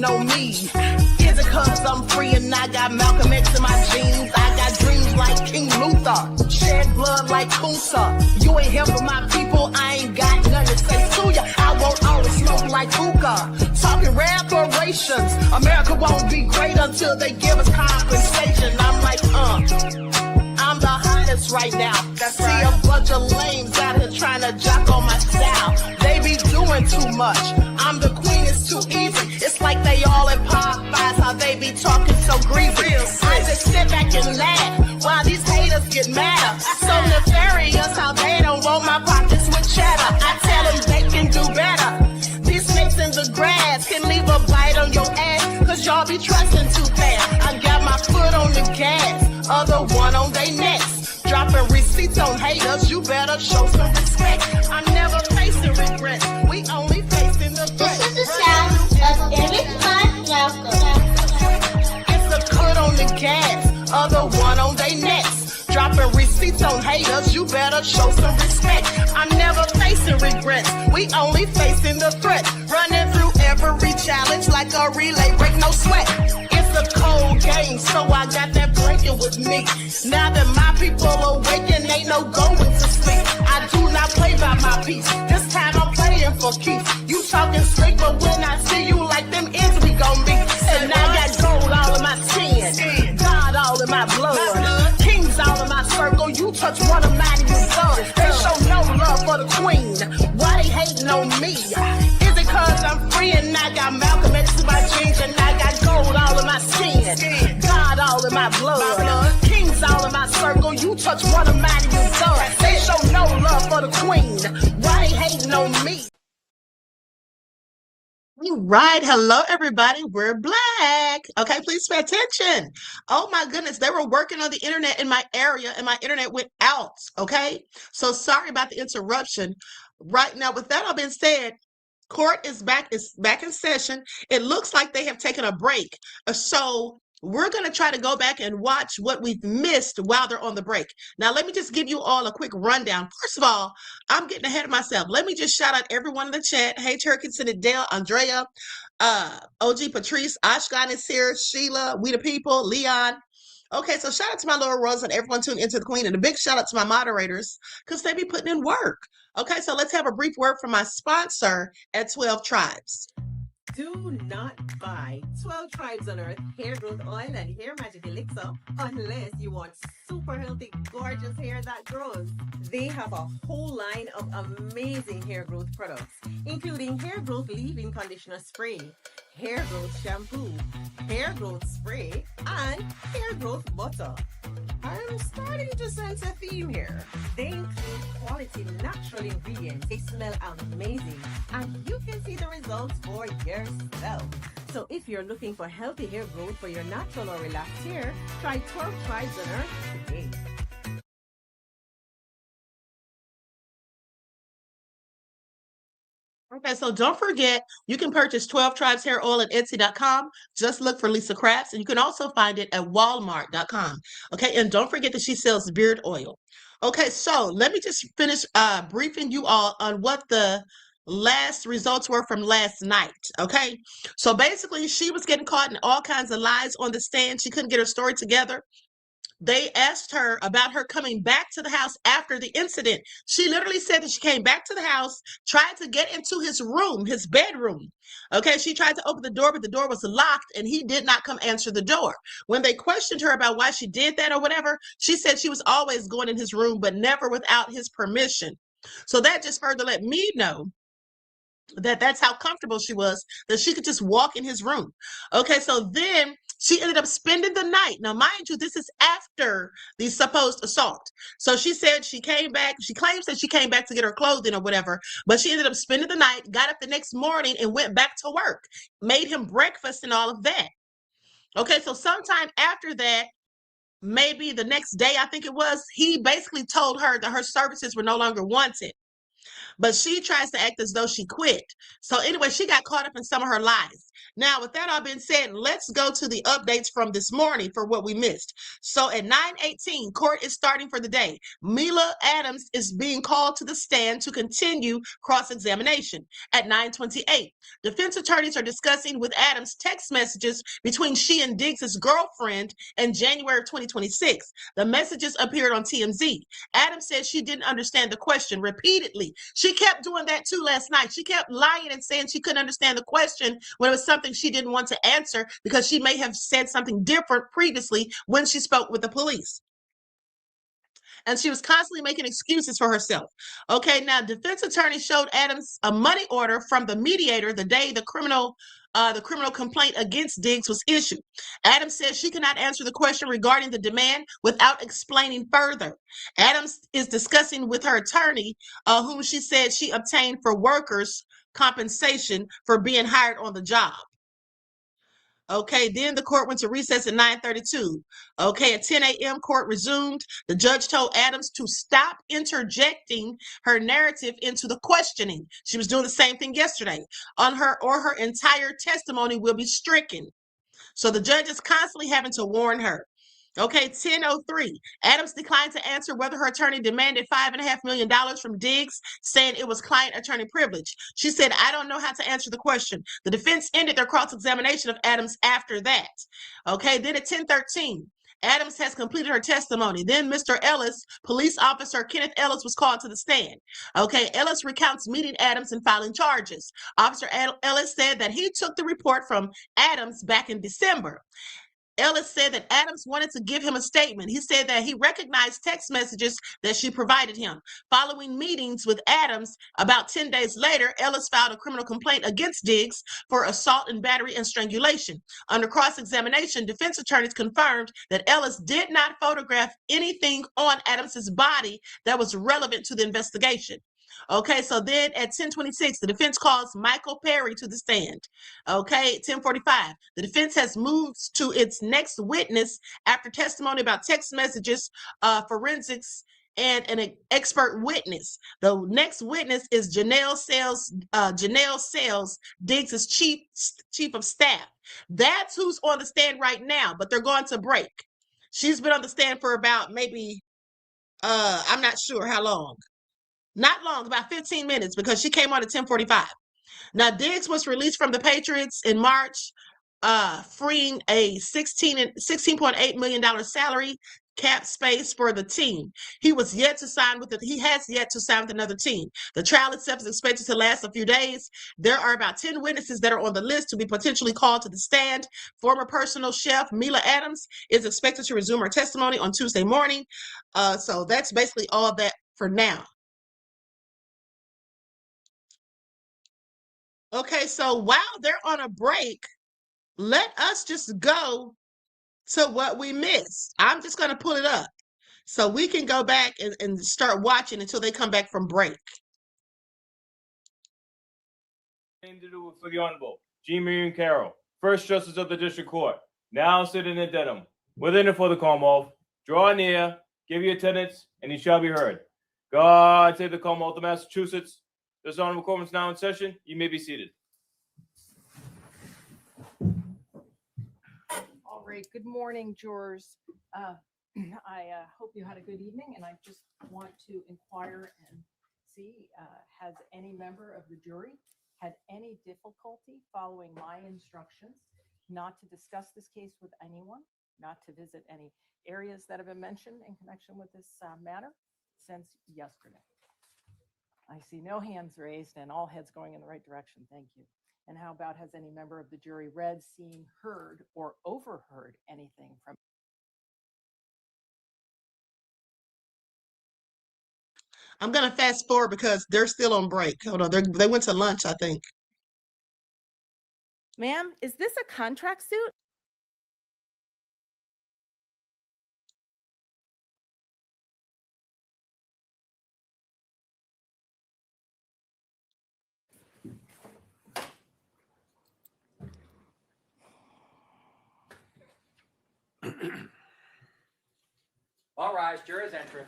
on me? Is it cause I'm free and I got Malcolm X in my jeans? I got dreams like King Luther, shed blood like Kusa. You ain't here for my people, I ain't got nothing to say to ya. I won't always smoke like hookah, talking reparations. America won't be great until they give us compensation. I'm like, I'm the hottest right now. See a bunch of lames out here trying to jock on my style. They be doing too much. I'm the queen, it's too easy. It's like they all in Popeyes, how they be talking so greasy. I just sit back and laugh while these haters get mad. So nefarious how they don't want my pockets with cheddar. I tell them they can do better. These snakes in the grass can leave a bite on your ass, cause y'all be trusting too fast. I got my foot on the gas, other one on their necks. Dropping receipts on haters, you better show some respect. I'm never facing regret, we only facing the threat. This is the sound of Ahmadiyyah. It's the foot on the gas, other one on their necks. Dropping receipts on haters, you better show some respect. I'm never facing regrets, we only facing the threat. Running through every challenge like a relay, break no sweat. It's a cold game, so I got that blanket with me. Now that my people awaken, ain't no going to sleep. I do not play by my piece, this time I'm playing for keeps. You talking slick, but when I see you like them ends, we gon' meet. And I got gold all in my skin, God all in my blood, kings all in my circle. You touch one of mine, you son. They show no love for the queen, why they hating on me? Is it cause I'm free and I got Malcolm X in my jeans, and I got gold all in my skin, God all in my blood, kings all in my circle. You touch one of mine, you son. They show no love for the queen, why they hating on me? All right. Hello, everybody. We're black. Okay, please pay attention. Oh my goodness. They were working on the internet in my area and my internet went out. Okay. So sorry about the interruption. Right now, with that all being said, court is back. It's back in session. It looks like they have taken a break. So we're going to try to go back and watch what we've missed while they're on the break. Now, let me just give you all a quick rundown. First of all, I'm getting ahead of myself. Let me just shout out everyone in the chat. Hey, Turkinson, Dale, Andrea, OG Patrice, Ashkan is here, Sheila, We the People, Leon. Okay, so shout out to my Laura Rose and everyone tuned into the Queen, and a big shout out to my moderators because they be putting in work. Okay, so let's have a brief word from my sponsor at 12 Tribes. Do not buy 12 Tribes on Earth hair growth oil and hair magic elixir unless you want super healthy, gorgeous hair that grows. They have a whole line of amazing hair growth products, including hair growth leave-in conditioner spray, hair growth shampoo, hair growth spray, and hair growth butter. I'm starting to sense a theme here. They include quality natural ingredients. They smell amazing, and you can see the results for yourself. So if you're looking for healthy hair growth for your natural or relaxed hair, try 12 Tribes on Earth today. Okay, so don't forget, you can purchase 12 Tribes Hair Oil at Etsy.com. Just look for Lisa Crafts, and you can also find it at Walmart.com. Okay, and don't forget that she sells beard oil. Okay, so let me just finish briefing you all on what the last results were from last night. Okay, so basically, she was getting caught in all kinds of lies on the stand. She couldn't get her story together. They asked her about her coming back to the house after the incident. She literally said that she came back to the house, tried to get into his room, his bedroom. Okay, she tried to open the door, but the door was locked and he did not come answer the door. When they questioned her about why she did that or whatever, she said she was always going in his room, but never without his permission. So that just further let me know that that's how comfortable she was, that she could just walk in his room. Okay, so then she ended up spending the night. Now, mind you, this is after the supposed assault. So she said she came back. She claims that she came back to get her clothing or whatever, but she ended up spending the night, got up the next morning and went back to work, made him breakfast and all of that. Okay, so sometime after that, maybe the next day, I think it was, he basically told her that her services were no longer wanted. but she tries to act as though she quit. So anyway, she got caught up in some of her lies. Now, with that all being said, let's go to the updates from this morning for what we missed. So at 9:18, court is starting for the day. Mila Adams is being called to the stand to continue cross-examination. At 9:28, defense attorneys are discussing with Adams text messages between she and Diggs' girlfriend in January of 2026. The messages appeared on TMZ. Adams said she didn't understand the question repeatedly. She kept doing that too last night. She kept lying and saying she couldn't understand the question when it was something she didn't want to answer because she may have said something different previously when she spoke with the police. And she was constantly making excuses for herself. Okay, now defense attorney showed Adams a money order from the mediator the day the criminal complaint against Diggs was issued. Adams says she cannot answer the question regarding the demand without explaining further. Adams is discussing with her attorney, whom she said she obtained for workers' compensation for being hired on the job. Okay, then the court went to recess at 9:32. Okay, at 10 a.m., court resumed. The judge told Adams to stop interjecting her narrative into the questioning. She was doing the same thing yesterday. Her entire testimony will be stricken. So the judge is constantly having to warn her. Okay, 10:03. Adams declined to answer whether her attorney demanded $5.5 million from Diggs, saying it was client attorney privilege. She said, I don't know how to answer the question. The defense ended their cross-examination of Adams after that. Okay, then at 10:13. Adams has completed her testimony. Then Mr. Ellis, police officer Kenneth Ellis, was called to the stand. Okay, Ellis recounts meeting Adams and filing charges. Officer Ellis said that he took the report from Adams back in December. Ellis said that Adams wanted to give him a statement. He said that he recognized text messages that she provided him. Following meetings with Adams, about 10 days later, Ellis filed a criminal complaint against Diggs for assault and battery and strangulation. Under cross-examination, defense attorneys confirmed that Ellis did not photograph anything on Adams's body that was relevant to the investigation. Okay, so then at 10:26, the defense calls Michael Perry to the stand. Okay, 10:45, the defense has moved to its next witness after testimony about text messages, forensics, and an expert witness. The next witness is Janelle Sales, Diggs' chief of staff. That's who's on the stand right now, but they're going to break. She's been on the stand for about maybe, I'm not sure how long. Not long, about 15 minutes, because she came on at 10:45. Now, Diggs was released from the Patriots in March, freeing a $16.8 million salary cap space for the team. He has yet to sign with another team. The trial itself is expected to last a few days. There are about 10 witnesses that are on the list to be potentially called to the stand. Former personal chef Mila Adams is expected to resume her testimony on Tuesday morning. So that's basically all that for now. Okay, so while they're on a break, let us just go to what we missed. I'm just going to pull it up so we can go back and start watching until they come back from break. To do for the Honorable G. Marion Carroll, First Justice of the District Court, now sitting in Dedham, within and for the Commonwealth. Draw near, give your attendance, and you shall be heard. God save the Commonwealth of Massachusetts. This honorable court is now in session. You may be seated. All right. Good morning, jurors. I hope you had a good evening, and I just want to inquire and see, has any member of the jury had any difficulty following my instructions not to discuss this case with anyone, not to visit any areas that have been mentioned in connection with this matter since yesterday? I see no hands raised and all heads going in the right direction. Thank you. And how about, has any member of the jury read, seen, heard, or overheard anything from? I'm going to fast forward because they're still on break. Hold on. They went to lunch, I think. Ma'am, is this a contract suit? All rise, jurors enter.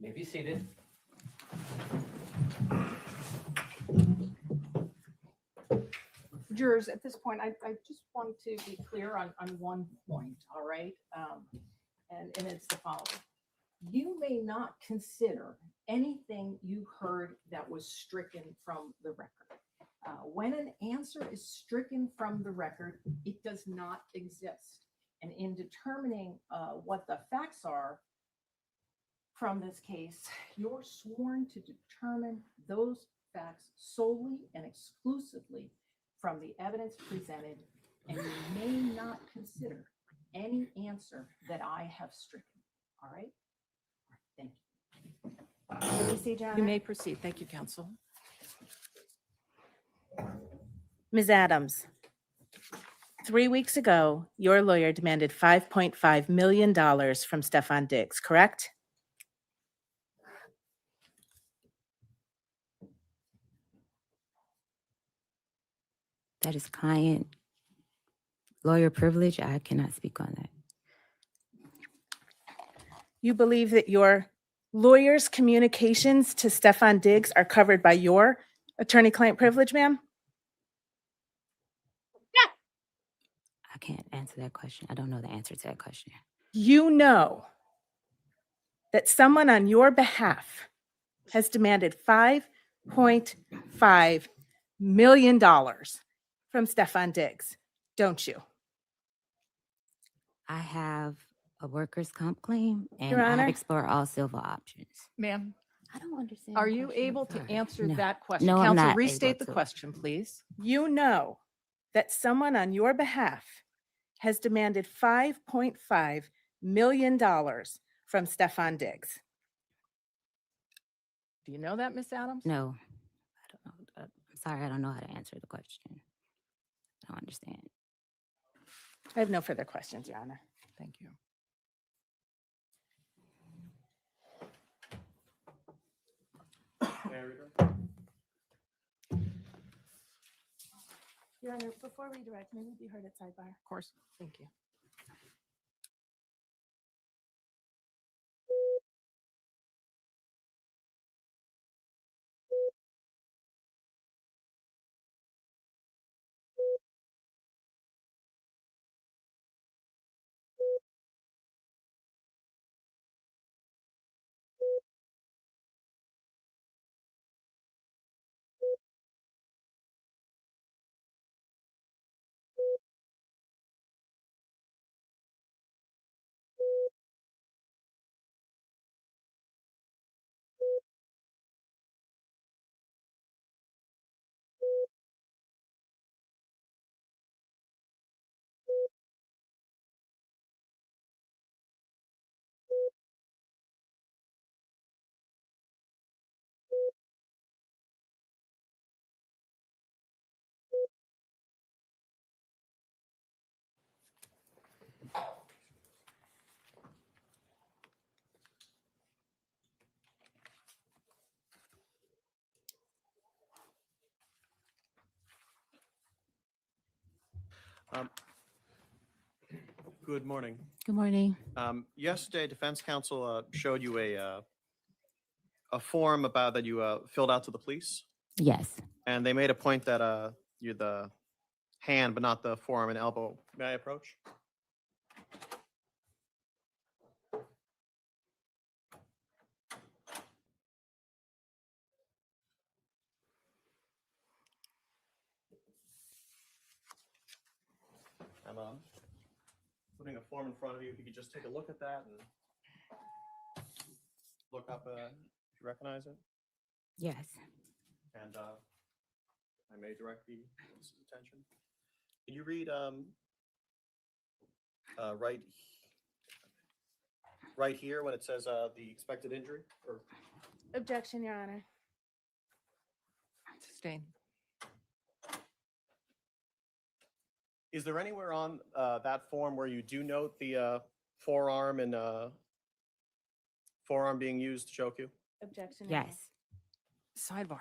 May be seated. Jurors, at this point, I just want to be clear on one point, all right? And it's the following. You may not consider anything you heard that was stricken from the record. When an answer is stricken from the record, it does not exist. And in determining what the facts are from this case, you're sworn to determine those facts solely and exclusively from the evidence presented, and you may not consider any answer that I have stricken. All right? Thank you. Proceed, Your You Honor. may proceed. Thank you, counsel. Ms. Adams, 3 weeks ago, your lawyer demanded $5.5 million from Stefon Diggs, correct? That is client lawyer privilege. I cannot speak on that. You believe that your lawyer's communications to Stefon Diggs are covered by your attorney-client privilege, ma'am? I can't answer that question. I don't know the answer to that question. You know that someone on your behalf has demanded $5.5 million from Stefon Diggs, don't you? I have a workers' comp claim, and Your I Honor? have explored all civil options. Ma'am, I don't understand. are the you question. able to Sorry. answer No. that question? No, I'm Counsel, not restate able the to. question, please. You know that someone on your behalf has demanded $5.5 million from Stefon Diggs. Do you know that, Miss Adams? No, I don't know. I'm sorry, I don't know how to answer the question. I don't understand. I have no further questions, Your Honor. Thank you. Your Honor, before we direct, may we be heard at sidebar? Of course. Thank you. Good morning. Good morning. Yesterday, Defense Counsel showed you a form about that you filled out to the police, Yes. and they made a point that you're the hand, but not the forearm and elbow. May I approach? I'm putting a form in front of you. If you could just take a look at that and look up if you recognize it. Yes. And I may direct the police's attention. Can you read right here when it says the expected injury? Or Objection, Your Honor. Sustain. is there anywhere on that form where you do note the forearm and forearm being used to choke you? Objection, Your Honor. Yes. Sidebar.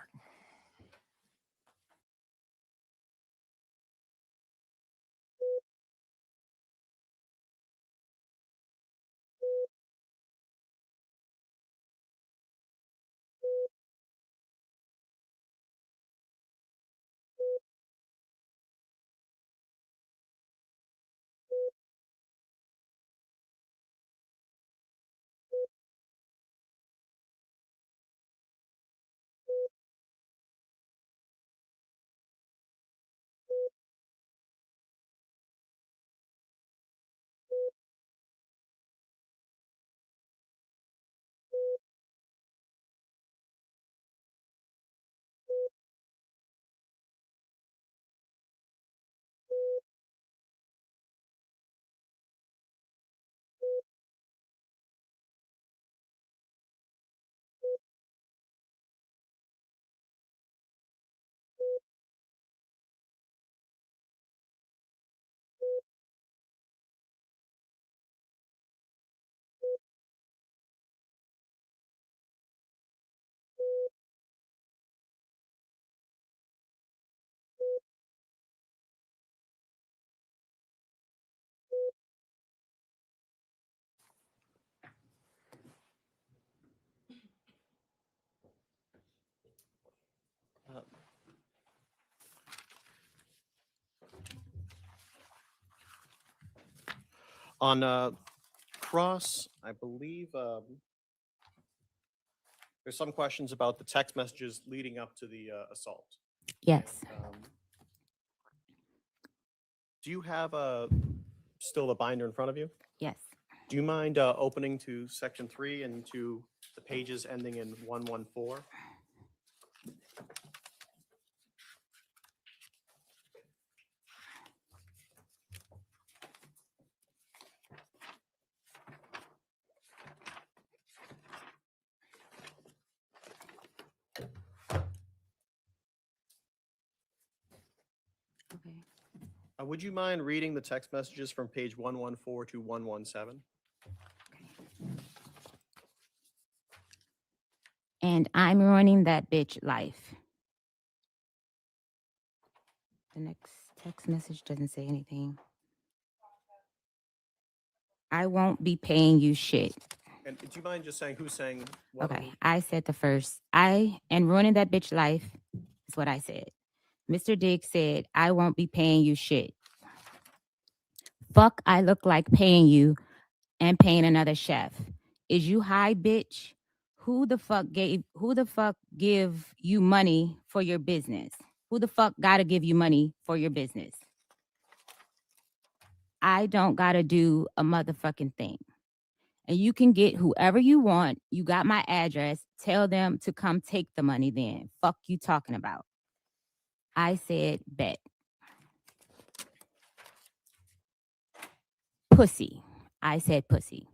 On cross, I believe there's some questions about the text messages leading up to the assault. Yes. Do you have still the binder in front of you? Yes. Do you mind opening to section 3 and to the pages ending in 114? Okay. Would you mind reading the text messages from page 114 to 117? And I'm ruining that bitch life. The next text message doesn't say anything. I won't be paying you shit. And do you mind just saying who's saying what? Okay, I said the first. I and ruining that bitch life is what I said. Mr. Diggs said, I won't be paying you shit. Fuck, I look like paying you and paying another chef. Is you high, bitch? Who the fuck give you money for your business? Who the fuck gotta give you money for your business? I don't gotta do a motherfucking thing. And you can get whoever you want. You got my address. Tell them to come take the money then. Fuck you talking about. I said, bet. Pussy. I said pussy.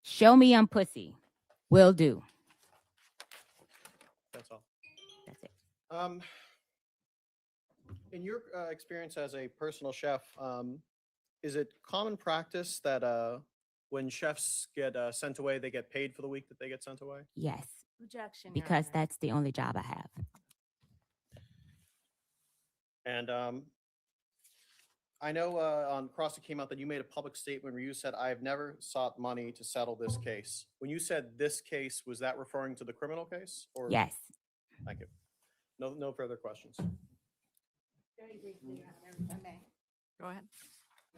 Show me I'm pussy. Will do. That's all. That's it. In your experience as a personal chef, is it common practice that when chefs get sent away, they get paid for the week that they get sent away? Yes, Objection, Your because Honor. that's the only job I have. And I know on Cross it came out that you made a public statement where you said, I have never sought money to settle this case. When you said this case, was that referring to the criminal case? Or? Yes. Thank you. No further questions. Very briefly, Your Honor, if I may. Go ahead.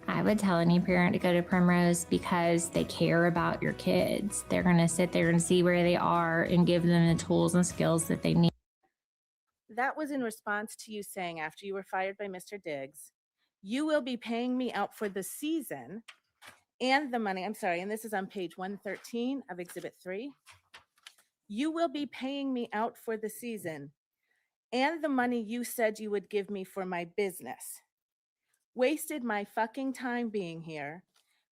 I would tell any parent to go to Primrose because they care about your kids. They're going to sit there and see where they are and give them the tools and skills that they need. That was in response to you saying after you were fired by Mr. Diggs, you will be paying me out for the season and the money. I'm sorry, and this is on page 113 of Exhibit 3. You will be paying me out for the season and the money you said you would give me for my business. Wasted my fucking time being here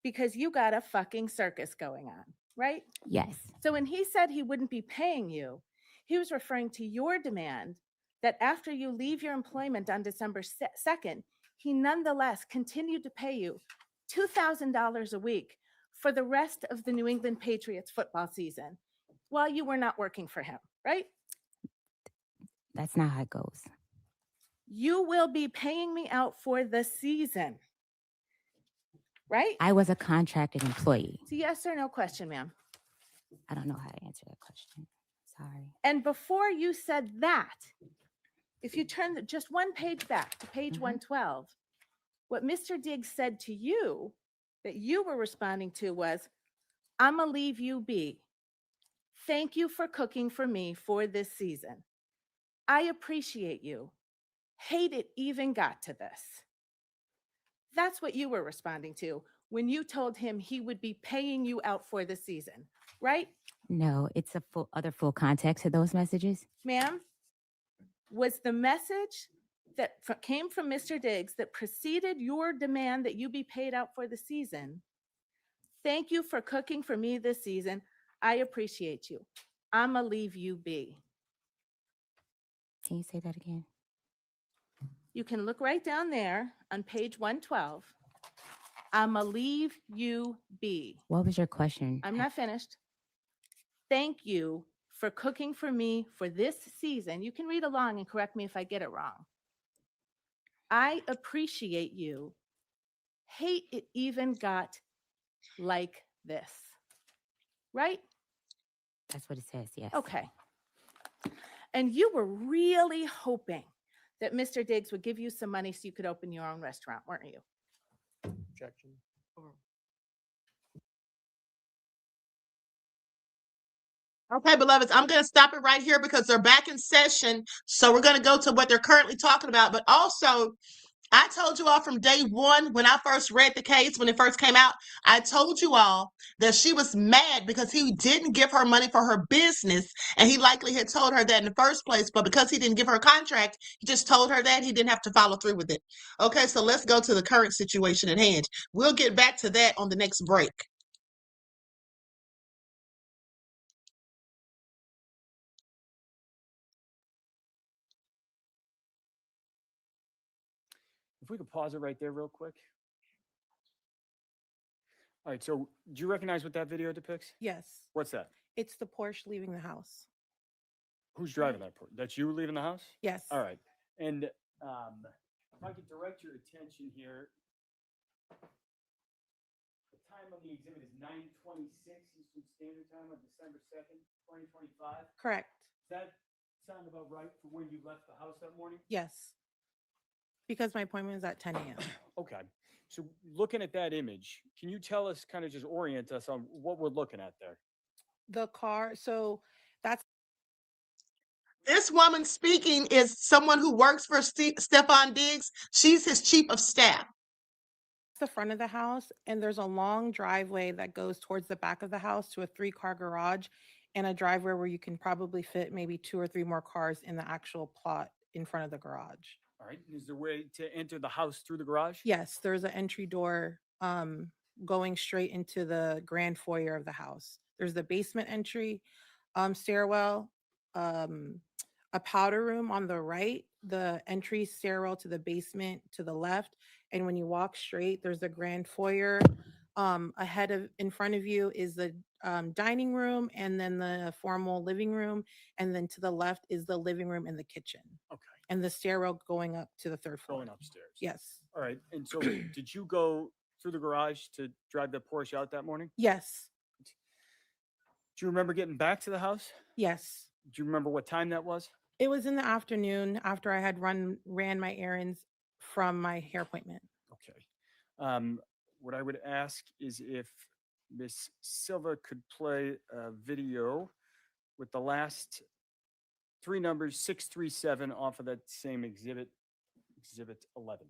because you got a fucking circus going on, right? Yes. So when he said he wouldn't be paying you, he was referring to your demand that after you leave your employment on December 2nd, he nonetheless continued to pay you $2,000 a week for the rest of the New England Patriots football season while you were not working for him, right? That's not how it goes. You will be paying me out for the season, right? I was a contracted employee. It's a yes or no question, ma'am. I don't know how to answer that question. Sorry. And before you said that, if you turn just one page back to page 112, what Mr. Diggs said to you that you were responding to was, I'm going to leave you be. Thank you for cooking for me for this season. I appreciate you. Hate it even got to this. That's what you were responding to when you told him he would be paying you out for the season, right? No, it's a full context of those messages. Ma'am, was the message that came from Mr. Diggs that preceded your demand that you be paid out for the season? Thank you for cooking for me this season. I appreciate you. I'ma leave you be. Can you say that again? You can look right down there on page 112. I'ma leave you be. What was your question? I'm not finished. Thank you for cooking for me for this season. You can read along and correct me if I get it wrong. I appreciate you. Hate it even got like this. Right? That's what it says, yes. Okay. And you were really hoping that Mr. Diggs would give you some money so you could open your own restaurant, weren't you? Objection. Okay, beloveds, I'm going to stop it right here because they're back in session. So we're going to go to what they're currently talking about. But also, I told you all from day one when I first read the case, when it first came out, I told you all that she was mad because he didn't give her money for her business. And he likely had told her that in the first place. But because he didn't give her a contract, he just told her that he didn't have to follow through with it. Okay, so let's go to the current situation at hand. We'll get back to that on the next break. If we could pause it right there real quick. All right, so do you recognize what that video depicts? Yes, What's that? it's the Porsche leaving the house. Who's driving that? That's you leaving the house? Yes. All right. And if I could direct your attention here, the time on the exhibit is 9:26 Eastern Standard Time on December 2nd, 2025. Correct. Does that sound about right for when you left the house that morning? Yes. Because my appointment was at 10 a.m. Okay. So looking at that image, can you tell us, kind of just orient us on what we're looking at there? The car, so that's This woman speaking is someone who works for Stefon Diggs. She's his chief of staff. the front of the house, and there's a long driveway that goes towards the back of the house to a 3-car garage and a driveway where you can probably fit maybe 2 or 3 more cars in the actual plot in front of the garage. All right. Is there a way to enter the house through the garage? Yes, there's an entry door going straight into the grand foyer of the house. There's the basement entry, stairwell, a powder room on the right, the entry stairwell to the basement to the left. And when you walk straight, there's the grand foyer. In front of you is the dining room and then the formal living room. And then to the left is the living room and the kitchen. Okay. And the stairwell going up to the 3rd floor. Going upstairs. Yes. All right. And so did you go through the garage to drive the Porsche out that morning? Yes. Do you remember getting back to the house? Yes. Do you remember what time that was? It was in the afternoon after I had ran my errands from my hair appointment. Okay. What I would ask is if Miss Silva could play a video with the last 3 numbers, 637, off of that same exhibit, exhibit 11.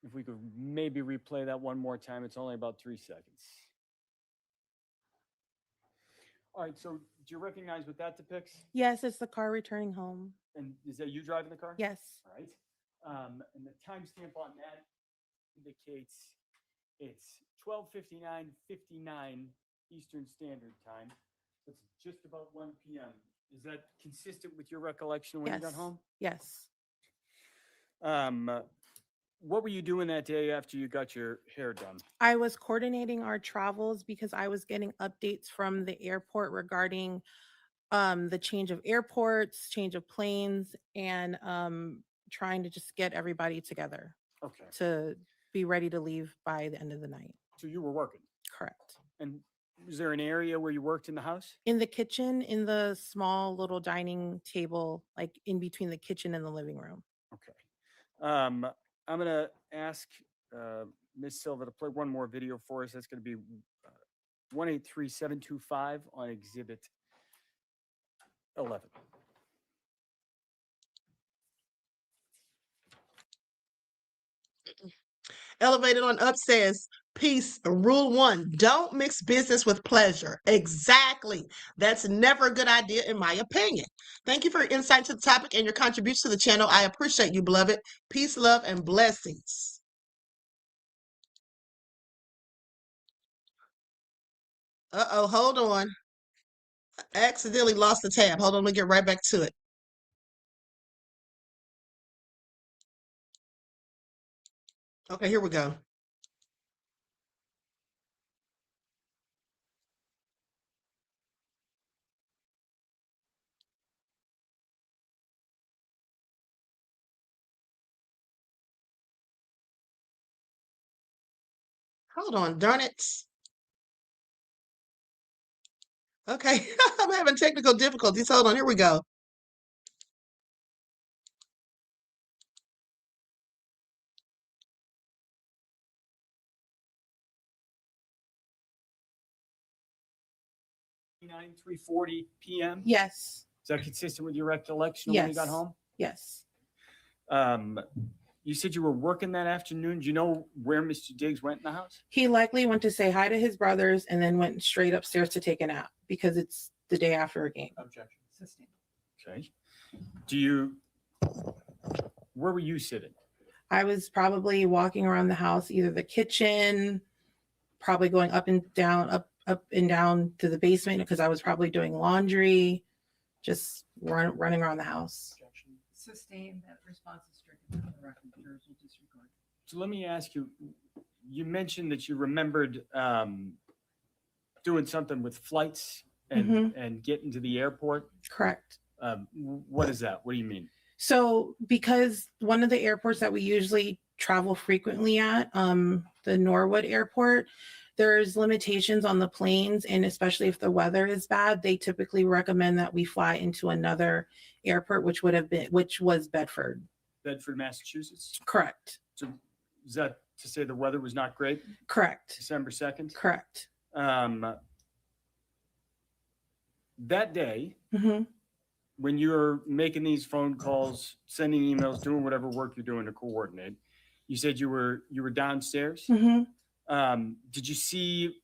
If we could maybe replay that one more time, it's only about 3 seconds. All right, so do you recognize what that depicts? Yes, it's the car returning home. And is that you driving the car? Yes. All right. And the timestamp on that indicates it's 12:59:59 Eastern Standard Time. That's just about 1 p.m. Is that consistent with your recollection when you got Yes. home? Yes. What were you doing that day after you got your hair done? I was coordinating our travels because I was getting updates from the airport regarding the change of airports, change of planes, and trying to just get everybody together Okay. to be ready to leave by the end of the night. So you were working. Correct. And was there an area where you worked in the house? In the kitchen, in the small little dining table, like in between the kitchen and the living room. Okay. I'm going to ask Ms. Silva to play one more video for us. That's going to be 183725 on exhibit 11. Elevated on up says, peace, rule 1, don't mix business with pleasure. Exactly. That's never a good idea, in my opinion. Thank you for your insight to the topic and your contribution to the channel. I appreciate you, beloved. Peace, love, and blessings. Uh-oh, hold on. I accidentally lost the tab. Hold on, let me get right back to it. Okay, here we go. Hold on, darn it. Okay, I'm having technical difficulties. Hold on, here we go. 3:40 p.m.? Yes, Is that consistent with your recollection of when you got Yes. home? yes. You said you were working that afternoon. Do you know where Mr. Diggs went in the house? He likely went to say hi to his brothers and then went straight upstairs to take a nap because it's the day after a game. Objection. Sustained. Okay. Do you, where were you sitting? I was probably walking around the house, either the kitchen, probably going up and down, up and down to the basement because I was probably doing laundry, just running around the house. Objection. Sustained. That response is stricken from the record. Jurors will disregard. So let me ask you, you mentioned that you remembered doing something with flights and getting to the airport. Correct. What is that? What do you mean? So because one of the airports that we usually travel frequently at, the Norwood Airport, there's limitations on the planes, and especially if the weather is bad, they typically recommend that we fly into another airport, which was Bedford. Bedford, Massachusetts? Correct. So is that to say the weather was not great? Correct. December 2nd? Correct. That day, hmm when you're making these phone calls, sending emails, doing whatever work you're doing to coordinate, you said you were downstairs. hmm Did you see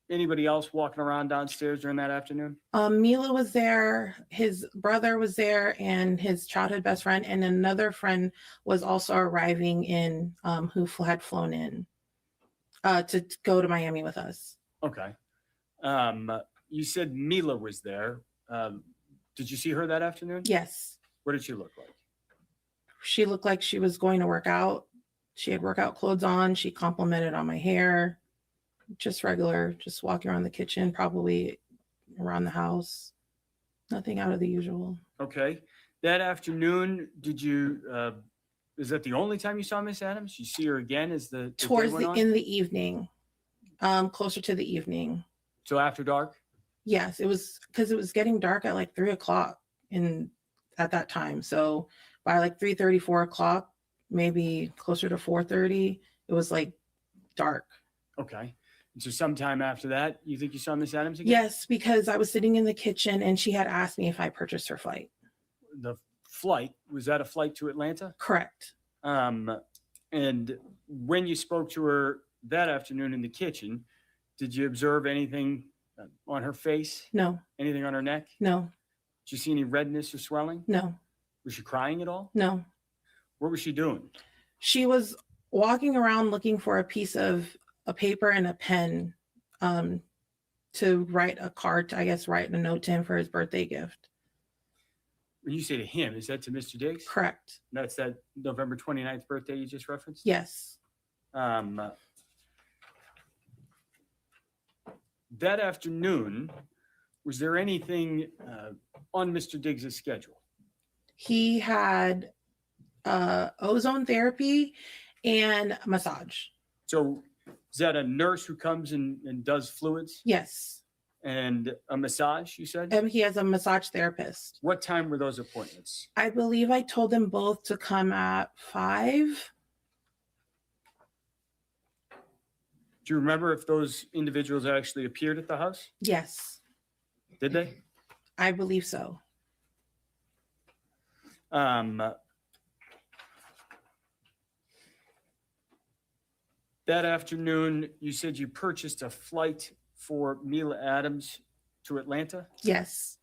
anybody else walking around downstairs during that afternoon? Mila was there, his brother was there, and his childhood best friend, and another friend was also arriving in, who had flown in to go to Miami with us. Okay. You said Mila was there. Did you see her that afternoon? Yes, What did she look like? she looked like she was going to work out. She had workout clothes on. She complimented on my hair. Just regular, just walking around the kitchen, probably around the house. Nothing out of the usual. Okay. That afternoon, did you, is that the only time you saw Miss Adams? You see her again as the day Towards went on? in the evening, closer to the evening. So after dark? Yes, it was because it was getting dark at like 3 o'clock at that time. So by like 3:30, 4 o'clock, maybe closer to 4:30, it was like dark. Okay. And so sometime after that, you think you saw Miss Adams again? Yes, because I was sitting in the kitchen and she had asked me if I purchased her flight. The flight, was that a flight to Atlanta? Correct. And when you spoke to her that afternoon in the kitchen, did you observe anything on her face? No, Anything on her neck? no, Did you see any redness or swelling? no, Was she crying at all? no. What was she doing? She was walking around looking for a piece of a paper and a pen to write a card, I guess, write a note to him for his birthday gift. When you say to him, is that to Mr. Diggs? Correct. That's that November 29th birthday you just referenced? Yes. That afternoon, was there anything on Mr. Diggs' schedule? He had ozone therapy and massage. So is that a nurse who comes and does fluids Yes. and a massage, you said? He has a massage therapist. What time were those appointments? I believe I told them both to come at 5. Do you remember if those individuals actually appeared at the house? Yes, Did they? I believe so. That afternoon, you said you purchased a flight for Mila Adams to Atlanta. Yes.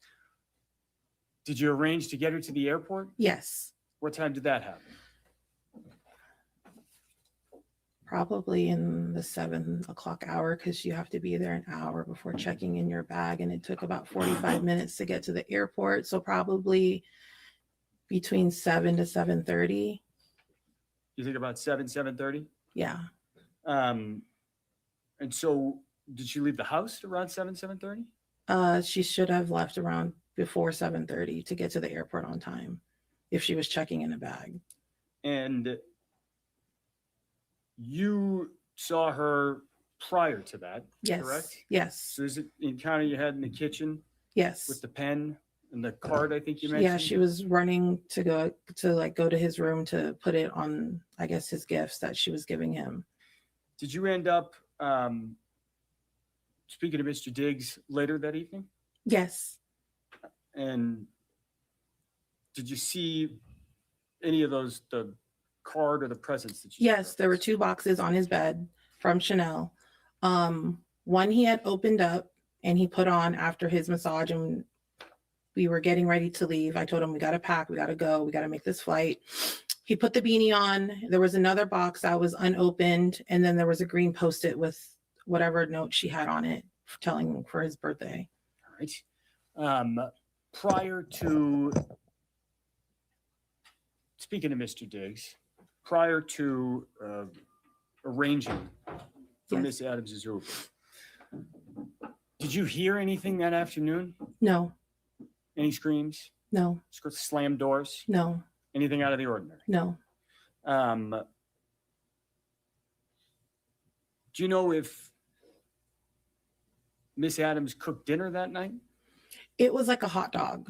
Did you arrange to get her to the airport? Yes. What time did that happen? Probably in the 7 o'clock hour because you have to be there an hour before checking in your bag. And it took about 45 minutes to get to the airport. So probably between 7 to 7:30. You think about 7:30? Yeah. And so did she leave the house around 7:30? She should have left around before 7:30 to get to the airport on time if she was checking in a bag. And you saw her prior to that, Yes. correct? Yes. So is it the encounter you had in the kitchen Yes. with the pen and the card, I think you mentioned? Yeah, she was running to go to his room to put it on, I guess, his gifts that she was giving him. Did you end up speaking to Mr. Diggs later that evening? Yes. And did you see any of those, the card or the presents that you? Yes, there were 2 boxes on his bed from Chanel. One he had opened up and he put on after his massage, and we were getting ready to leave. I told him, we got to pack, we got to go, we got to make this flight. He put the beanie on. There was another box that was unopened, and then there was a green Post-it with whatever note she had on it telling him for his birthday. All right. Prior to, speaking of Mr. Diggs, prior to arranging for Yes. Miss Adams' Uber, did you hear anything that afternoon? No, Any screams? no, Slam doors? no, Anything out of the ordinary? no. Do you know if Miss Adams cooked dinner that night? It was like a hot dog.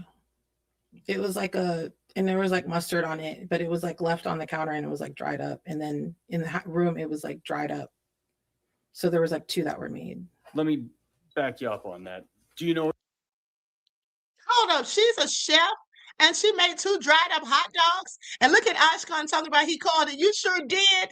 It was like and there was like mustard on it, but it was like left on the counter and it was like dried up. And then in the room, it was like dried up. So there was like 2 that were made. Let me back you up on that. Do you know? Hold up, she's a chef and she made 2 dried up hot dogs. And look at Ashkan talking about he called it. You sure did.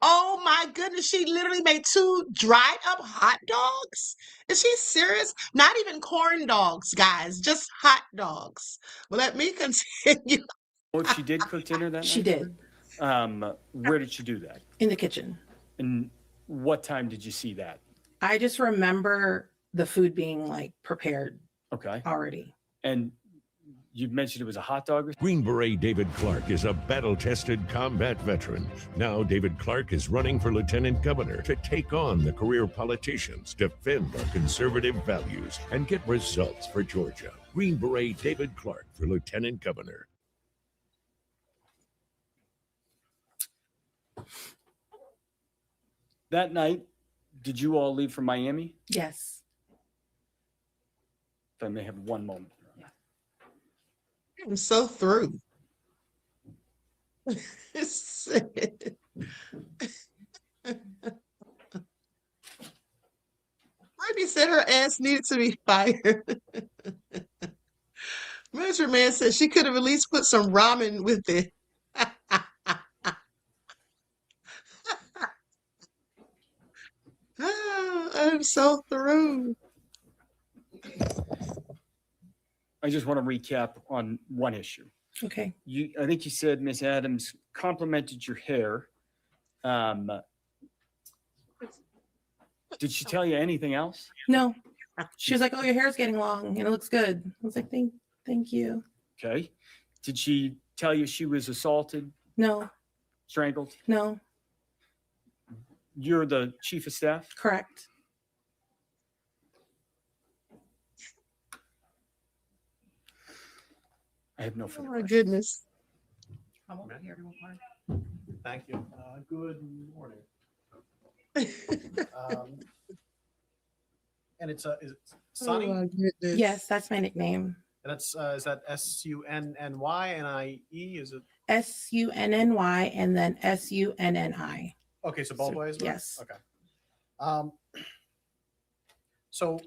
Oh my goodness, she literally made 2 dried up hot dogs. Is she serious? Not even corn dogs, guys, just hot dogs. Well, let me continue. Oh, she did cook dinner that night? She did. Where did she do that? In the kitchen. And what time did you see that? I just remember the food being like prepared Okay. already. And you mentioned it was a hot dog? Green Beret David Clark is a battle-tested combat veteran. Now David Clark is running for lieutenant governor to take on the career politicians, defend our conservative values, and get results for Georgia. Green Beret David Clark for lieutenant governor. That night, did you all leave for Miami? Yes. If I may have one moment. I'm so through. Brittany said her ass needed to be fired. Measure Man said she could have at least put some ramen with it. I'm so through. I just want to recap on one issue. Okay. I think you said Miss Adams complimented your hair. Did she tell you anything else? No. She was like, oh, your hair's getting long and it looks good. I was like, thank you. Okay. Did she tell you she was assaulted, No, strangled? no, You're the chief of staff? correct. I have no Oh further my questions. goodness. Thank you. Good morning. And it's is it Sunny? Oh my goodness. Yes, that's my nickname. And that's is that SUNNYNIE? Is it SUNNY and then SUNNI. okay? So both ways. right? Yes. Okay. So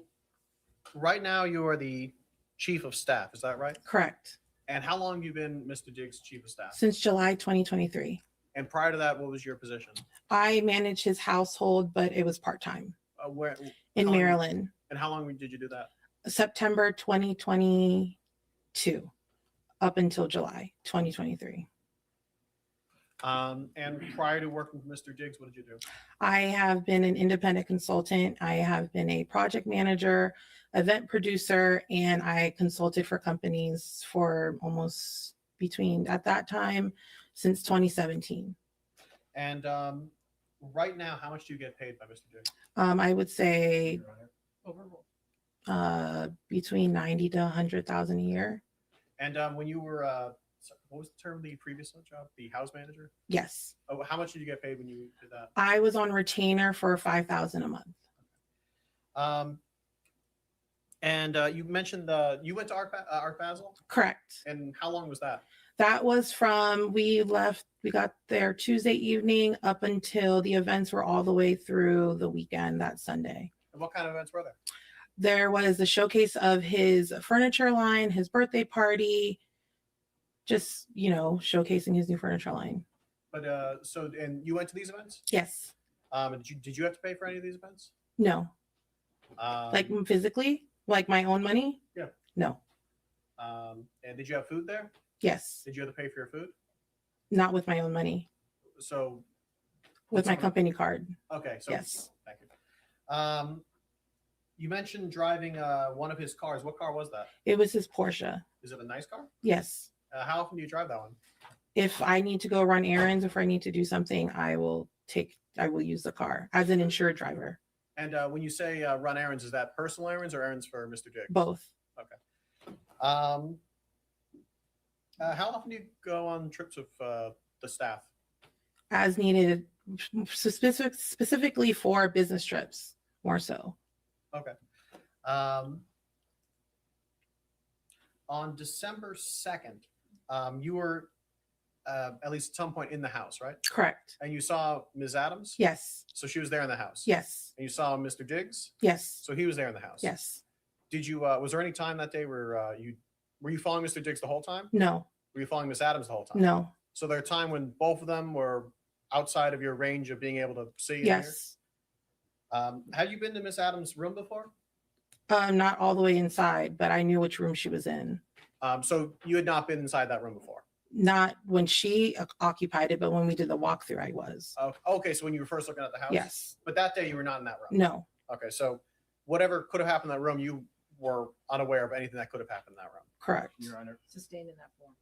right now you are the chief of staff. Is that right? Correct. And how long have you been Mr. Diggs' chief of staff? Since July 2023. And prior to that, what was your position? I manage his household, but it was part-time Where in how long- Maryland. And how long did you do that? September 2022 up until July 2023. And prior to working with Mr. Diggs, what did you do? I have been an independent consultant. I have been a project manager, event producer, and I consulted for companies for almost at that time, since 2017. And right now, how much do you get paid by Mr. Diggs? I would say between 90 to 100,000 a year. And when you were, what was the term of the previous job? The house manager? Yes. Oh, how much did you get paid when you did that? I was on retainer for 5,000 a month. And you mentioned you went to Art Basel? Correct. And how long was that? That was we got there Tuesday evening up until the events were all the way through the weekend that Sunday. And what kind of events were there? There was a showcase of his furniture line, his birthday party, just, you know, showcasing his new furniture line. But and you went to these events? Yes. Did you have to pay for any of these events? No. Like physically, like my own money? Yeah. No. And did you have food there? Yes. Did you have to pay for your food? Not with my own money. So With my company card. okay, so Yes. thank you. You mentioned driving one of his cars. What car was that? It was his Porsche. Is it a nice car? Yes. How often do you drive that one? If I need to go run errands, if I need to do something, I will use the car as an insured driver. And when you say run errands, is that personal errands or errands for Mr. Diggs? Both. Okay. How often do you go on trips with the staff? As needed, specifically for business trips, more so. Okay. On December 2nd, you were at least at some point in the house, right? Correct. And you saw Ms. Adams? Yes. So she was there in the house? Yes. And you saw Mr. Diggs? Yes. So he was there in the house? Yes. Did you, was there any time that day where were you following Mr. Diggs the whole time? No. Were you following Ms. Adams the whole time? No. So there a time when both of them were outside of your range of being able to see? and Yes. hear? Have you been to Ms. Adams' room before? Not all the way inside, but I knew which room she was in. So you had not been inside that room before? Not when she occupied it, but when we did the walkthrough, I was. Okay, so when you were first looking at the house? Yes. But that day you were not in that room? No. Okay, so whatever could have happened in that room, you were unaware of anything that could have happened in that room? Correct. Your Honor. Sustained in that form.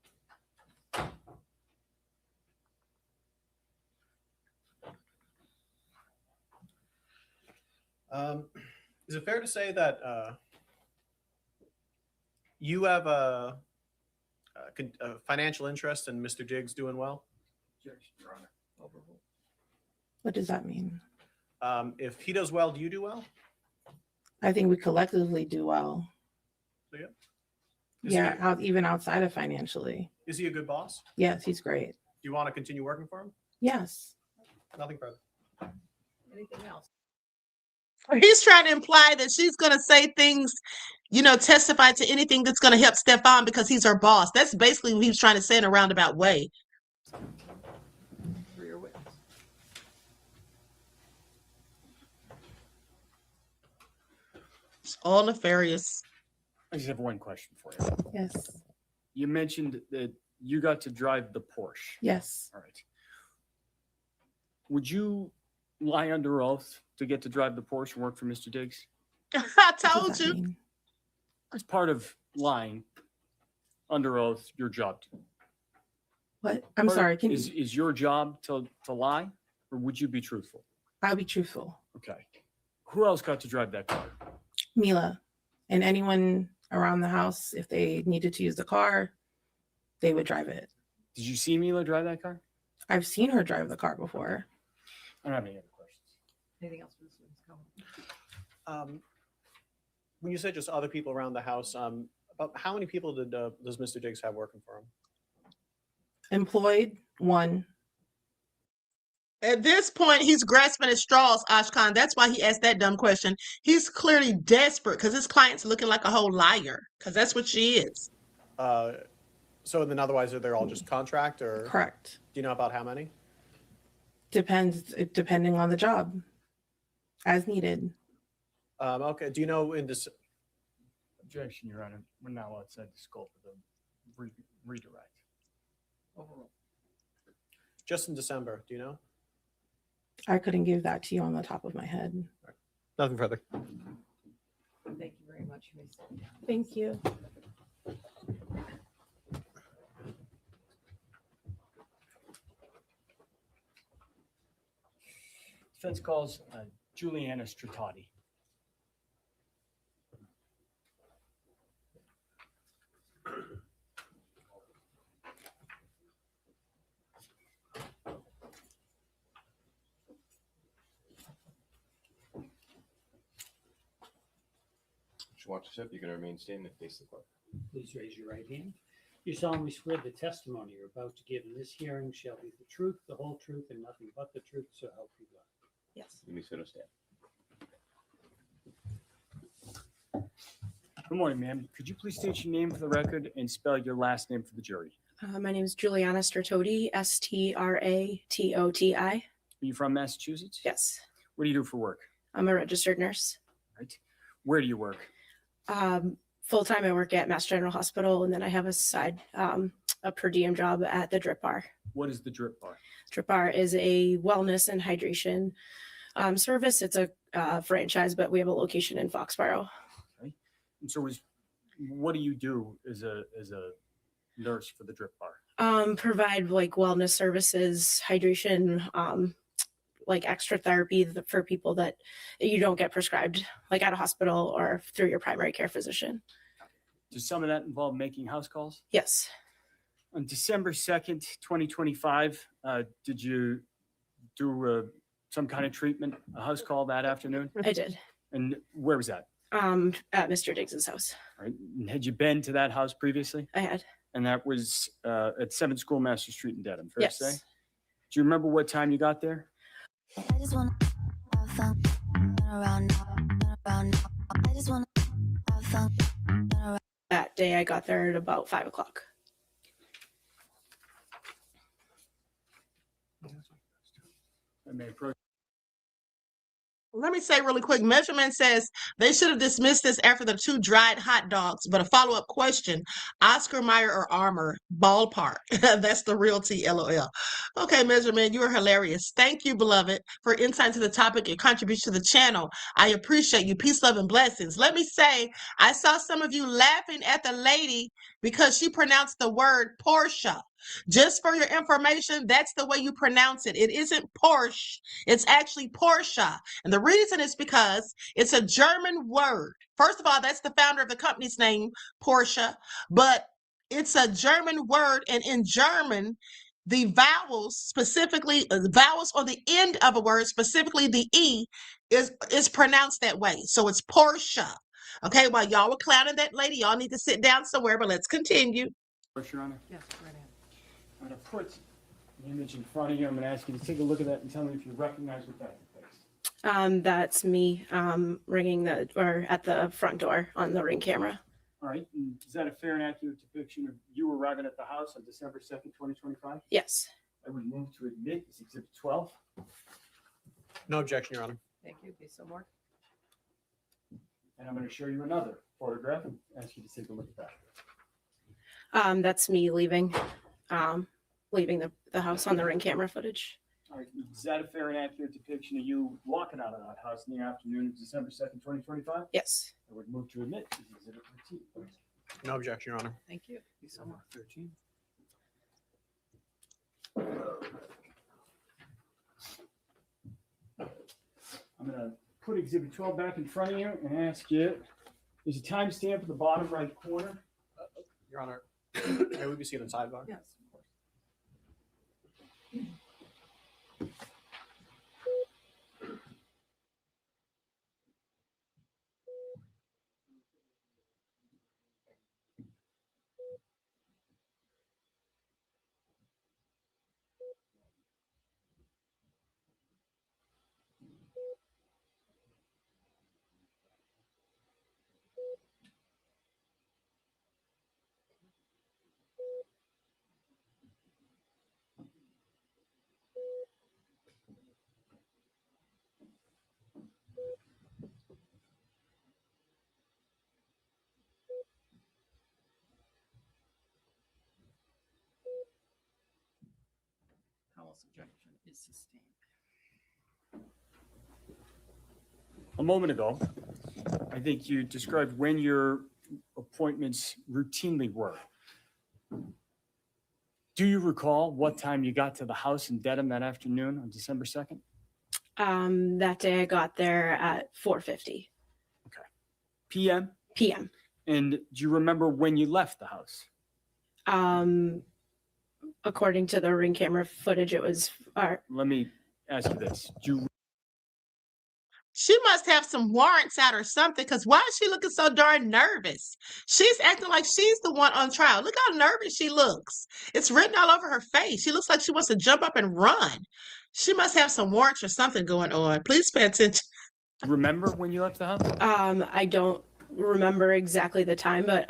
Is it fair to say that you have a financial interest in Mr. Diggs doing well? Your Honor. What does that mean? If he does well, do you do well? I think we collectively do well. So, yeah. Yeah, even outside of financially. Is he a good boss? Yes, he's great. Do you want to continue working for him? Yes. Nothing further. Anything else? He's trying to imply that she's going to say things, you know, testify to anything that's going to help Stefon because he's her boss. That's basically what he was trying to say in a roundabout way. For your witness. It's all nefarious. I just have one question for you. Yes. You mentioned that you got to drive the Porsche. Yes. All right. Would you lie under oath to get to drive the Porsche and work for Mr. Diggs? I told you. That's part of lying under oath, your job. What? I'm sorry. Can you? Is your job to lie, or would you be truthful? I'll be truthful. Okay. Who else got to drive that car? Mila and anyone around the house, if they needed to use the car, they would drive it. Did you see Mila drive that car? I've seen her drive the car before. I don't have any other questions. Anything else for this witness? When you said just other people around the house, about how many people does Mr. Diggs have working for him? Employed, one. At this point, he's grasping at straws, Ashkan. That's why he asked that dumb question. He's clearly desperate because his client's looking like a whole liar because that's what she is. So then otherwise, are they all just contract or? Correct. Do you know about how many? Depending on the job, as needed. Okay. Do you know in this? Objection, Your Honor. We're not outside the scope of the redirect. Overruled. Just in December, do you know? I couldn't give that to you on the top of my head. Nothing further. Thank you very much. You may sit down. Thank you. Defense calls Juliana Stratati. Watch the step. You can remain standing and face the court. Please raise your right hand. You solemnly swear the testimony you're about to give in this hearing shall be the truth, the whole truth, and nothing but the truth, so help you God. Yes. You may sit or stand. Good morning, ma'am. Could you please state your name for the record and spell your last name for the jury? My name is Juliana Stratoti, Stratoti. Are you from Massachusetts? Yes, What do you do for work? I'm a registered nurse. Right. Where do you work? Full-time, I work at Mass General Hospital, and then I have a side, a per diem job at the Drip Bar. What is the Drip Bar? Drip Bar is a wellness and hydration service. It's a franchise, but we have a location in Foxborough. Okay. And so what do you do as a nurse for the Drip Bar? Provide like wellness services, hydration, like extra therapy for people that you don't get prescribed, like at a hospital or through your primary care physician. Does some of that involve making house calls? Yes. On December 2nd, 2025, did you do some kind of treatment, a house call that afternoon? I did. And where was that? At Mr. Diggs's house. All right. And had you been to that house previously? I had. And that was at 7 Schoolmaster Street in Dedham, fair to Yes. say? Do you remember what time you got there? I just wanna have fun, turn around now, turn around now. I just wanna have fun, turn around. That day I got there at about 5 o'clock. I may approach. Let me say really quick, Measurement says they should have dismissed this after the 2 dried hot dogs, but a follow-up question, Oscar Mayer or Armour, ballpark. That's the real T, LOL. Okay, Measurement, you are hilarious. Thank you, beloved, for insight to the topic and contribution to the channel. I appreciate you. Peace, love, and blessings. Let me say, I saw some of you laughing at the lady because she pronounced the word Portia. Just for your information, that's the way you pronounce it. It isn't Porsche. It's actually Portia. And the reason is because it's a German word. First of all, that's the founder of the company's name, Portia. But it's a German word. And in German, the vowels, specifically vowels on the end of a word, specifically the E, is pronounced that way. So it's Portia. Okay, while y'all were clowning that lady, y'all need to sit down somewhere, but let's continue. Your Honor. Yes, right ahead. I'm going to put the image in front of you. I'm going to ask you to take a look at that and tell me if you recognize what that is. That's me ringing at the front door on the Ring camera. All right. And is that a fair and accurate depiction of you arriving at the house on December 2nd, 2025? Yes. I would move to admit this Exhibit 12. No objection, Your Honor. Thank you. Be so more. And I'm going to show you another photograph and ask you to take a look at that. That's me leaving the house on the Ring camera footage. All right. Is that a fair and accurate depiction of you walking out of that house in the afternoon of December 2nd, 2025? Yes. I would move to admit this Exhibit 13, please. No objection, Your Honor. Thank you. Be so more. 13. I'm going to put Exhibit 12 back in front of you and ask you, there's a timestamp at the bottom right corner. Your Honor, may we be seated in sidebar? Yes. Powell's objection is sustained. A moment ago, I think you described when your appointments routinely were. Do you recall what time you got to the house in Dedham that afternoon on December 2nd? That day I got there at 4:50 PM? p.m. And do you remember when you left the house? According to the Ring camera footage, it was Let me ask you this. Do you She must have some warrants out or something, because why is she looking so darn nervous? She's acting like she's the one on trial. Look how nervous she looks. It's written all over her face. She looks like she wants to jump up and run. She must have some warrants or something going on. Please pay attention. remember when you left the house? I don't remember exactly the time, but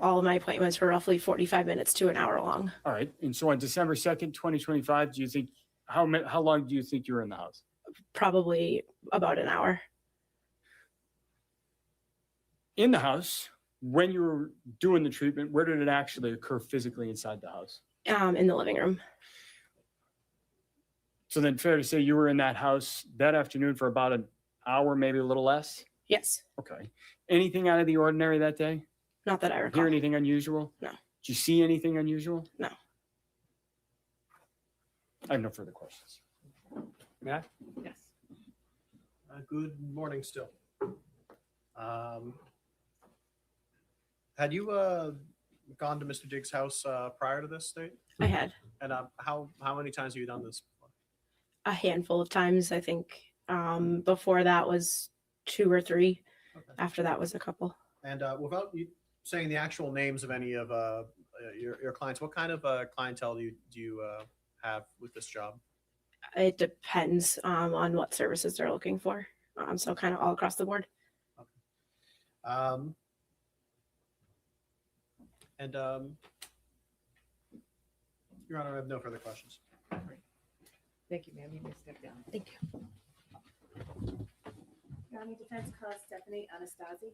all of my appointments were roughly 45 minutes to an hour long. All right. And so on December 2nd, 2025, do you think, how long do you think you were in the house? Probably about an hour. In the house, when you were doing the treatment, where did it actually occur physically inside the house? In the living room. So then fair to say you were in that house that afternoon for about an hour, maybe a little less? Yes. Okay. Anything out of the ordinary that day? Not that I recall. Hear anything unusual? No. Did you see anything unusual? No. I have no further questions. Matt? Yes. Good morning still. Had you gone to Mr. Diggs' house prior to this date? I had. And how many times have you done this before? A handful of times, I think. Before that was 2 or 3. Okay. After that was a couple. And without you saying the actual names of any of your clients, what kind of clientele do you have with this job? It depends on what services they're looking for. So kind of all across the board. Okay. Your Honor, I have no further questions. Thank you, ma'am. You may step down. Thank you. County Defense Cause Stephanie Anastasi.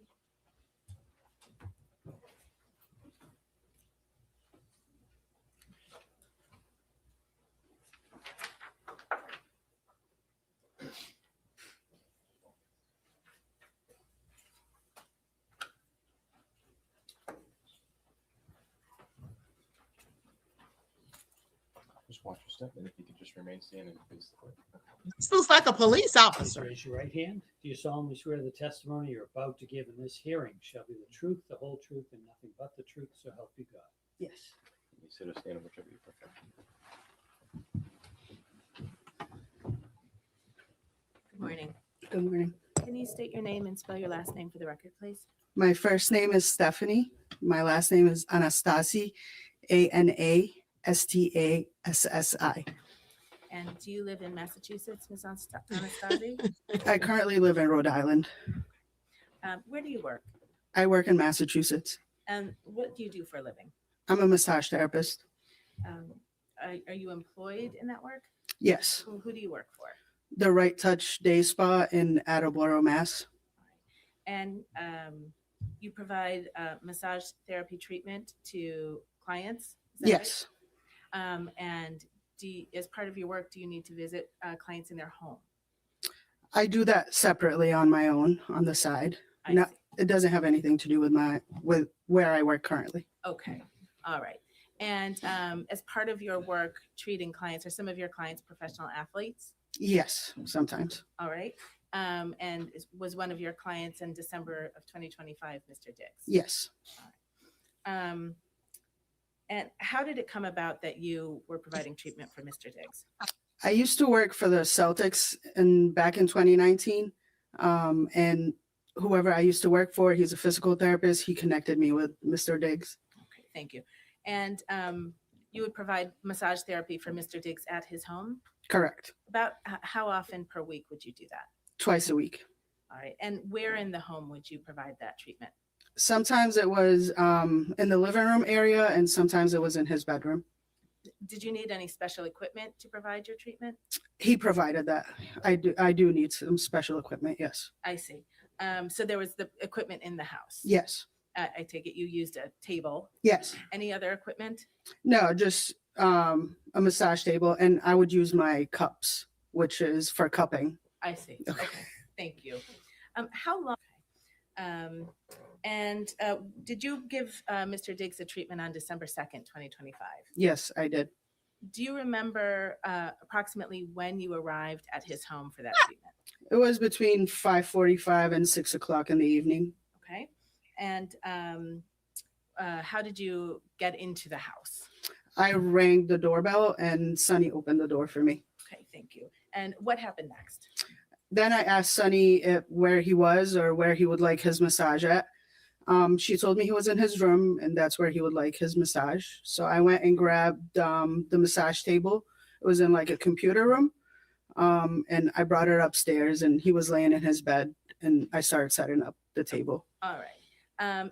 Just watch your step, and if you could just remain standing and face the court. This looks like a police Please officer. raise your right hand. Do you solemnly swear the testimony you're about to give in this hearing shall be the truth, the whole truth, and nothing but the truth, so help you God? Yes. You sit or stand, whichever you prefer. Good morning. Good morning. Can you state your name and spell your last name for the record, please? My first name is Stephanie. My last name is Anastasi, Anastassi. And do you live in Massachusetts, Ms. Anastasi? I currently live in Rhode Island. Where do you work? I work in Massachusetts. And what do you do for a living? I'm a massage therapist. Are you employed in that work? Yes. Who do you work for? The Right Touch Day Spa in Attleboro, Mass. And you provide massage therapy treatment to clients? Is that Yes. right? And as part of your work, do you need to visit clients in their home? I do that separately on my own on the side. Not, it doesn't have anything to do with where I work currently. Okay. All right. And as part of your work treating clients, are some of your clients professional athletes? Yes, sometimes. All right. And was one of your clients in December of 2025, Mr. Diggs? Yes. And how did it come about that you were providing treatment for Mr. Diggs? I used to work for the Celtics back in 2019. And whoever I used to work for, he's a physical therapist. He connected me with Mr. Diggs. Okay, thank you. And you would provide massage therapy for Mr. Diggs at his home? Correct. About how often per week would you do that? Twice a week. All right. And where in the home would you provide that treatment? Sometimes it was in the living room area, and sometimes it was in his bedroom. Did you need any special equipment to provide your treatment? He provided that. I do need some special equipment, yes. I see. So there was the equipment in the house? Yes. I take it you used a table? Yes. Any other equipment? No, just a massage table, and I would use my cups, which is for cupping. I see. Okay. Thank you. How long? And did you give Mr. Diggs a treatment on December 2nd, 2025? Yes, I did. Do you remember approximately when you arrived at his home for that treatment? It was between 5:45 and 6 o'clock in the evening. Okay. And how did you get into the house? I rang the doorbell and Sonny opened the door for me. Okay, thank you. And what happened next? Then I asked Sonny where he was or where he would like his massage at. She told me he was in his room and that's where he would like his massage. So I went and grabbed the massage table. It was in like a computer room. And I brought it upstairs and he was laying in his bed and I started setting up the table. All right. And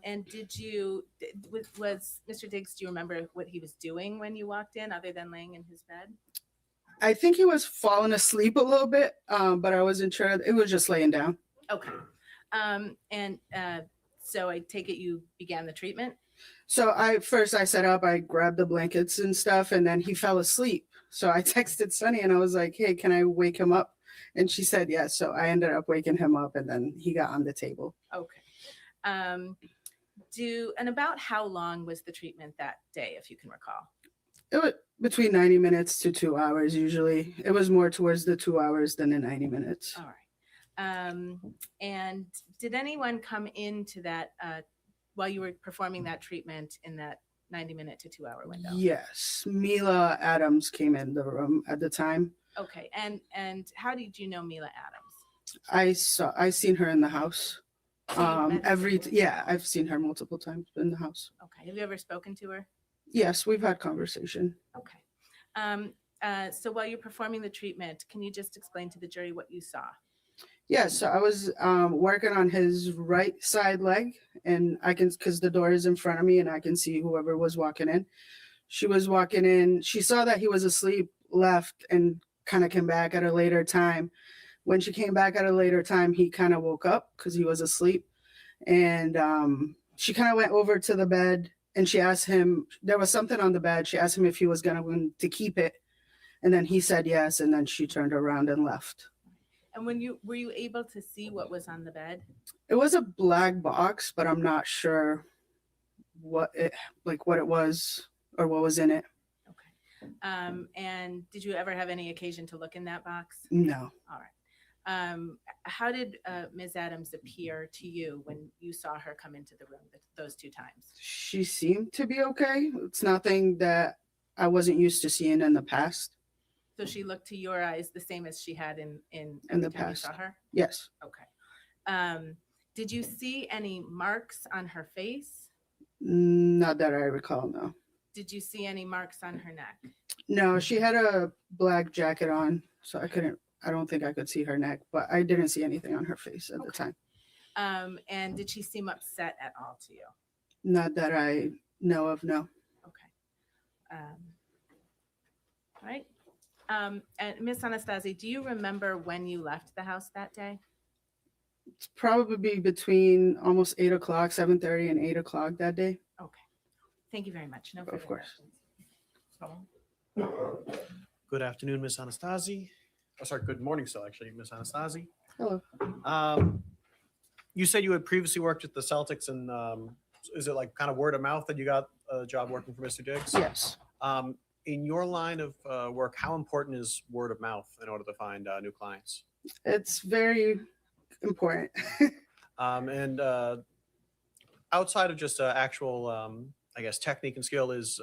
was Mr. Diggs, do you remember what he was doing when you walked in other than laying in his bed? I think he was falling asleep a little bit, but I wasn't sure. It was just laying down. Okay. So I take it you began the treatment? So I sat up, I grabbed the blankets and stuff, and then he fell asleep. So I texted Sunny and I was like, hey, can I wake him up? And she said yes. So I ended up waking him up, and then he got on the table. Okay. And about how long was the treatment that day, if you can recall? It was between 90 minutes to 2 hours usually. It was more towards the 2 hours than the 90 minutes. All right. And did anyone come into that while you were performing that treatment in that 90-minute to 2 hour window? Yes. Mila Adams came in the room at the time. Okay. And how did you know Mila Adams? I seen her in the house. So you met her? Yeah, I've seen her multiple times in the house. Okay. Have you ever spoken to her? Yes, we've had conversation. Okay. So while you're performing the treatment, can you just explain to the jury what you saw? Yeah, so I was working on his right side leg, and I can, because the door is in front of me and I can see whoever was walking in. She was walking in. She saw that he was asleep, left, and kind of came back at a later time. When she came back at a later time, he kind of woke up because he was asleep. And she kind of went over to the bed and she asked him, there was something on the bed. She asked him if he was going to keep it. And then he said yes. And then she turned around and left. And were you able to see what was on the bed? It was a black box, but I'm not sure what it was or what was in it. And did you ever have any occasion to look in that box? No. All right. How did Ms. Adams appear to you when you saw her come into the room those two times? She seemed to be okay. It's nothing that I wasn't used to seeing in the past. So she looked to your eyes the same as she had in the time past. you saw her? Yes. Okay. Did you see any marks on her face? Not that I recall, no. Did you see any marks on her neck? No, she had a black jacket on, so I don't think I could see her neck, but I didn't see anything on her face at the time. And did she seem upset at all to you? Not that I know of, no. Okay. All right. And Miss Anastasia, do you remember when you left the house that day? It's probably between almost 8 o'clock, 7:30 and 8 o'clock that day. Okay. Thank you very much. No Of course. questions. Good afternoon, Miss Anastasia. Oh, sorry, good morning still, actually, Miss Anastasia. Hello. You said you had previously worked at the Celtics, and is it like kind of word of mouth that you got a job working for Mr. Diggs? Yes. In your line of work, how important is word of mouth in order to find new clients? It's very important. And outside of just actual, I guess, technique and skill, is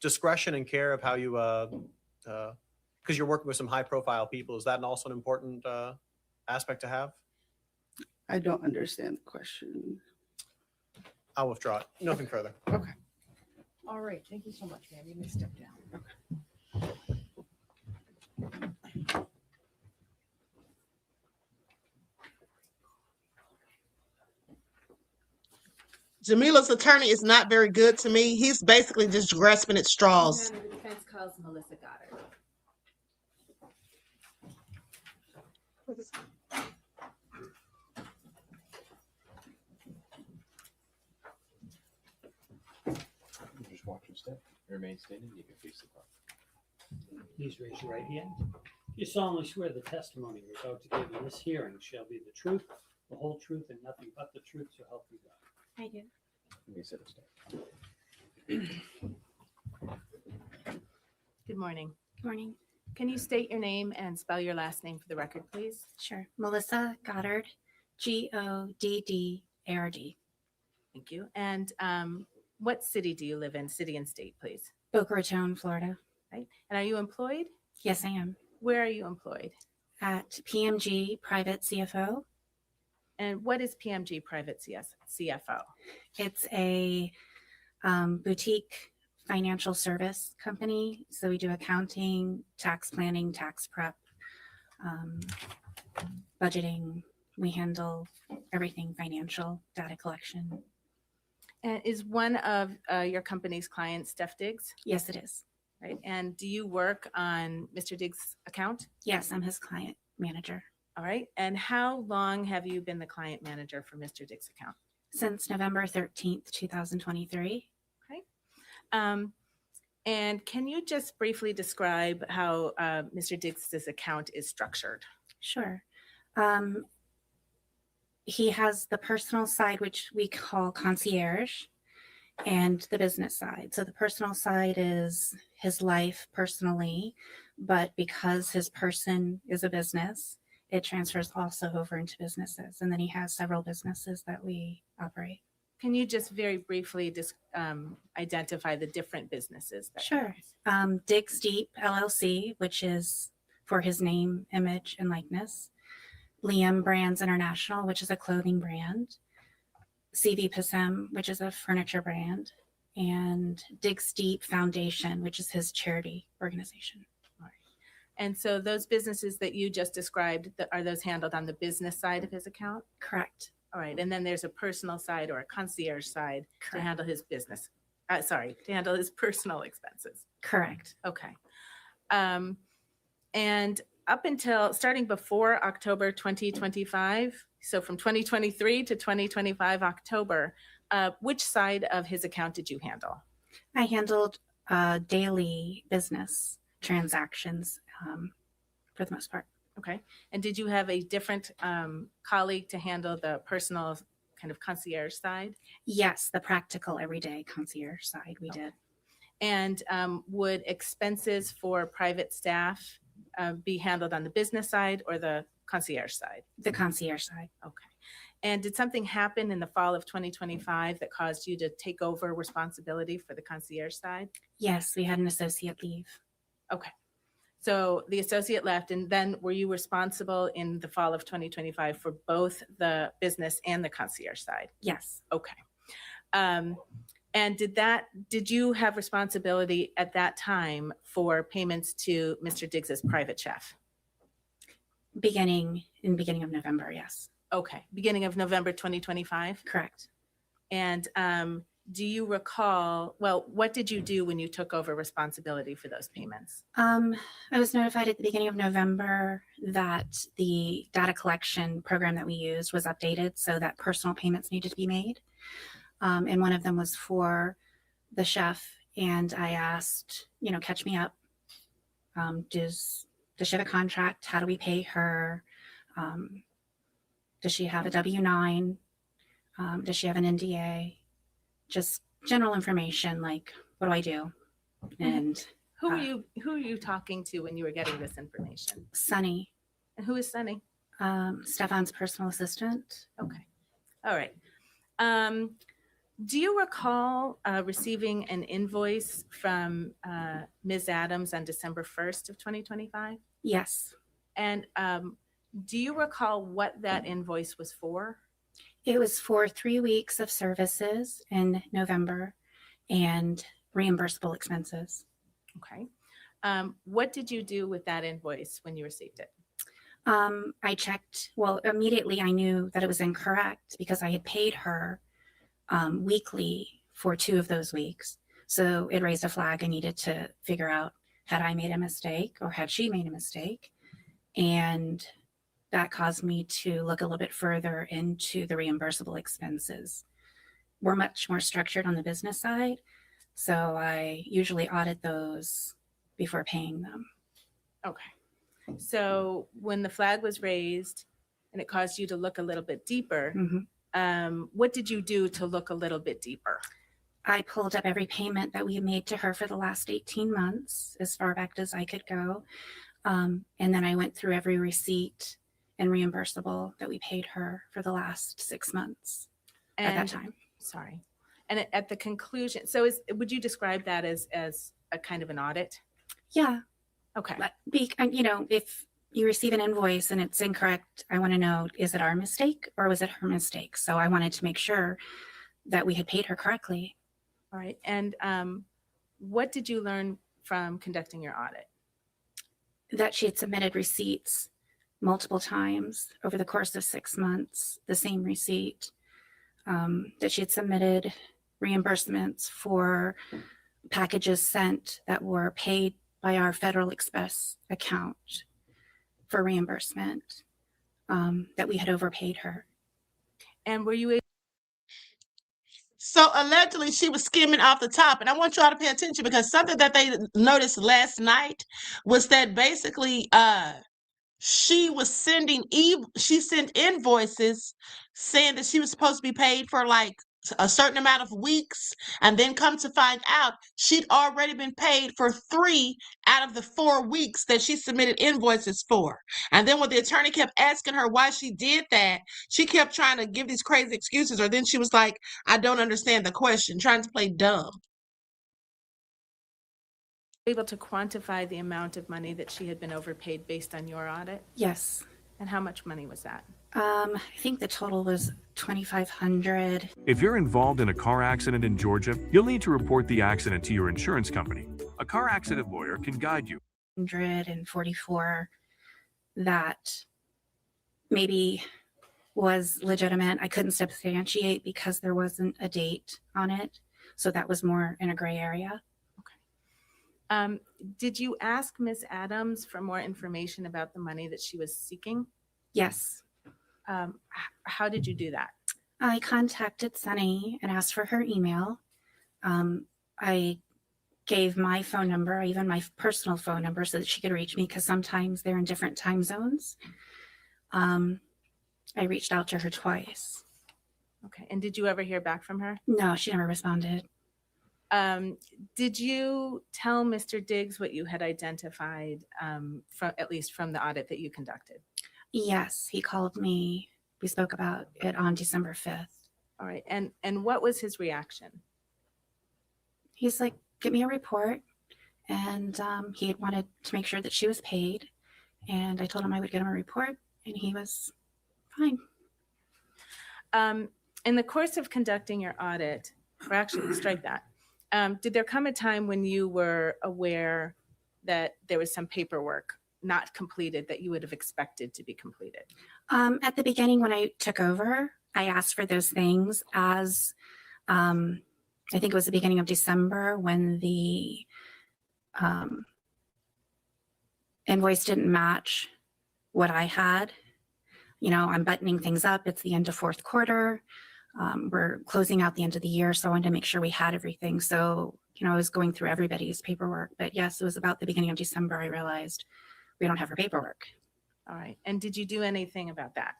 discretion and care of how you, because you're working with some high profile people, is that also an important aspect to have? I don't understand the question. I'll withdraw it. Nothing further. Okay. All right, thank you so much, ma'am. You may step down. Jamila's attorney is not very good to me. He's basically just grasping at straws. The defense calls Melissa Goddard. You just watch your step. Remain standing. You can face the clock. Please raise your right hand. You solemnly swear the testimony you're about to give in this hearing shall be the truth, the whole truth, and nothing but the truth, so help you God. I do. You may sit or stand. Good morning. Good morning. Can you state your name and spell your last name for the record, please? Sure. Melissa Goddard, Goddard. Thank you. And what city do you live in? City and state, please. Boca Raton, Florida. Right. And are you employed? Yes, I am. Where are you employed? At PMG Private CFO. And what is PMG Private CFO? It's a boutique financial service company. So we do accounting, tax planning, tax prep, budgeting. We handle everything financial, data collection. And is one of your company's clients Steph Diggs? Yes, it is. Right. And do you work on Mr. Diggs' account? Yes, I'm his client manager. All right. And how long have you been the client manager for Mr. Diggs' account? Since November 13th, 2023. Okay. And can you just briefly describe how Mr. Diggs' account is structured? Sure. He has the personal side, which we call concierge, and the business side. So the personal side is his life personally, but because his person is a business, it transfers also over into businesses. And then he has several businesses that we operate. Can you just very briefly identify the different businesses? Sure. Diggs Deep LLC, which is for his name, image, and likeness. Liam Brands International, which is a clothing brand. CV Passem, which is a furniture brand. And Diggs Deep Foundation, which is his charity organization. All right. And so those businesses that you just described, are those handled on the business side of his account? Correct. All right. And then there's a personal side or a concierge side to handle his business. To handle his personal expenses. Correct. Okay. And up until starting before October 2025, so from 2023 to 2025 October, which side of his account did you handle? I handled daily business transactions for the most part. Okay. And did you have a different colleague to handle the personal kind of concierge side? Yes, the practical everyday concierge side we did. And would expenses for private staff be handled on the business side or the concierge side? The concierge side. Okay. And did something happen in the fall of 2025 that caused you to take over responsibility for the concierge side? Yes, we had an associate leave. Okay. So the associate left, and then were you responsible in the fall of 2025 for both the business and the concierge side? Yes. Okay. And did you have responsibility at that time for payments to Mr. Diggs's private chef? Beginning of November, yes. Okay, beginning of November 2025? Correct. And do you recall, what did you do when you took over responsibility for those payments? I was notified at the beginning of November that the data collection program that we used was updated so that personal payments needed to be made. And one of them was for the chef. And I asked, catch me up. Does she have a contract? How do we pay her? Does she have a W-9? Does she have an NDA? Just general information, like, what do I do? And who are you talking to when you were getting this information? Sunny. And who is Sunny? Stefon's personal assistant. Okay. All right. Do you recall receiving an invoice from Ms. Adams on December 1st of 2025? Yes. And do you recall what that invoice was for? It was for 3 weeks of services in November and reimbursable expenses. Okay. What did you do with that invoice when you received it? I checked. Well, immediately I knew that it was incorrect because I had paid her weekly for 2 of those weeks. So it raised a flag. I needed to figure out, had I made a mistake or had she made a mistake? And that caused me to look a little bit further into the reimbursable expenses. We're much more structured on the business side, so I usually audit those before paying them. Okay. So when the flag was raised and it caused you to look a little bit deeper, what did you do to look a little bit deeper? I pulled up every payment that we made to her for the last 18 months, as far back as I could go. And then I went through every receipt and reimbursable that we paid her for the last 6 months at that time. Sorry. And at the conclusion, so would you describe that as a kind of an audit? Yeah. Okay. But if you receive an invoice and it's incorrect, I want to know, is it our mistake or was it her mistake? So I wanted to make sure that we had paid her correctly. All right. And what did you learn from conducting your audit? That she had submitted receipts multiple times over the course of 6 months, the same receipt, that she had submitted reimbursements for packages sent that were paid by our Federal Express account for reimbursement, that we had overpaid her. And were you able? So allegedly she was skimming off the top. And I want y'all to pay attention because something that they noticed last night was that basically she was she sent invoices saying that she was supposed to be paid for like a certain amount of weeks, and then come to find out she'd already been paid for 3 out of the 4 weeks that she submitted invoices for. And then when the attorney kept asking her why she did that, she kept trying to give these crazy excuses, or then she was like, I don't understand the question, trying to play dumb. Able to quantify the amount of money that she had been overpaid based on your audit? Yes. And how much money was that? I think the total was $2,500. If you're involved in a car accident in Georgia, you'll need to report the accident to your insurance company. A car accident lawyer can guide you. 144 that maybe was legitimate. I couldn't substantiate because there wasn't a date on it. So that was more in a gray area. Did you ask Ms. Adams for more information about the money that she was seeking? Yes. How did you do that? I contacted Sunny and asked for her email. I gave my phone number, even my personal phone number, so that she could reach me because sometimes they're in different time zones. I reached out to her twice. Okay. And did you ever hear back from her? No, she never responded. Did you tell Mr. Diggs what you had identified, at least from the audit that you conducted? Yes, he called me. We spoke about it on December 5th. All right. And what was his reaction? He's like, give me a report. And he had wanted to make sure that she was paid. And I told him I would get him a report, and he was fine. In the course of conducting your audit, or actually strike that, did there come a time when you were aware that there was some paperwork not completed that you would have expected to be completed? At the beginning, when I took over, I asked for those things as, I think it was the beginning of December when the invoice didn't match what I had. You know, I'm buttoning things up. It's the end of fourth quarter. We're closing out the end of the year, so I wanted to make sure we had everything. So, you know, I was going through everybody's paperwork. But yes, it was about the beginning of December I realized we don't have her paperwork. All right. And did you do anything about that?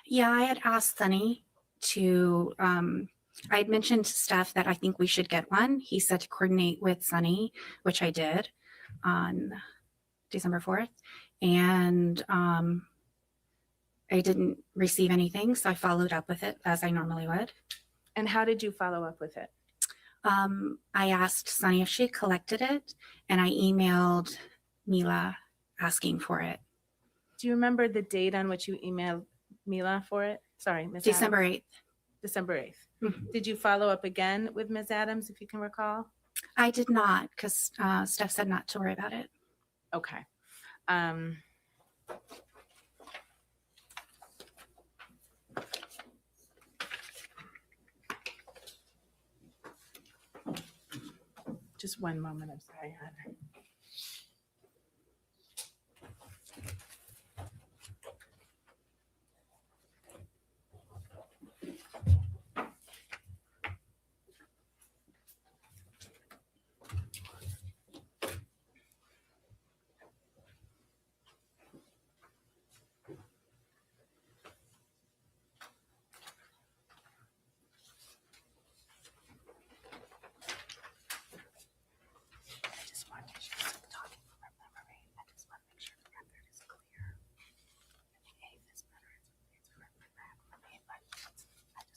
Yeah, I had asked Sunny to, I had mentioned to Steph that I think we should get one. He said to coordinate with Sunny, which I did on December 4th. And I didn't receive anything, so I followed up with it as I normally would. And how did you follow up with it? I asked Sunny if she had collected it, and I emailed Mila asking for it. Do you remember the date on which you emailed Mila for it? Sorry, Ms. December Adams. 8th. December 8th. Mhm. Did you follow up again with Ms. Adams, if you can recall? I did not, because Steph said not to worry about it. Okay. Just one moment, I'm sorry.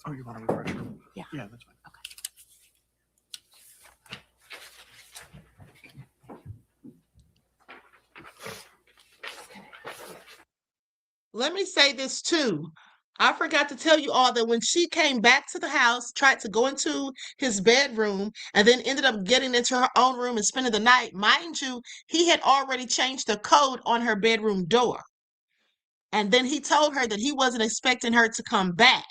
Oh, you want to refresh? Yeah. Yeah, that's fine. Let me say this too. I forgot to tell you all that when she came back to the house, tried to go into his bedroom, and then ended up getting into her own room and spending the night, mind you, he had already changed the code on her bedroom door. And then he told her that he wasn't expecting her to come back.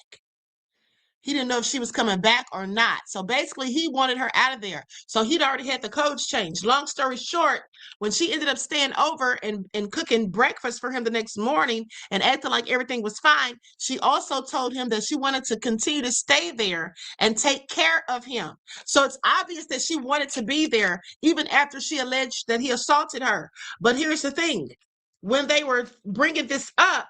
He didn't know if she was coming back or not. So basically, he wanted her out of there. So he'd already had the codes changed. Long story short, when she ended up staying over and cooking breakfast for him the next morning and acting like everything was fine, she also told him that she wanted to continue to stay there and take care of him. So it's obvious that she wanted to be there even after she alleged that he assaulted her. But here's the thing. When they were bringing this up,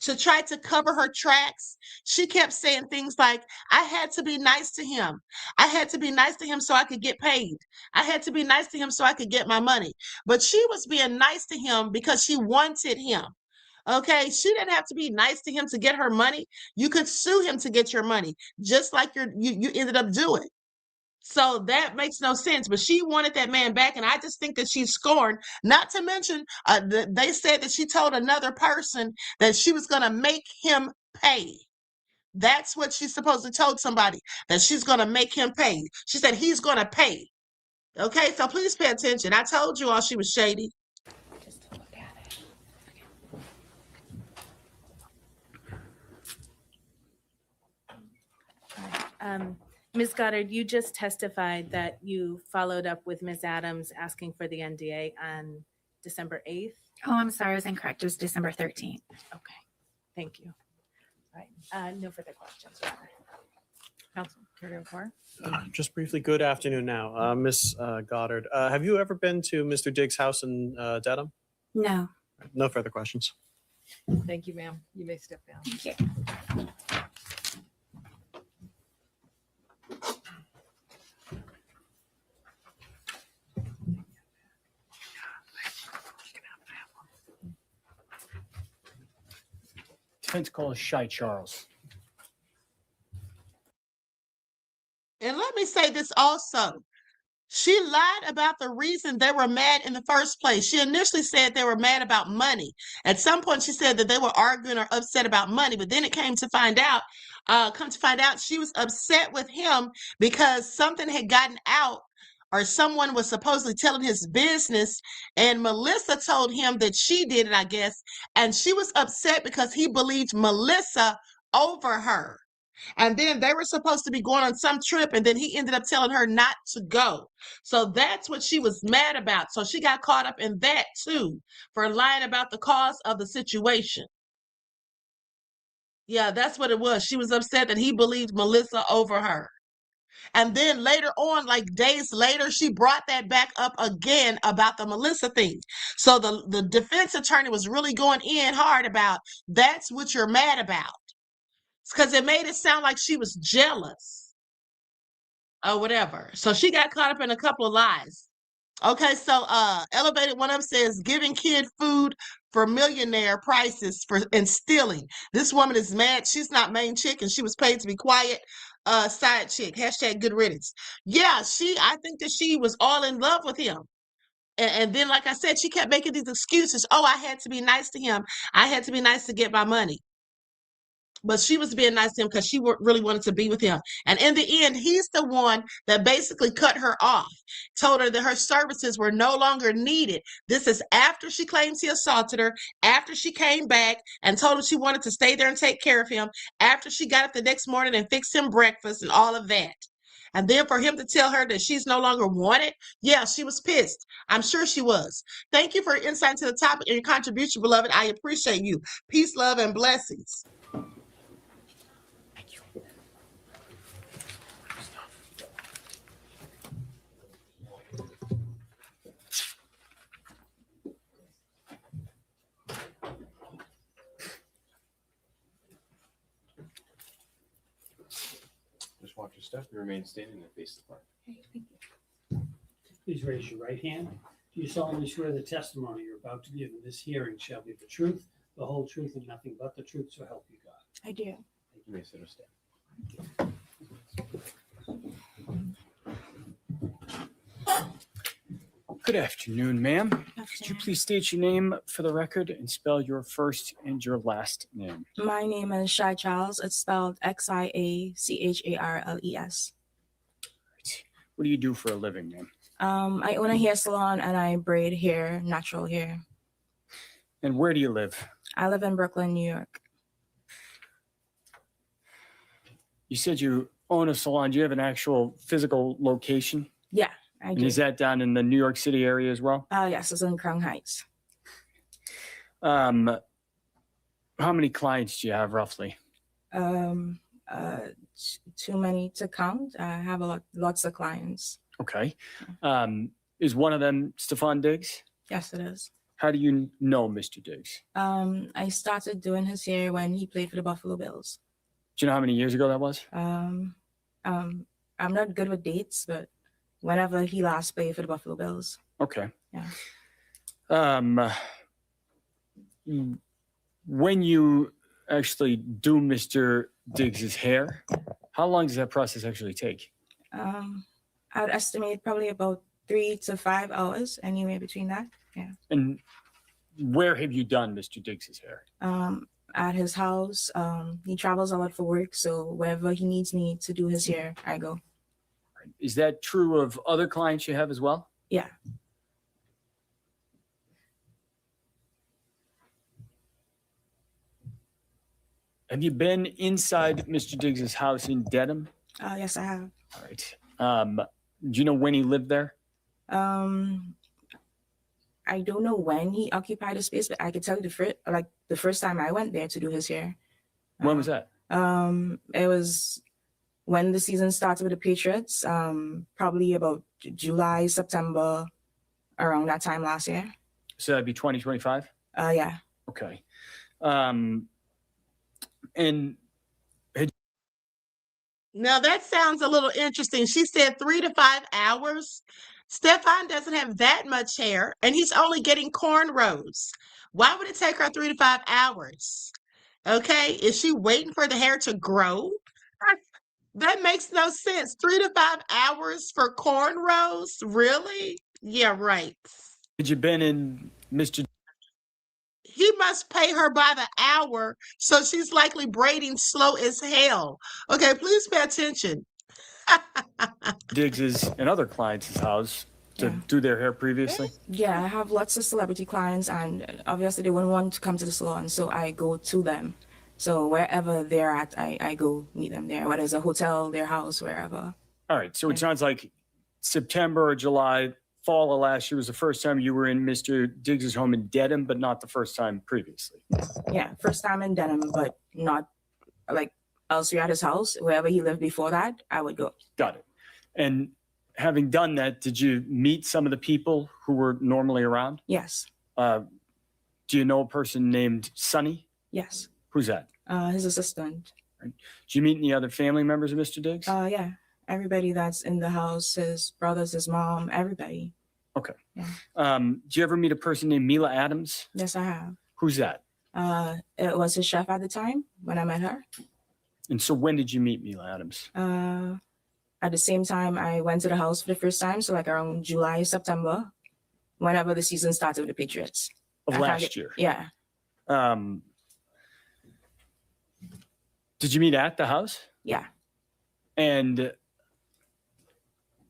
to try to cover her tracks, she kept saying things like, I had to be nice to him. I had to be nice to him so I could get paid. I had to be nice to him so I could get my money. But she was being nice to him because she wanted him. Okay, she didn't have to be nice to him to get her money. You could sue him to get your money, just like you ended up doing. So that makes no sense. But she wanted that man back, and I just think that she's scorned. Not to mention, they said that she told another person that she was going to make him pay. That's what she's supposed to told somebody, that she's going to make him pay. She said he's going to pay. Okay, so please pay attention. I told you all she was shady. Just to look at it. Ms. Goddard, you just testified that you followed up with Ms. Adams asking for the NDA on December 8th. Oh, I'm sorry, I was incorrect. It was December 13th. Okay, thank you. All right, no further questions. Council, care to report? Just briefly, good afternoon now. Miss Goddard, have you ever been to Mr. Diggs' house in Dedham? No. No further questions. Thank you, ma'am. You may step down. Thank you. Defense call is Shy Charles. And let me say this also. She lied about the reason they were mad in the first place. She initially said they were mad about money. At some point, she said that they were arguing or upset about money, but then it came to find out, she was upset with him because something had gotten out, or someone was supposedly telling his business, and Melissa told him that she did it, I guess, and she was upset because he believed Melissa over her. And then they were supposed to be going on some trip, and then he ended up telling her not to go. So that's what she was mad about. So she got caught up in that too, for lying about the cause of the situation. Yeah, that's what it was. She was upset that he believed Melissa over her. And then later on, like days later, she brought that back up again about the Melissa thing. So the defense attorney was really going in hard about, that's what you're mad about. Because it made it sound like she was jealous or whatever. So she got caught up in a couple of lies. Okay, so Elevated One Up says giving kid food for millionaire prices and stealing. This woman is mad. She's not main chick and she was paid to be quiet. Side chick. Hashtag good riddance. Yeah, I think that she was all in love with him. And then, like I said, she kept making these excuses. Oh, I had to be nice to him. I had to be nice to get my money. But she was being nice to him because she really wanted to be with him. And in the end, he's the one that basically cut her off, told her that her services were no longer needed. This is after she claims he assaulted her, after she came back and told him she wanted to stay there and take care of him, after she got up the next morning and fixed him breakfast and all of that. And then for him to tell her that she's no longer wanted, yeah, she was pissed. I'm sure she was. Thank you for your insight to the topic and your contribution, beloved. I appreciate you. Peace, love, and blessings. Just watch your step. You remain standing and face the clock. Please raise your right hand. Do you solemnly swear the testimony you're about to give in this hearing shall be the truth, the whole truth, and nothing but the truth, so help you God? I do. You may sit or stand. Good afternoon, ma'am. Could you please state your name for the record and spell your first and your last name? My name is Shy Charles. It's spelled Xiacharles. What do you do for a living, ma'am? I own a hair salon and I braid hair, natural hair. And where do you live? I live in Brooklyn, New York. You said you own a salon. Do you have an actual physical location? Yeah, I And do. is that down in the New York City area as well? Yes, it's in Crown Heights. How many clients do you have roughly? Too many to count. I have lots of clients. Okay. Is one of them Stefon Diggs? Yes, it is. How do you know Mr. Diggs? I started doing his hair when he played for the Buffalo Bills. Do you know how many years ago that was? I'm not good with dates, but whenever he last played for the Buffalo Bills. Okay. Yeah. When you actually do Mr. Diggs's hair, how long does that process actually take? I'd estimate probably about 3 to 5 hours, anywhere between that. Yeah. And where have you done Mr. Diggs's hair? At his house. He travels a lot for work, so wherever he needs me to do his hair, I go. Is that true of other clients you have as well? Yeah. Have you been inside Mr. Diggs's house in Dedham? Yes, I have. All right. Do you know when he lived there? I don't know when he occupied the space, but I could tell you the first time I went there to do his hair. When was that? It was when the season started with the Patriots, probably about July, September, around that time last year. So that'd be 2025? Yeah. Okay. And Now that sounds a little interesting. She said 3 to 5 hours. Stefon doesn't have that much hair, and he's only getting cornrows. Why would it take her 3 to 5 hours? Okay, is she waiting for the hair to grow? That makes no sense. 3 to 5 hours for cornrows? Really? Yeah, right. had you been in Mr. He must pay her by the hour, so she's likely braiding slow as hell. Okay, please pay attention. Diggs's and other clients' house to do their hair previously? Yeah, I have lots of celebrity clients, and obviously they wouldn't want to come to the salon, so I go to them. So wherever they're at, I go meet them there, whether it's a hotel, their house, wherever. All right. So it sounds like September or July, fall of last year was the first time you were in Mr. Diggs's home in Dedham, but not the first time previously. Yeah, first time in Dedham, but not like elsewhere at his house. Wherever he lived before that, I would go. Got it. And having done that, did you meet some of the people who were normally around? Yes. Do you know a person named Sonny? Yes. Who's that? His assistant. Right. Did you meet any other family members of Mr. Diggs? Yeah. Everybody that's in the house, his brothers, his mom, everybody. Okay. Yeah. Did you ever meet a person named Mila Adams? Yes, I have. Who's that? It was his chef at the time when I met her. And so when did you meet Mila Adams? At the same time, I went to the house for the first time, so like around July, September, whenever the season started with the Patriots. Of last year? Yeah. Did you meet at the house? Yeah. And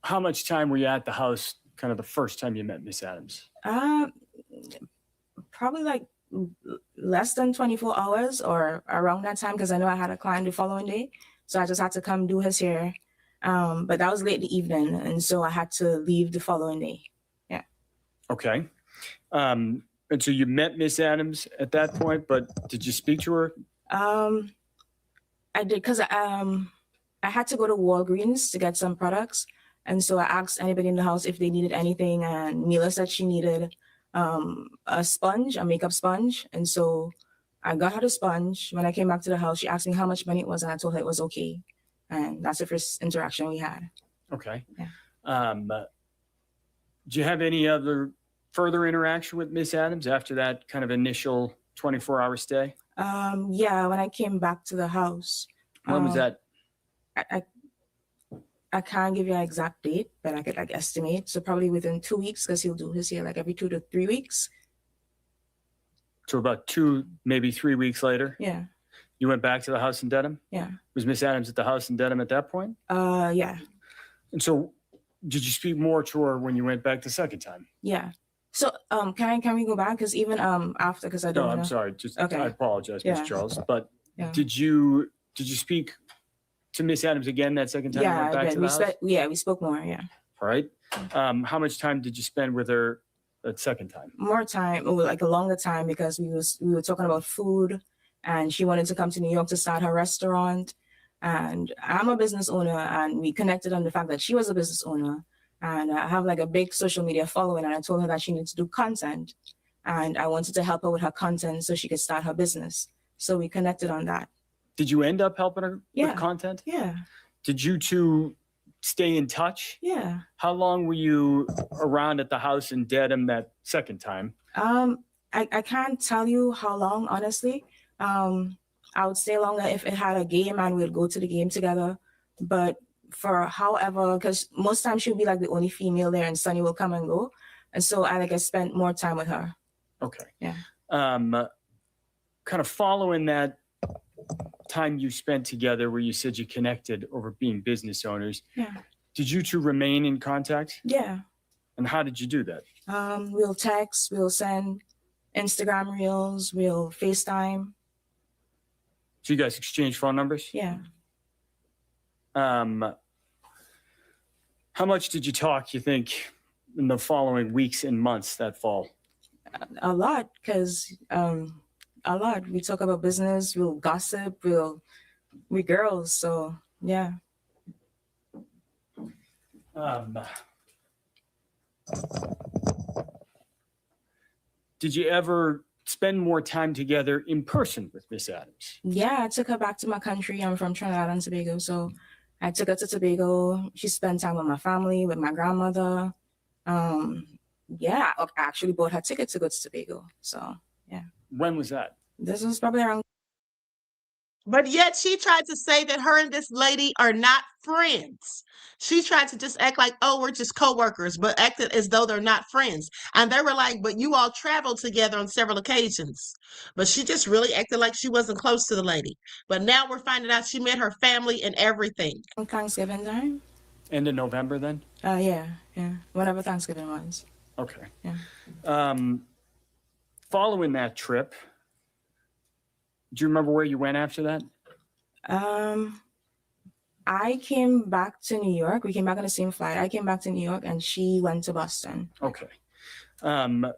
how much time were you at the house kind of the first time you met Miss Adams? Probably like less than 24 hours or around that time, because I know I had a client the following day. So I just had to come do his hair. But that was late in the evening, and so I had to leave the following day. Yeah. Okay. And so you met Miss Adams at that point, but did you speak to her? I did, because I had to go to Walgreens to get some products. And so I asked anybody in the house if they needed anything, and Mila said she needed a sponge, a makeup sponge. And so I got her the sponge. When I came back to the house, she asked me how much money it was, and I told her it was okay. And that's the first interaction we had. Okay. Yeah. Do you have any other further interaction with Miss Adams after that kind of initial 24-hour stay? Yeah, when I came back to the house. When was that? I can't give you an exact date, but I could like estimate. So probably within 2 weeks, because he'll do his hair like every 2 to 3 weeks. So about 2, maybe 3 weeks later? Yeah. You went back to the house in Dedham? Yeah. Was Miss Adams at the house in Dedham at that point? Yeah. And so did you speak more to her when you went back the second time? Yeah. So can we go back? Because even after, because I don't No, I'm know. sorry. Just Okay. I apologize, Yeah. Ms. Charles. But Yeah. did you speak to Miss Adams again that second time you Yeah, went back I to did. the house? We spoke more. Yeah. All right. How much time did you spend with her that second time? More time, like a longer time, because we were talking about food, and she wanted to come to New York to start her restaurant, and I'm a business owner, and we connected on the fact that she was a business owner, and I have like a big social media following, and I told her that she needs to do content, and I wanted to help her with her content so she could start her business. So we connected on that. Did you end up helping her Yeah. with content? Yeah. Did you two stay in touch? Yeah. How long were you around at the house in Dedham that second time? I can't tell you how long, honestly. I would stay longer if it had a game and we'd go to the game together. But for however, because most times she'll be like the only female there and Sunny will come and go. And so I spent more time with her. Okay. Yeah. Kind of following that time you spent together where you said you connected over being business owners, Yeah. did you two remain in contact? Yeah. And how did you do that? We'll text, we'll send Instagram reels, we'll FaceTime. So you guys exchanged phone numbers? Yeah. How much did you talk, you think, in the following weeks and months that fall? A lot, because a lot. We talk about business, we'll gossip, we girls, so yeah. Did you ever spend more time together in person with Miss Adams? Yeah, I took her back to my country. I'm from Trinidad and Tobago, so I took her to Tobago. She spent time with my family, with my grandmother. Yeah, I actually bought her ticket to go to Tobago. So yeah. When was that? This was probably around. But yet she tried to say that her and this lady are not friends. She tried to just act like, oh, we're just co-workers, but acted as though they're not friends. And they were like, but you all traveled together on several occasions. But she just really acted like she wasn't close to the lady. But now we're finding out she met her family and everything. Thanksgiving time? End of November then? Yeah. Whenever Thanksgiving was. Okay. Yeah. Following that trip, do you remember where you went after that? I came back to New York. We came back on the same flight. I came back to New York and she went to Boston. Okay. Do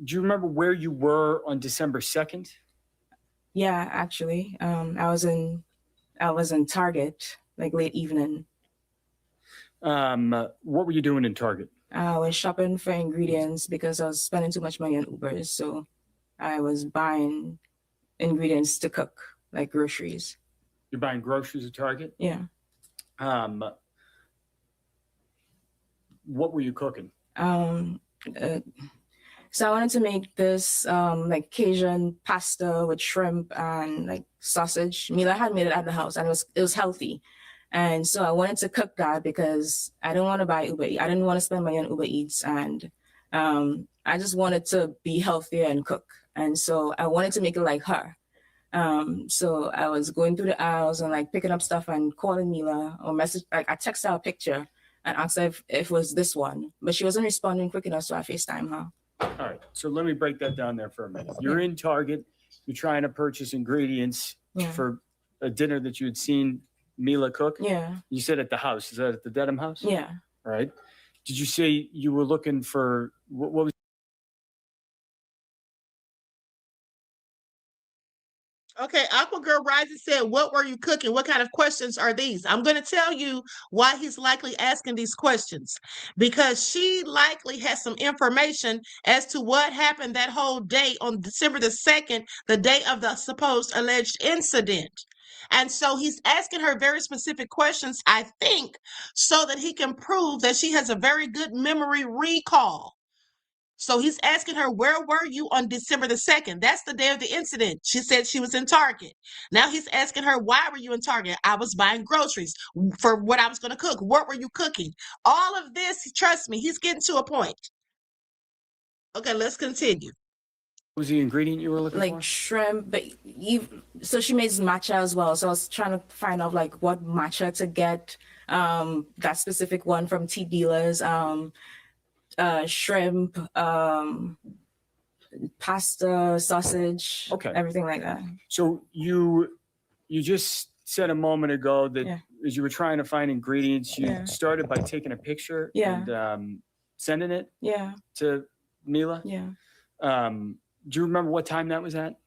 you remember where you were on December 2nd? Yeah, actually. I was in Target, like late evening. What were you doing in Target? I was shopping for ingredients because I was spending too much money on Ubers. So I was buying ingredients to cook, like groceries. You're buying groceries at Target? Yeah. What were you cooking? So I wanted to make this like Cajun pasta with shrimp and like sausage. Mila had made it at the house and it was healthy. And so I wanted to cook that because I didn't want to buy Uber Eats. I didn't want to spend money on Uber Eats. And I just wanted to be healthier and cook. And so I wanted to make it like her. So I was going through the aisles and like picking up stuff and calling Mila or message, like I texted her a picture and asked her if it was this one, but she wasn't responding quick enough. So I FaceTime her. All right. So let me break that down there for a minute. You're in Target. You're trying to purchase ingredients for a dinner that you had seen Mila cook. Yeah. You said at the house. Is that at the Dedham house? Yeah. All right. Did you say you were looking for what was? Okay, Aqua Girl Rising said, what were you cooking? What kind of questions are these? I'm going to tell you why he's likely asking these questions. Because she likely has some information as to what happened that whole day on December the 2nd, the day of the supposed alleged incident. And so he's asking her very specific questions, I think, so that he can prove that she has a very good memory recall. So he's asking her, where were you on December the 2nd? That's the day of the incident. She said she was in Target. Now he's asking her, why were you in Target? I was buying groceries for what I was going to cook. What were you cooking? All of this, trust me, he's getting to a point. Okay, let's continue. What was the ingredient you were looking for? Like shrimp, but so she makes matcha as well. So I was trying to find out like what matcha to get, that specific one from tea dealers. shrimp, pasta, sausage, Okay. everything like that. So you just said a moment ago that Yeah. as you were trying to find ingredients, you Yeah. started by taking a picture Yeah. and sending it Yeah. to Mila. Yeah. Do you remember what time that was at?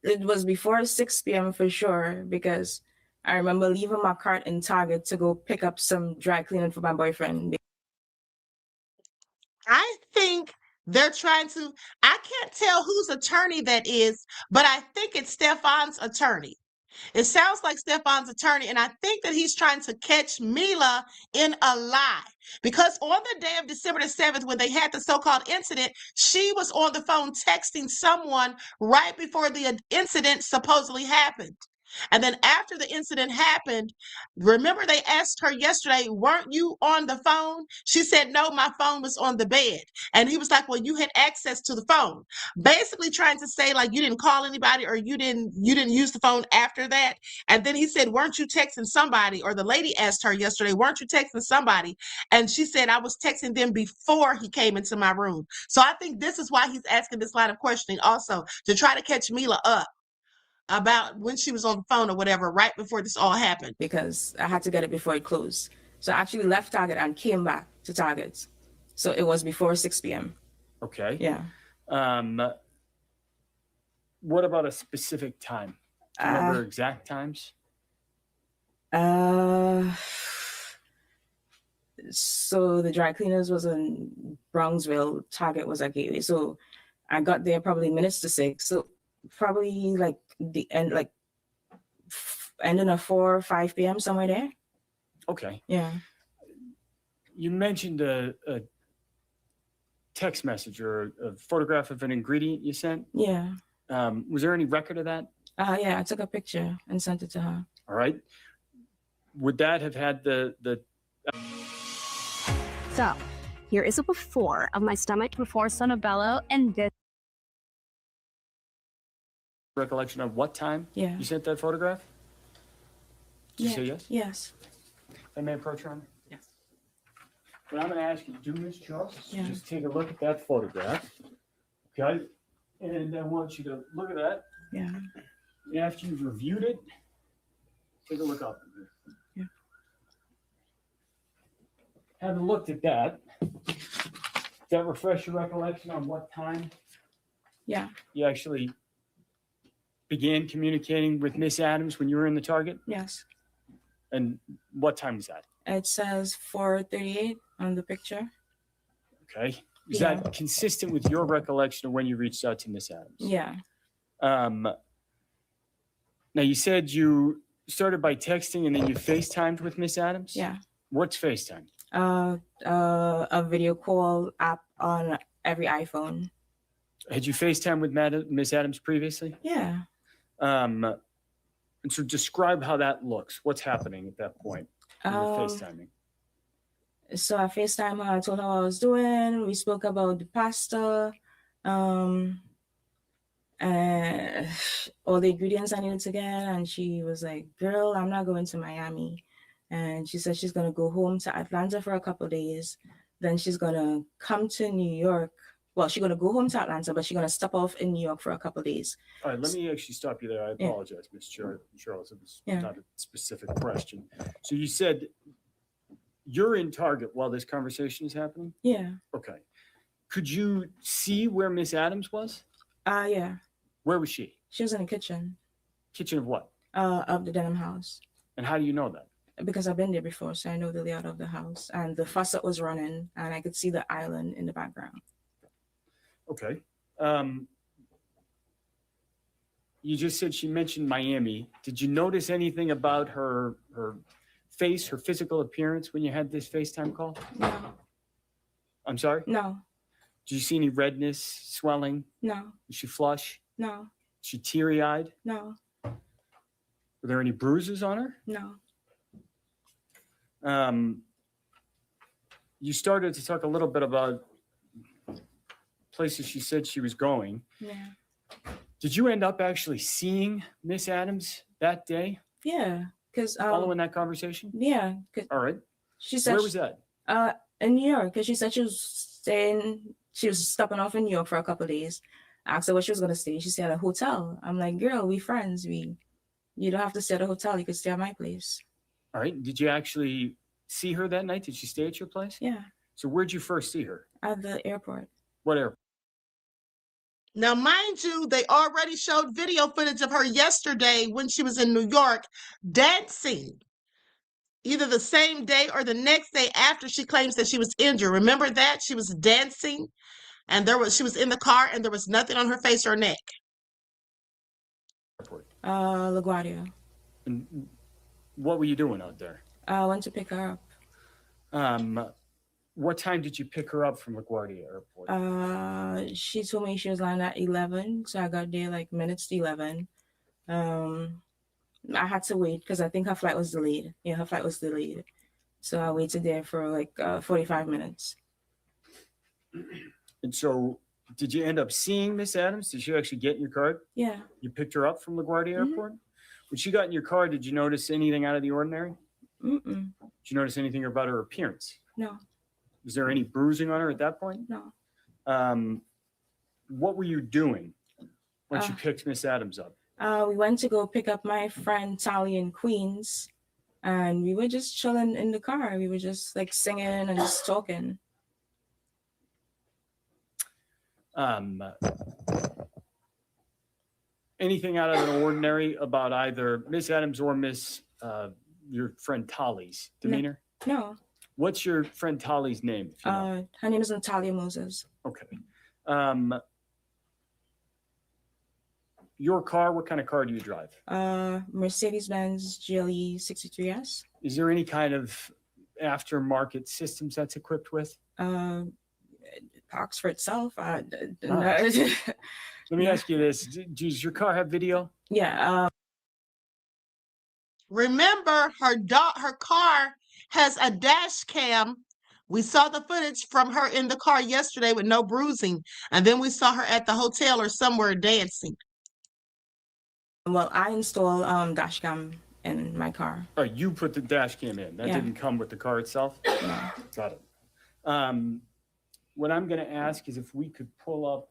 It was before 6 p.m. for sure, because I remember leaving my cart in Target to go pick up some dry cleaning for my boyfriend. I think they're trying to, I can't tell whose attorney that is, but I think it's Stefon's attorney. It sounds like Stefon's attorney, and I think that he's trying to catch Mila in a lie. Because on the day of December the 7th, when they had the so-called incident, she was on the phone texting someone right before the incident supposedly happened. And then after the incident happened, remember they asked her yesterday, weren't you on the phone? She said, no, my phone was on the bed. And he was like, well, you had access to the phone. Basically trying to say like you didn't call anybody or you didn't use the phone after that. And then he said, weren't you texting somebody? Or the lady asked her yesterday, weren't you texting somebody? And she said, I was texting them before he came into my room. So I think this is why he's asking this line of questioning also, to try to catch Mila up about when she was on the phone or whatever, right before this all happened. Because I had to get it before it closed. So I actually left Target and came back to Target. So it was before 6 p.m. Okay. Yeah. What about a specific time? Do you remember exact times? So the dry cleaners was in Brownsville, Target was at Gateway. So I got there probably minutes to 6. So probably like the end, like ending at 4 or 5 p.m. somewhere there. Okay. Yeah. You mentioned a text message or a photograph of an ingredient you sent. Yeah. Was there any record of that? Yeah, I took a picture and sent it to her. All right. Would that have had the So, here is a before of my stomach before Sonobello, and this. recollection of what time Yeah. you sent that photograph? Did you Yeah. say yes? Yes. If I may approach her? Yes. What I'm going to ask you to do, Ms. Charles, Yeah. just take a look at that photograph. Okay? And I want you to look at that. Yeah. And after you've reviewed it, take a look up. Yeah. Having looked at that, does that refresh your recollection on what time Yeah. you actually began communicating with Miss Adams when you were in the Target? Yes. And what time was that? It says 4:38 on the picture. Okay. Is Yeah. that consistent with your recollection of when you reached out to Miss Adams? Yeah. Now you said you started by texting and then you FaceTimed with Miss Adams? Yeah. What's FaceTime? A video call app on every iPhone. Had you FaceTime with Miss Adams previously? Yeah. And so describe how that looks. What's happening at that point when you're FaceTiming? So I FaceTime her. I told her what I was doing. We spoke about the pasta, and all the ingredients I needed to get. And she was like, "Girl, I'm not going to Miami." And she said she's gonna go home to Atlanta for a couple of days. Then she's gonna come to New York. Well, she's gonna go home to Atlanta, but she's gonna stop off in New York for a couple of days. All right, let me actually stop you there. I Yeah. apologize, Ms. Charles. It was Yeah. not a specific question. So you said you're in Target while this conversation is happening? Yeah. Okay. Could you see where Miss Adams was? Yeah. Where was she? She was in the kitchen. Kitchen of what? Of the denim house. And how do you know that? Because I've been there before, so I know the layout of the house. And the faucet was running, and I could see the island in the background. Okay. You just said she mentioned Miami. Did you notice anything about her face, her physical appearance when you had this FaceTime call? No. I'm sorry? No. Did you see any redness, swelling? No. Was she flush? No. Was she teary-eyed? No. Were there any bruises on her? No. You started to talk a little bit about places she said she was going. Yeah. Did you end up actually seeing Miss Adams that day? Yeah. Because following that conversation? Yeah. All right. She said Where was that? In New York, because she said she was stopping off in New York for a couple of days. I asked her where she was gonna stay. She said a hotel. I'm like, girl, we friends. You don't have to stay at a hotel. You could stay at my place. All right. Did you actually see her that night? Did she stay at your place? Yeah, So where'd you first see her? at the airport. What airport? Now, mind you, they already showed video footage of her yesterday when she was in New York dancing, either the same day or the next day after she claims that she was injured. Remember that? She was dancing and she was in the car and there was nothing on her face or neck. LaGuardia. And what were you doing out there? I went to pick her up. What time did you pick her up from LaGuardia Airport? She told me she was lying at 11, so I got there like minutes to 11. I had to wait because I think her flight was delayed. Yeah, her flight was delayed. So I waited there for like 45 minutes. And so did you end up seeing Miss Adams? Did she actually get in your car? Yeah. You picked her up from LaGuardia Airport? When she got in your car, did you notice anything out of the ordinary? Mm-mm. Did you notice anything about her appearance? No. Was there any bruising on her at that point? No. What were you doing once you picked Miss Adams up? We went to go pick up my friend Tally in Queens, and we were just chilling in the car. We were just like singing and just talking. Anything out of the ordinary about either Miss Adams or your friend Tally's demeanor? No. What's your friend Tally's name? If you know? Her name is Natalia Moses. Okay. Your car, what kind of car do you drive? Mercedes-Benz GLE 63S. Is there any kind of aftermarket systems that's equipped with? It parks for itself. Let me ask you this. Does your car have video? Yeah. Remember, her car has a dash cam. We saw the footage from her in the car yesterday with no bruising, and then we saw her at the hotel or somewhere dancing. Well, I installed dash cam in my car. Oh, you put the dash cam in. That didn't come with the car itself? No. Got it. What I'm going to ask is if we could pull up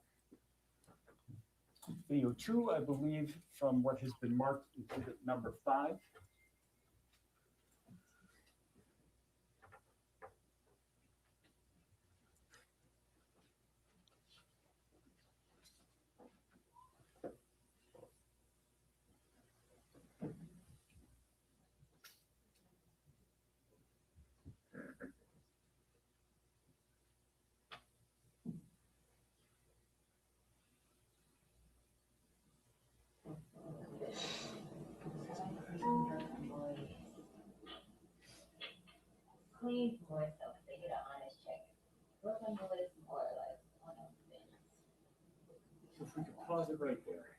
video 2, I believe, from what has been marked exhibit number 5. Clean for itself. They get an honest check. What number is more like one of the things? If we could pause it right there.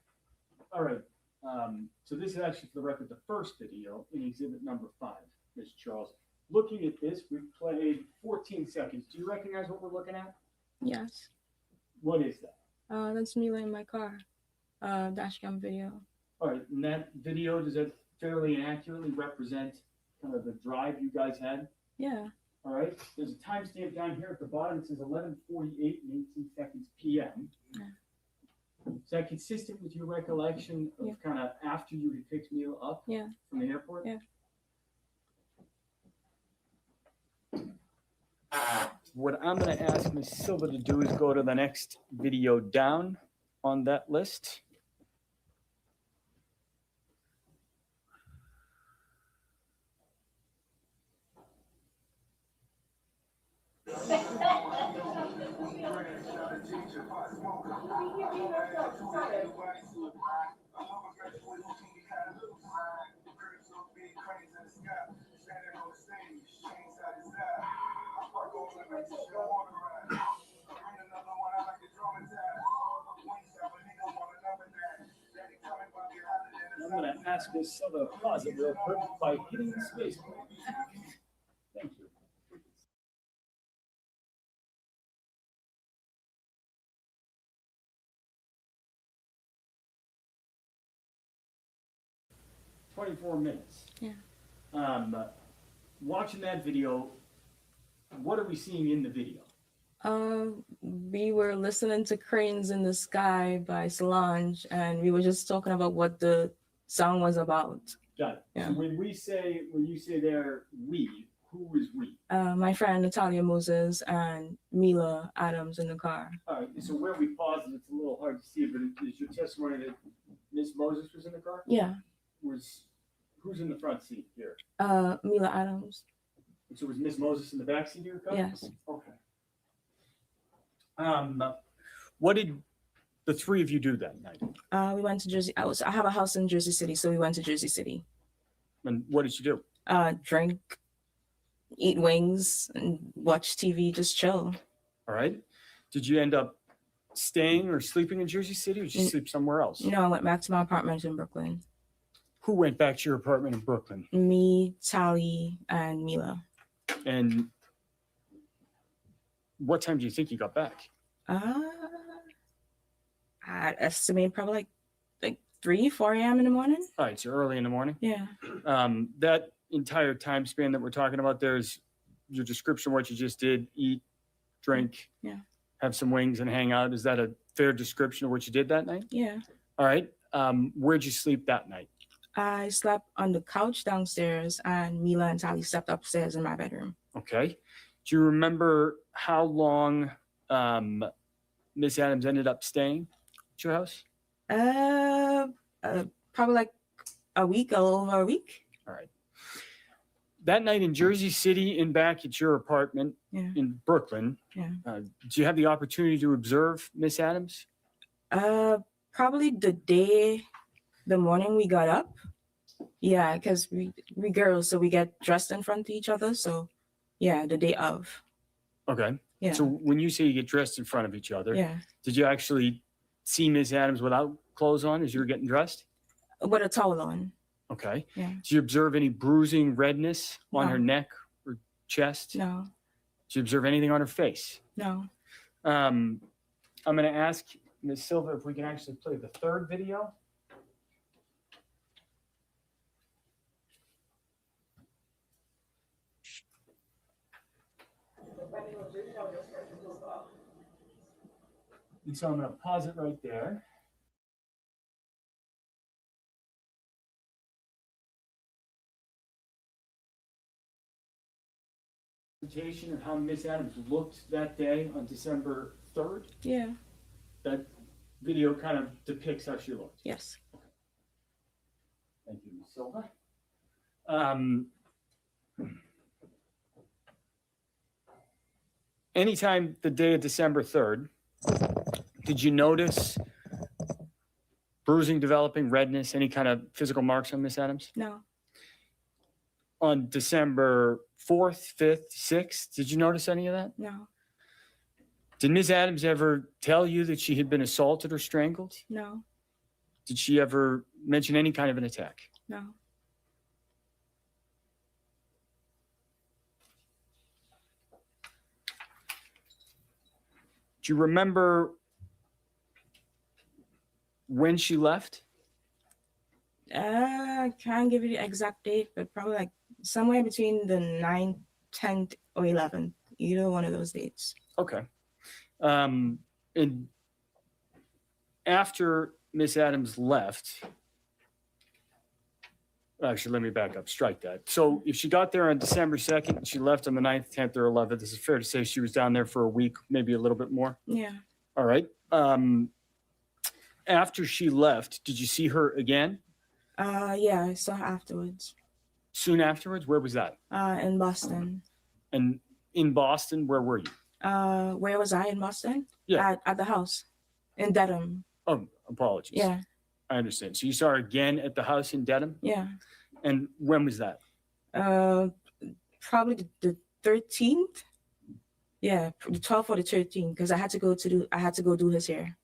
All right. So this is actually, for the record, the first video in exhibit number 5, Ms. Charles. Looking at this, we've played 14 seconds. Do you recognize what we're looking at? Yes. What is that? That's me in my car. Dash cam video. All right. And that video, does that fairly accurately represent kind of the drive you guys had? Yeah. All right. There's a timestamp down here at the bottom. It says 11:48 and 18 seconds p.m. Yeah. Is that consistent with your recollection of kind of after you had picked Neil up from the airport? Yeah. What I'm going to ask Ms. Silva to do is go to the next video down on that list. I'm going to ask Ms. Silva to pause it real quick by hitting the space bar. Thank you. "24 minutes. Yeah. Watching that video, what are we seeing in the video? We were listening to Cranes in the Sky by Solange, and we were just talking about what the song was about. Got it. Yeah. So when you say there, we, who is we? My friend Natalia Moses and Mila Adams in the car. All right, so where we paused, it's a little hard to see, but is your testimony that Miss Moses was in the car? Yeah. Who's in the front seat here? Mila Adams. So was Miss Moses in the back seat of your car? Yes. Okay. What did the three of you do that night? We went to Jersey. I have a house in Jersey City, so we went to Jersey City. And what did you do? Drink, eat wings, and watch TV, just chill. All right. Did you end up staying or sleeping in Jersey City, or did you sleep somewhere else? No, I went back to my apartment in Brooklyn. Who went back to your apartment in Brooklyn? Me, Tally, and Mila. And what time do you think you got back? I'd estimate probably like 3, 4 a.m. in the morning. All right, so early in the morning. Yeah. That entire time span that we're talking about, there's your description of what you just did: eat, drink, Yeah. have some wings, and hang out. Is that a fair description of what you did that night? Yeah. All right. Where'd you sleep that night? I slept on the couch downstairs, and Mila and Tally slept upstairs in my bedroom. Okay. Do you remember how long Miss Adams ended up staying at your house? Probably like a week, a little over a week. All right. That night in Jersey City and back at your apartment in Brooklyn, do you have the opportunity to observe Miss Adams? Probably the morning we got up. Yeah, because we girls, so we get dressed in front of each other. So yeah, the day of. Okay. Yeah. So when you say you get dressed in front of each other, Yeah. did you actually see Miss Adams without clothes on as you were getting dressed? With a towel on. Okay. Yeah. Did you observe any bruising, redness on No. her neck or chest? No. Did you observe anything on her face? No. I'm going to ask Ms. Silva if we can actually play the third video. And so I'm going to pause it right there. Presentation of how Miss Adams looked that day on December 3rd. Yeah. That video kind of depicts how she looked. Yes. Thank you, Ms. Silva. Anytime the day of December 3rd, did you notice bruising developing, redness, any kind of physical marks on Miss Adams? No. On December 4th, 5th, 6th, did you notice any of that? No. Did Ms. Adams ever tell you that she had been assaulted or strangled? No. Did she ever mention any kind of an attack? No. Do you remember when she left? I can't give you the exact date, but probably like somewhere between the 9th, 10th, or 11th, either one of those dates. Okay. And after Miss Adams left, actually, let me back up, strike that. So if she got there on December 2nd, and she left on the 9th, 10th, or 11th, this is fair to say she was down there for a week, maybe a little bit more? Yeah. All right. After she left, did you see her again? Yeah, I saw her afterwards. Soon afterwards? Where was that? In Boston. And in Boston, where were you? Where was I in Boston? Yeah. At the house in Dedham. Oh, apologies. Yeah. I understand. So you saw her again at the house in Dedham? Yeah. And when was that? Probably the 13th. Yeah, the 12th or the 13th, because I had to go do his hair.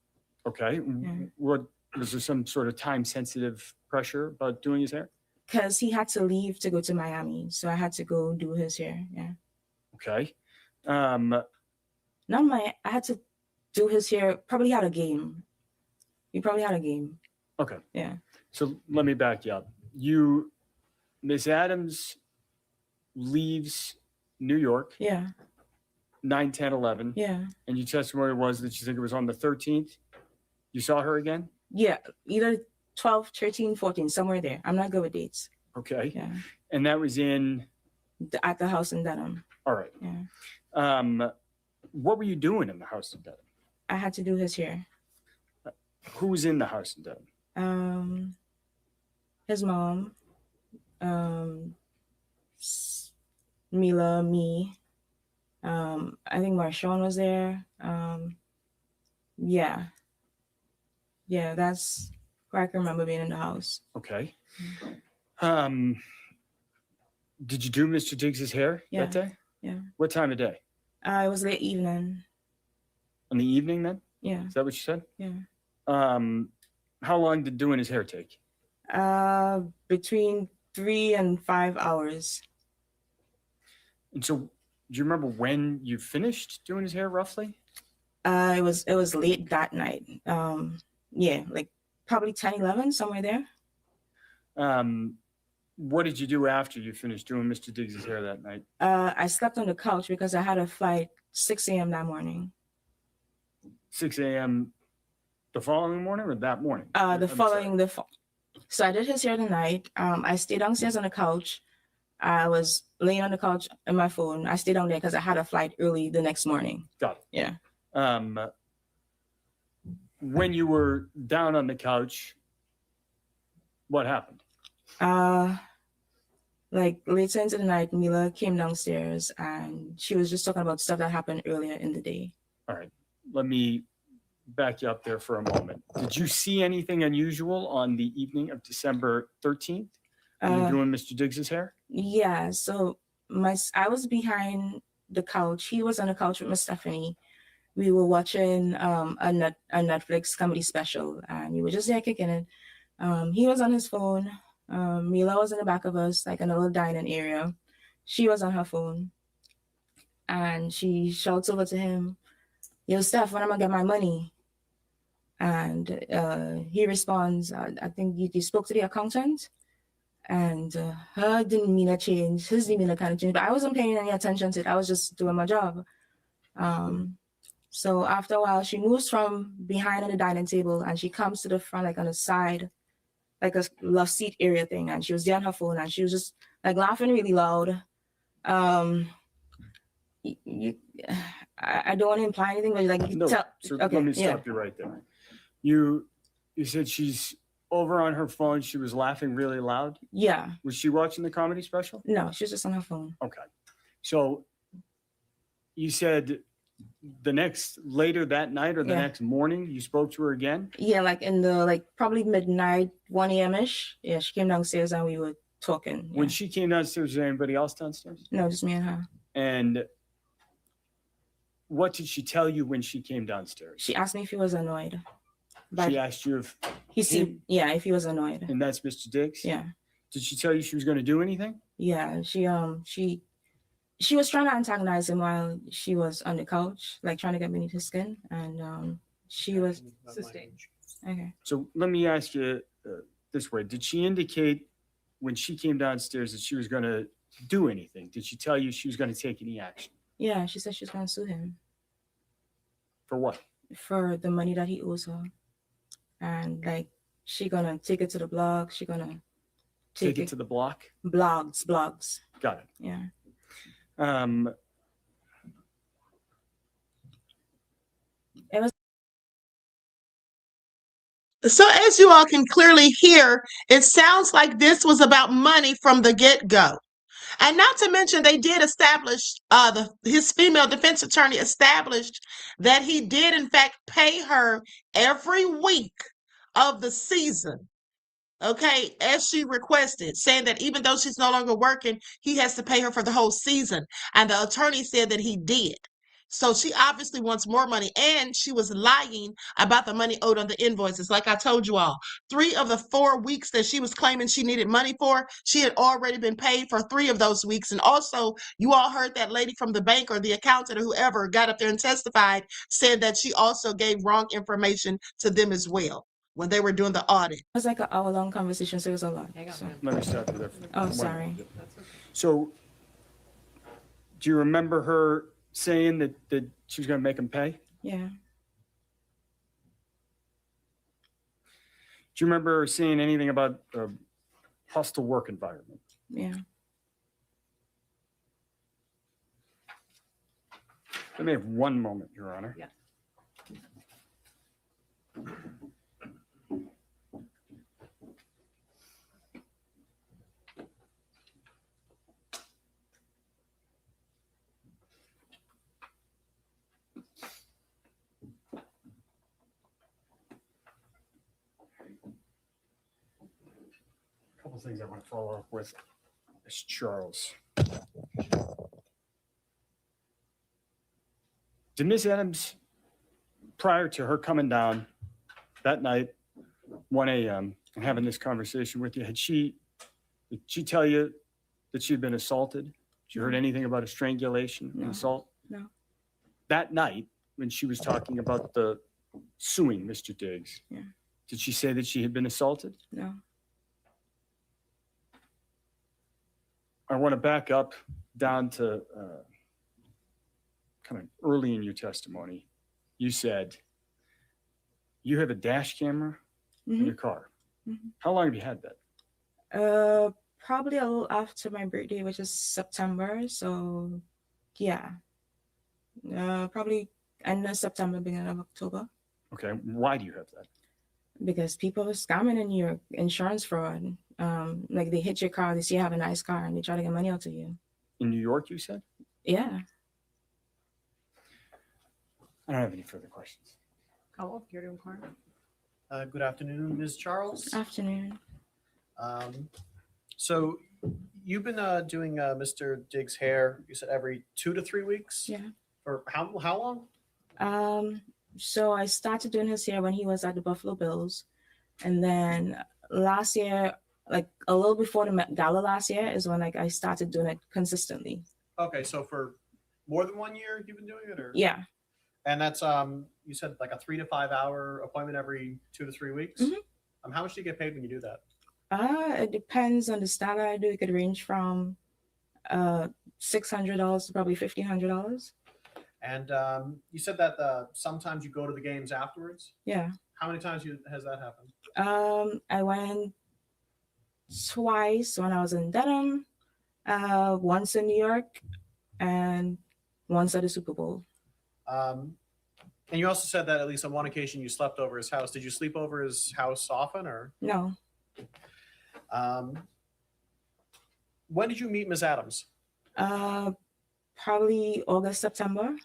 Okay. What was there some sort of time sensitive pressure about doing his hair? Because he had to leave to go to Miami, so I had to go do his hair. Yeah. Okay. I had to do his hair. Probably had a game. He probably had a game. Okay. Yeah. So let me back you up. Miss Adams leaves New York. Yeah. 9, 10, 11. Yeah. And your testimony was that you think it was on the 13th. You saw her again? Yeah, either 12, 13, 14, somewhere there. I'm not good with dates. Okay. Yeah. And that was at the house in Dedham. All right. Yeah. What were you doing in the house in Dedham? I had to do his hair. Who was in the house in Dedham? His mom, Mila, me. I think Marshawn was there. Yeah. Yeah, that's where I can remember being in the house. Okay. Did you do Mr. Diggs's hair that day? Yeah. What time of day? It was late evening. In the evening then? Yeah. Is that what you said? Yeah. How long did doing his hair take? Between 3 and 5 hours. And so, do you remember when you finished doing his hair roughly? It was late that night. Yeah, like probably 10, 11, somewhere there. What did you do after you finished doing Mr. Diggs's hair that night? I slept on the couch because I had a flight 6 a.m. that morning. 6 a.m. the following morning or that morning? So I did his hair the night. I stayed downstairs on the couch. I was laying on the couch on my phone. I stayed down there because I had a flight early the next morning. Got it. Yeah. When you were down on the couch, what happened? Like later into the night, Mila came downstairs and she was just talking about stuff that happened earlier in the day. All right. Let me back you up there for a moment. Did you see anything unusual on the evening of December 13th when you were doing Mr. Diggs's hair? Yeah. So I was behind the couch. He was on the couch with Miss Stephanie. We were watching a Netflix comedy special, and we were just there kicking it. He was on his phone. Mila was in the back of us, like in a little dining area. She was on her phone, and she shouts over to him, "Yo, Steph, when am I gonna get my money?" And he responds, "I think you spoke to the accountant." And her demeanor changed, his demeanor kind of changed, but I wasn't paying any attention to it. I was just doing my job. So after a while, she moves from behind on the dining table and she comes to the front, like on the side, like a love seat area thing. And she was there on her phone and she was just like laughing really loud. I don't want to imply anything, but like, No. So okay, let me stop you right there. You said she's over on her phone. She was laughing really loud. Yeah. Was she watching the comedy special? No, she was just on her phone. Okay. So you said later that night or the next morning, you spoke to her again? Yeah, like in the probably midnight, 1 a.m.-ish. Yeah, she came downstairs and we were talking. Yeah. When she came downstairs, was there anybody else downstairs? No, just me and her. And what did she tell you when she came downstairs? She asked me if he was annoyed. She asked you if if he was annoyed. And that's Mr. Diggs? Yeah. Did she tell you she was going to do anything? Yeah, she was trying to antagonize him while she was on the couch, like trying to get beneath his skin, and she was sustained. Okay. So let me ask you this way: did she indicate when she came downstairs that she was going to do anything? Did she tell you she was going to take any action? Yeah, she said she was going to sue him. For what? For the money that he owes her, and like she gonna take it to the blog. She gonna take it to the block. Blogs. Got it. Yeah. So as you all can clearly hear, it sounds like this was about money from the get-go. And not to mention, they did establish, his female defense attorney established that he did in fact pay her every week of the season, okay, as she requested, saying that even though she's no longer working, he has to pay her for the whole season. And the attorney said that he did. So she obviously wants more money, and she was lying about the money owed on the invoices. Like I told you all, 3 of the 4 weeks that she was claiming she needed money for, she had already been paid for 3 of those weeks. And also, you all heard that lady from the bank or the accountant or whoever got up there and testified, said that she also gave wrong information to them as well when they were doing the audit. It was like an hour-long conversation, so it was a lot. Let me stop you there. Oh, sorry. So, do you remember her saying that she was going to make him pay? Yeah. Do you remember saying anything about a hostile work environment? Yeah. Let me have one moment, Your Honor. Yeah. A couple things I want to follow up with. Miss Charles. Did Miss Adams, prior to her coming down that night, 1 a.m., and having this conversation with you, did she tell you that she'd been assaulted? Did you heard anything about a strangulation and assault? No. That night, when she was talking about the suing Mr. Diggs, Yeah. did she say that she had been assaulted? No. I want to back up down to kind of early in your testimony. You said you have a dash camera in your car. Mhm. How long have you had that? Probably a little after my birthday, which is September. So, yeah. Probably end of September, beginning of October. Okay. Why do you have that? Because people are scamming in your insurance fraud. Like they hit your car, they see you have a nice car, and they try to get money out of you. In New York, you said? Yeah. I don't have any further questions. Caldwell, care to inquire? Good afternoon, Ms. Charles. Afternoon. So you've been doing Mr. Diggs' hair, you said every 2 to 3 weeks? Yeah. For how long? So I started doing his hair when he was at the Buffalo Bills. And then last year, like a little before the Met Gala last year is when like I started doing it consistently. Okay, so for more than 1 year you've been doing it, or? Yeah. And that's you said like a 3 to 5 hour appointment every 2 to 3 weeks? How much do you get paid when you do that? It depends on the style I do. It could range from $600 to probably $1,500. And you said that sometimes you go to the games afterwards. Yeah. How many times has that happened? I went twice when I was in Dedham, once in New York, and once at the Super Bowl. And you also said that at least on one occasion you slept over his house. Did you sleep over his house often, or? No. When did you meet Ms. Adams? Probably August, September.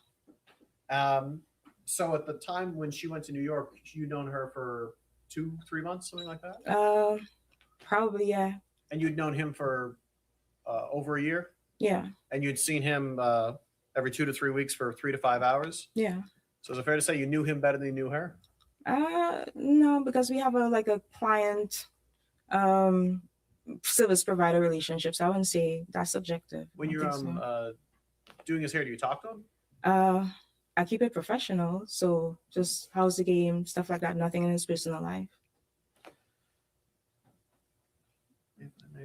So at the time when she went to New York, you'd known her for 2-3 months, something like that? Probably, yeah. And you'd known him for over a year? Yeah. And you'd seen him every 2 to 3 weeks for 3 to 5 hours? Yeah. So is it fair to say you knew him better than you knew her? No, because we have a client service provider relationship. So I wouldn't say that's subjective. When you're doing his hair, do you talk to him? I keep it professional. So just how's the game, stuff like that, nothing in his personal life.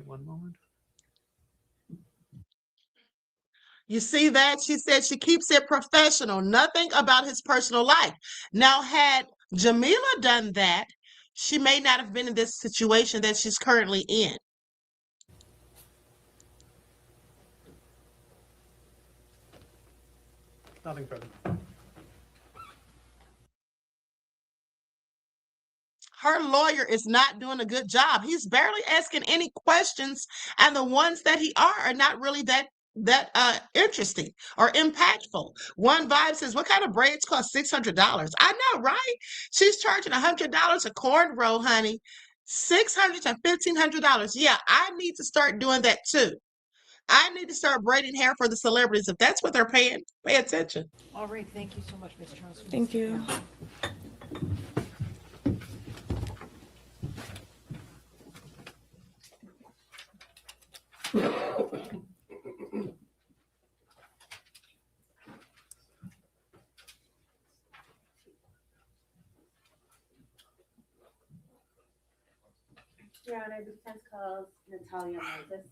One moment. You see that? She said she keeps it professional, nothing about his personal life. Now, had Jamila done that, she may not have been in this situation that she's currently in. Nothing further. Her lawyer is not doing a good job. He's barely asking any questions, and the ones that he are not really that interesting or impactful. One vibe says, what kind of braids cost $600? I know, right? She's charging $100 a cornrow, honey. $600 to $1,500. Yeah, I need to start doing that too. I need to start braiding hair for the celebrities. If that's what they're paying, pay attention. All right, thank you so much, Ms. Charles. Thank you. Your Honor, the defense calls Natalia Moses.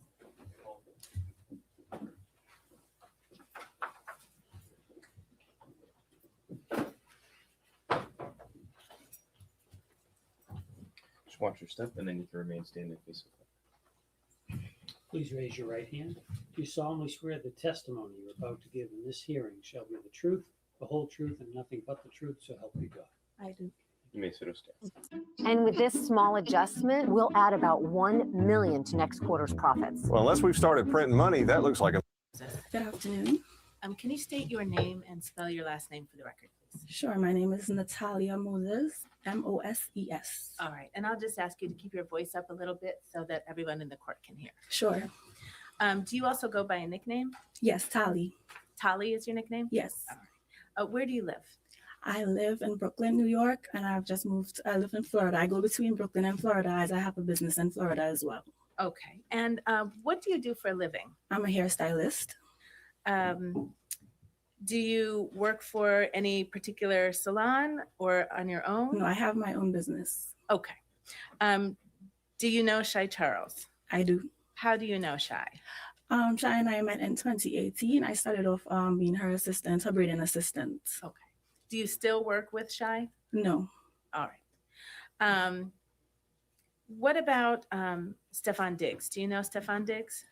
Just watch your step, and then you can remain standing face the clock. Please raise your right hand. Do you solemnly swear the testimony you're about to give in this hearing shall be the truth, the whole truth, and nothing but the truth, so help you God? I do. You may sit or stand. And with this small adjustment, we'll add about $1 million to next quarter's profits. Well, unless we've started printing money, that looks like a... Good afternoon. Can you state your name and spell your last name for the record, please? Sure. My name is Natalia Moses, Moses. All right. And I'll just ask you to keep your voice up a little bit so that everyone in the court can hear. Sure. Do you also go by a nickname? Yes, Tali. Tali is your nickname? Yes. All right. Where do you live? I live in Brooklyn, New York, and I've just moved. I live in Florida. I go between Brooklyn and Florida as I have a business in Florida as well. Okay. And what do you do for a living? I'm a hairstylist. Do you work for any particular salon or on your own? No, I have my own business. Okay. Do you know Shy Charles? I do. How do you know Shy? Shy and I met in 2018. I started off being her assistant, her braiding assistant. Okay. Do you still work with Shy? No. All right. What about Stefon Diggs? Do you know Stefon Diggs?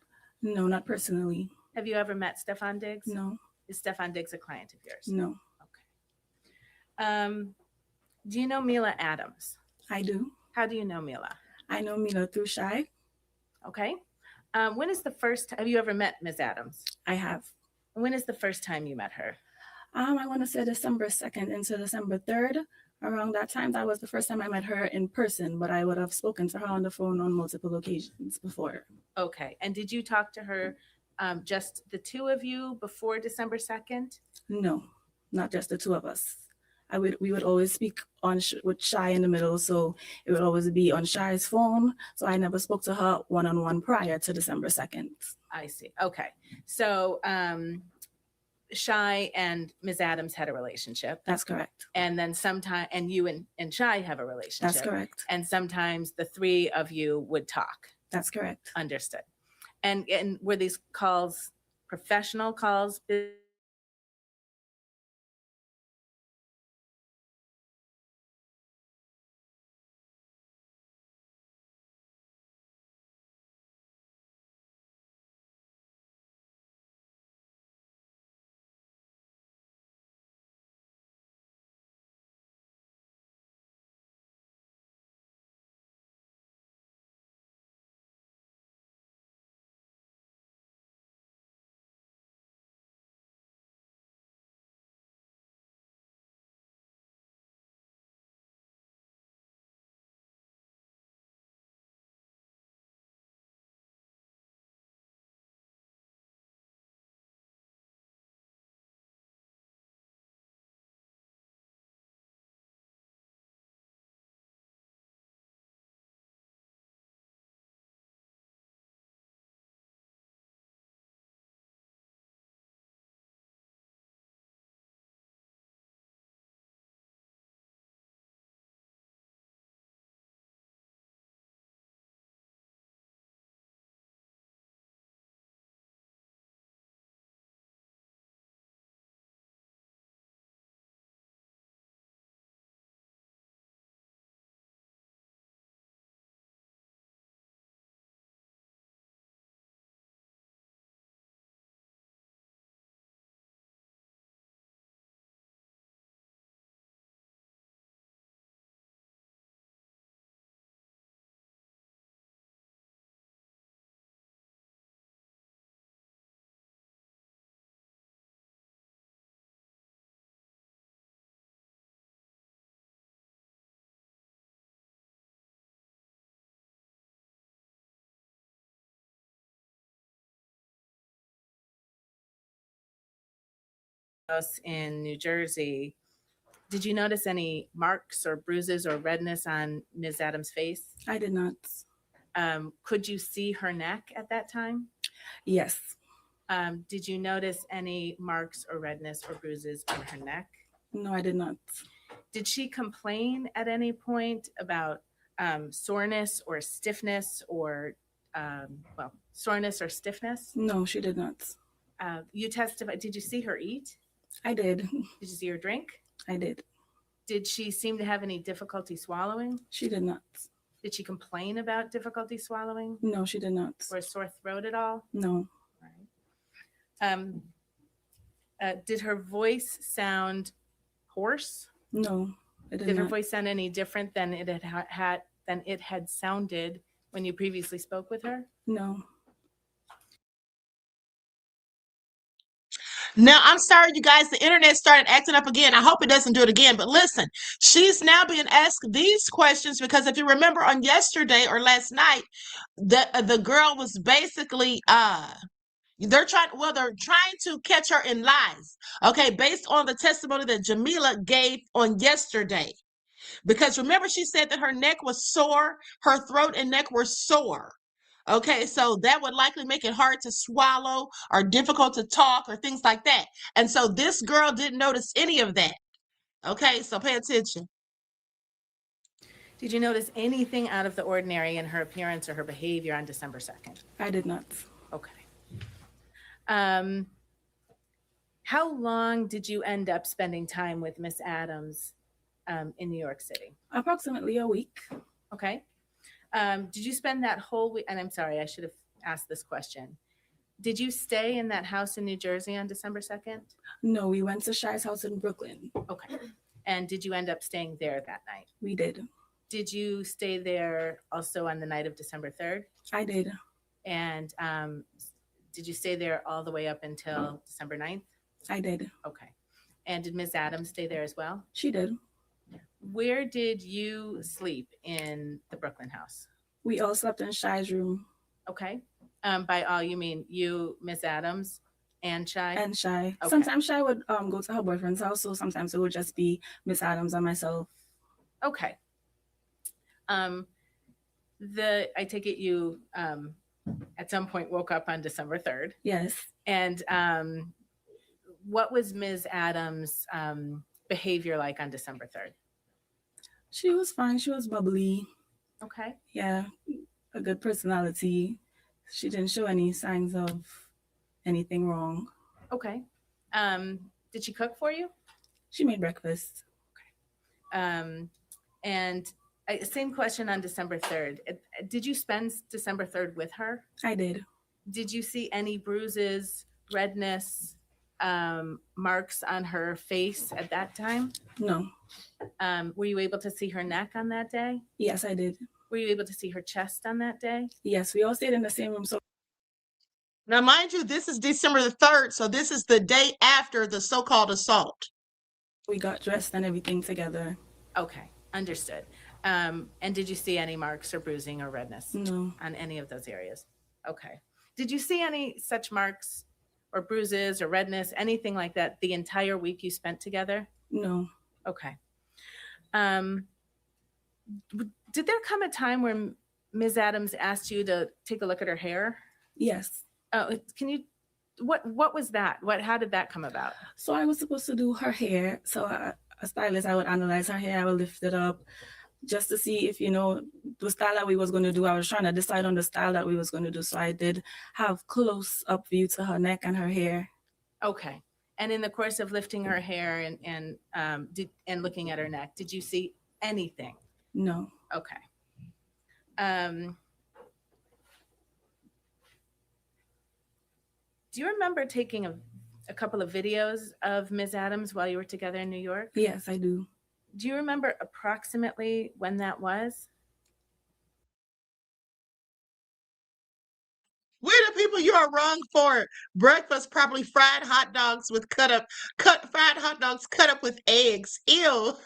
No, not personally. Have you ever met Stefon Diggs? No. Is Stefon Diggs a client of yours? No. Okay. Do you know Mila Adams? I do. How do you know Mila? I know Mila through Shy. Okay. When is the first, have you ever met Ms. Adams? I have. When is the first time you met her? I want to say December 2nd into December 3rd. Around that time, that was the first time I met her in person, but I would have spoken to her on the phone on multiple occasions before. Okay. And did you talk to her, just the two of you before December 2nd? No, not just the two of us. We would always speak on with Shy in the middle, so it would always be on Shy's phone. So I never spoke to her one-on-one prior to December 2nd. I see. Okay. So Shy and Ms. Adams had a relationship. That's correct. And then sometime, and you and Shy have a relationship. That's correct. And sometimes the three of you would talk. That's correct. Understood. And were these calls professional calls? House in New Jersey, did you notice any marks or bruises or redness on Ms. Adams' face? I did not. Could you see her neck at that time? Yes. Did you notice any marks or redness or bruises on her neck? No, I did not. Did she complain at any point about soreness or stiffness or, soreness or stiffness? No, she did not. You testified, did you see her eat? I did. Did you see her drink? I did. Did she seem to have any difficulty swallowing? She did not. Did she complain about difficulty swallowing No, she did not. or a sore throat at all? No. Did her voice sound hoarse? No, it Did her not. voice sound any different than it had sounded when you previously spoke with her? No. Now, I'm sorry, you guys, the internet started acting up again. I hope it doesn't do it again. But listen, she's now being asked these questions because if you remember on yesterday or last night, the girl was basically they're trying to catch her in lies. Okay, based on the testimony that Jamila gave on yesterday. Because remember, she said that her neck was sore, her throat and neck were sore. Okay, so that would likely make it hard to swallow or difficult to talk or things like that. And so this girl didn't notice any of that. Okay, so pay attention. Did you notice anything out of the ordinary in her appearance or her behavior on December 2nd? I did not. Okay. How long did you end up spending time with Miss Adams in New York City? Approximately a week. Okay. Did you spend that whole week? And I'm sorry, I should have asked this question. Did you stay in that house in New Jersey on December 2nd? No, we went to Shy's house in Brooklyn. Okay. And did you end up staying there that night? We did. Did you stay there also on the night of December 3rd? I did. And did you stay there all the way up until December 9th? I did. Okay. And did Ms. Adams stay there as well? She did. Where did you sleep in the Brooklyn house? We all slept in Shy's room. Okay. By all, you mean you, Ms. Adams, and Shy? And Shy. Okay. Sometimes Shy would go to her boyfriend's house, so sometimes it would just be Miss Adams and myself. Okay. I take it you at some point woke up on December 3rd. Yes. And what was Ms. Adams' behavior like on December 3rd? She was fine. She was bubbly. Okay. Yeah, a good personality. She didn't show any signs of anything wrong. Okay. Did she cook for you? She made breakfast. And same question on December 3rd. Did you spend December 3rd with her? I did. Did you see any bruises, redness, marks on her face at that time? No. Were you able to see her neck on that day? Yes, I did. Were you able to see her chest on that day? Yes, we all stayed in the same room. So Now, mind you, this is December the 3rd, so this is the day after the so-called assault. we got dressed and everything together. Okay, understood. And did you see any marks or bruising or redness? No. On any of those areas? Okay. Did you see any such marks or bruises or redness, anything like that the entire week you spent together? No. Okay. Did there come a time where Ms. Adams asked you to take a look at her hair? Yes. Can you, what was that? How did that come about? So I was supposed to do her hair. So a stylist, I would analyze her hair. I would lift it up just to see if, the style that we was going to do. I was trying to decide on the style that we was going to do. So I did have close up view to her neck and her hair. Okay. And in the course of lifting her hair and looking at her neck, did you see anything? No. Okay. Do you remember taking a couple of videos of Ms. Adams while you were together in New York? Yes, I do. Do you remember approximately when that was? We're the people you are wrong for. Breakfast, probably fried hot dogs with fried hot dogs cut up with eggs. Ew.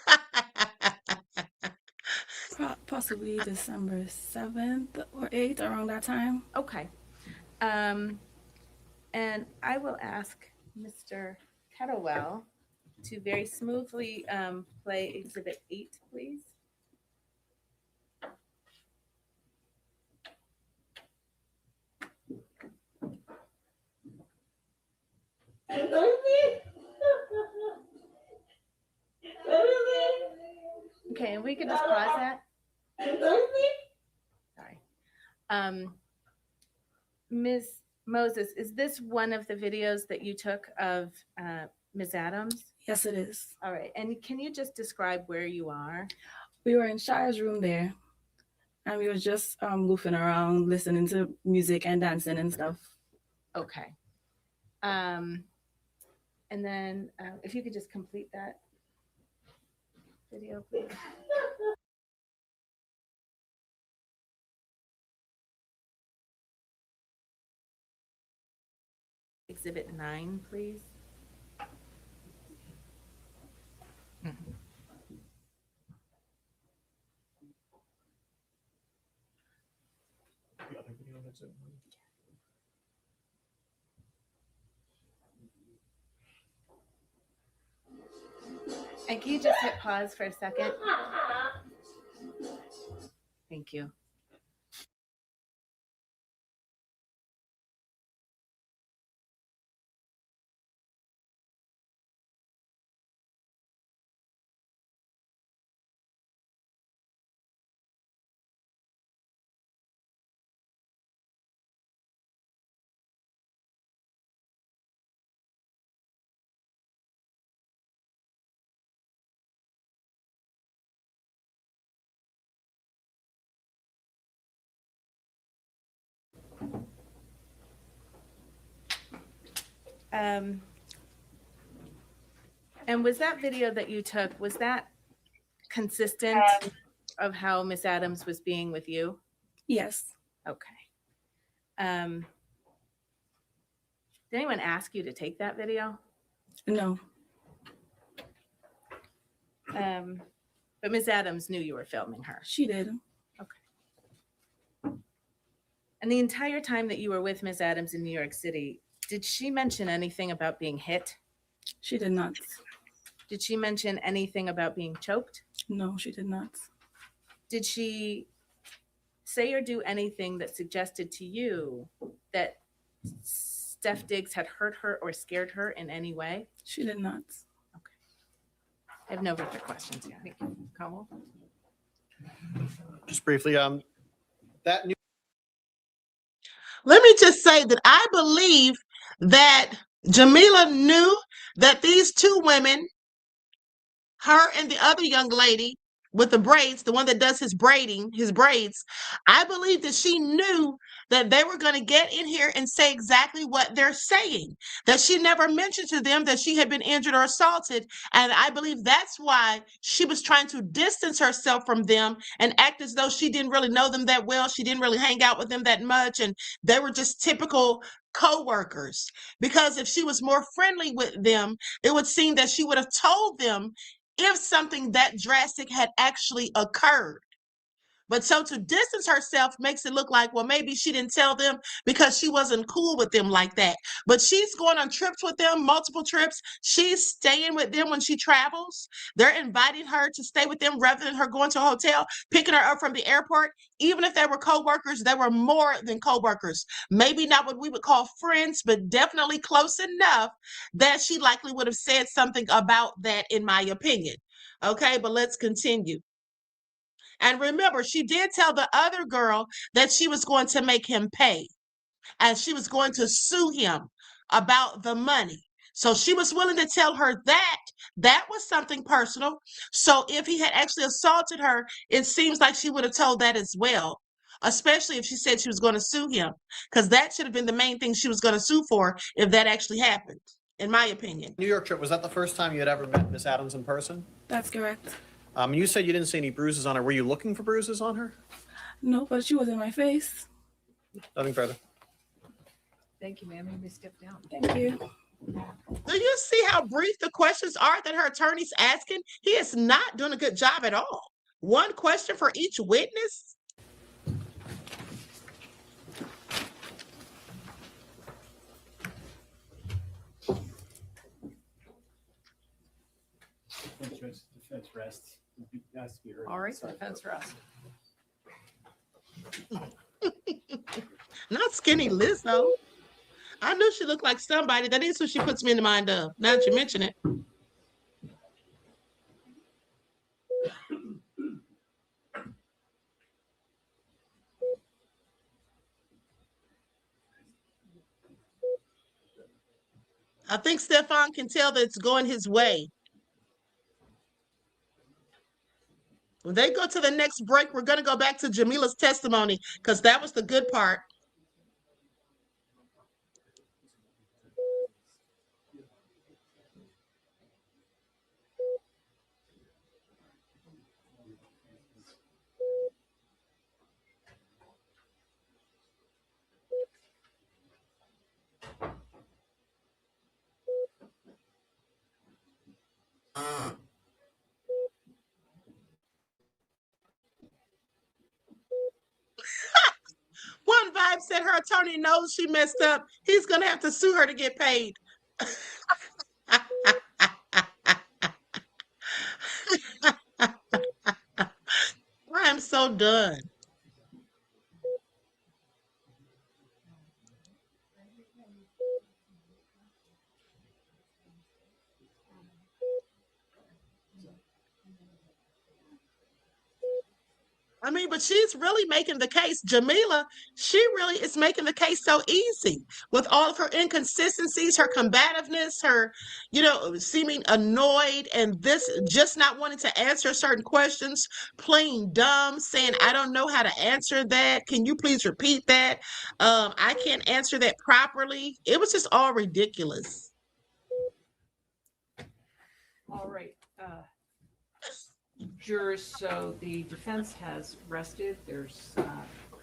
Possibly December 7th or 8th, around that time. Okay. And I will ask Mr. Kettlewell to very smoothly play Exhibit 8, please. Okay, and we could just pause that. Sorry. Ms. Moses, is this one of the videos that you took of Ms. Adams? Yes, it is. All right. And can you just describe where you are? We were in Shire's room there. And we were just goofing around, listening to music and dancing and stuff. Okay. And then if you could just complete that video, please. Exhibit 9, please. And can you just hit pause for a second? Thank you. And was that video that you took, was that consistent of how Miss Adams was being with you? Yes. Okay. Did anyone ask you to take that video? No. But Miss Adams knew you were filming her. She did. Okay. And the entire time that you were with Miss Adams in New York City, did she mention anything about being hit? She did not. Did she mention anything about being choked? No, she did not. Did she say or do anything that suggested to you that Steph Diggs had hurt her or scared her in any way? She did not. I have no further questions. Thank you. Kamal? Just briefly, that new. Let me just say that I believe that Jamila knew that these two women, her and the other young lady with the braids, the one that does his braids, I believe that she knew that they were going to get in here and say exactly what they're saying, that she never mentioned to them that she had been injured or assaulted. And I believe that's why she was trying to distance herself from them and act as though she didn't really know them that well. She didn't really hang out with them that much. And they were just typical co-workers. Because if she was more friendly with them, it would seem that she would have told them if something that drastic had actually occurred. But so to distance herself makes it look like, well, maybe she didn't tell them because she wasn't cool with them like that. But she's going on trips with them, multiple trips. She's staying with them when she travels. They're inviting her to stay with them rather than her going to a hotel, picking her up from the airport. Even if they were co-workers, they were more than co-workers. Maybe not what we would call friends, but definitely close enough that she likely would have said something about that, in my opinion. Okay, but let's continue. And remember, she did tell the other girl that she was going to make him pay and she was going to sue him about the money. So she was willing to tell her that that was something personal. So if he had actually assaulted her, it seems like she would have told that as well, especially if she said she was going to sue him, because that should have been the main thing she was going to sue for if that actually happened, in my opinion. New York trip, was that the first time you had ever met Miss Adams in person? That's correct. You said you didn't see any bruises on her. Were you looking for bruises on her? No, but she was in my face. Nothing further. Thank you, ma'am. You may step down. Thank you. Do you see how brief the questions are that her attorney's asking? He is not doing a good job at all. One question for each witness. Defense rests. All right, defense rest. Not skinny Lizzo. I knew she looked like somebody. That is who she puts me in the mind of. Now that you mention it. I think Stefon can tell that it's going his way. When they go to the next break, we're going to go back to Jamila's testimony because that was the good part. One Vibe said her attorney knows she messed up. He's going to have to sue her to get paid. I am so done. I mean, but she's really making the case. Jamila, she really is making the case so easy with all of her inconsistencies, her combativeness, her, seeming annoyed, and this just not wanting to answer certain questions, playing dumb, saying, I don't know how to answer that. Can you please repeat that? I can't answer that properly. It was just all ridiculous. All right. Jurors, so the defense has rested. There's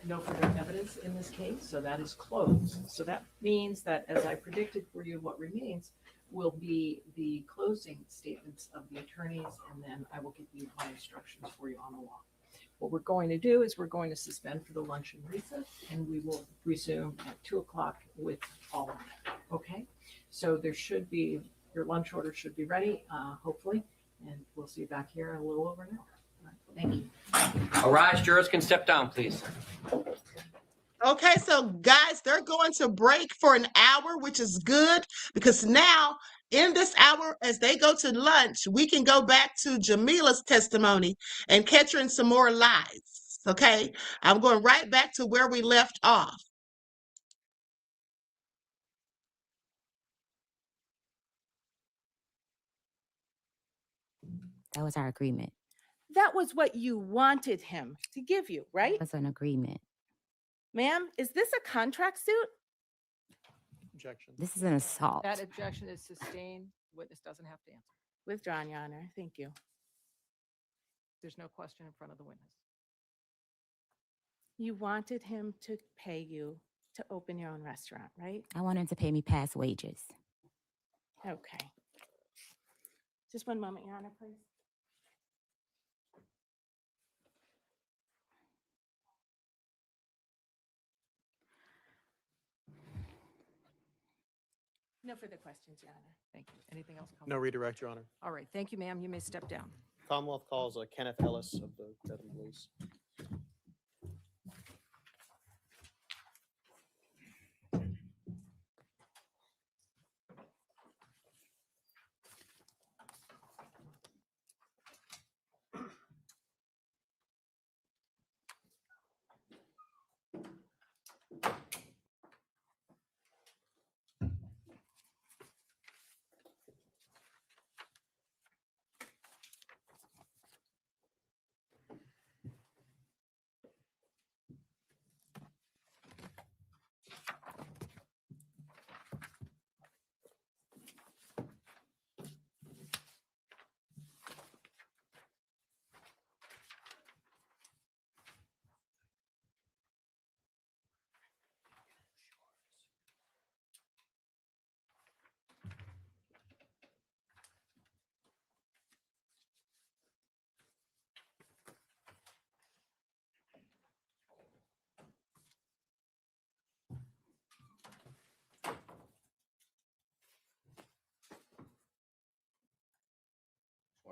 no further evidence in this case, so that is closed. So that means that, as I predicted for you, what remains will be the closing statements of the attorneys, and then I will give you my instructions for you on the law. What we're going to do is we're going to suspend for the luncheon recess, and we will resume at 2:00 with all of that. Okay? So there should be, your lunch order should be ready, hopefully. And we'll see you back here in a little over an hour. Thank you. All rise, jurors can step down, please. Okay, so guys, they're going to break for an hour, which is good because now in this hour, as they go to lunch, we can go back to Jamila's testimony and catch her in some more lies. Okay, I'm going right back to where we left off. That was our agreement. That was what you wanted him to give you, right? That's an agreement. Ma'am, is this a contract suit? Objection. This is an assault. That objection is sustained. Witness doesn't have to answer. Withdrawn, Your Honor. Thank you. There's no question in front of the witness. You wanted him to pay you to open your own restaurant, right? I want him to pay me past wages. Okay. Just one moment, Your Honor, please. No further questions, Your Honor. Thank you. Anything else? No redirect, Your Honor. All right. Thank you, ma'am. You may step down. Commonwealth calls Kenneth Ellis of the Dedham Police.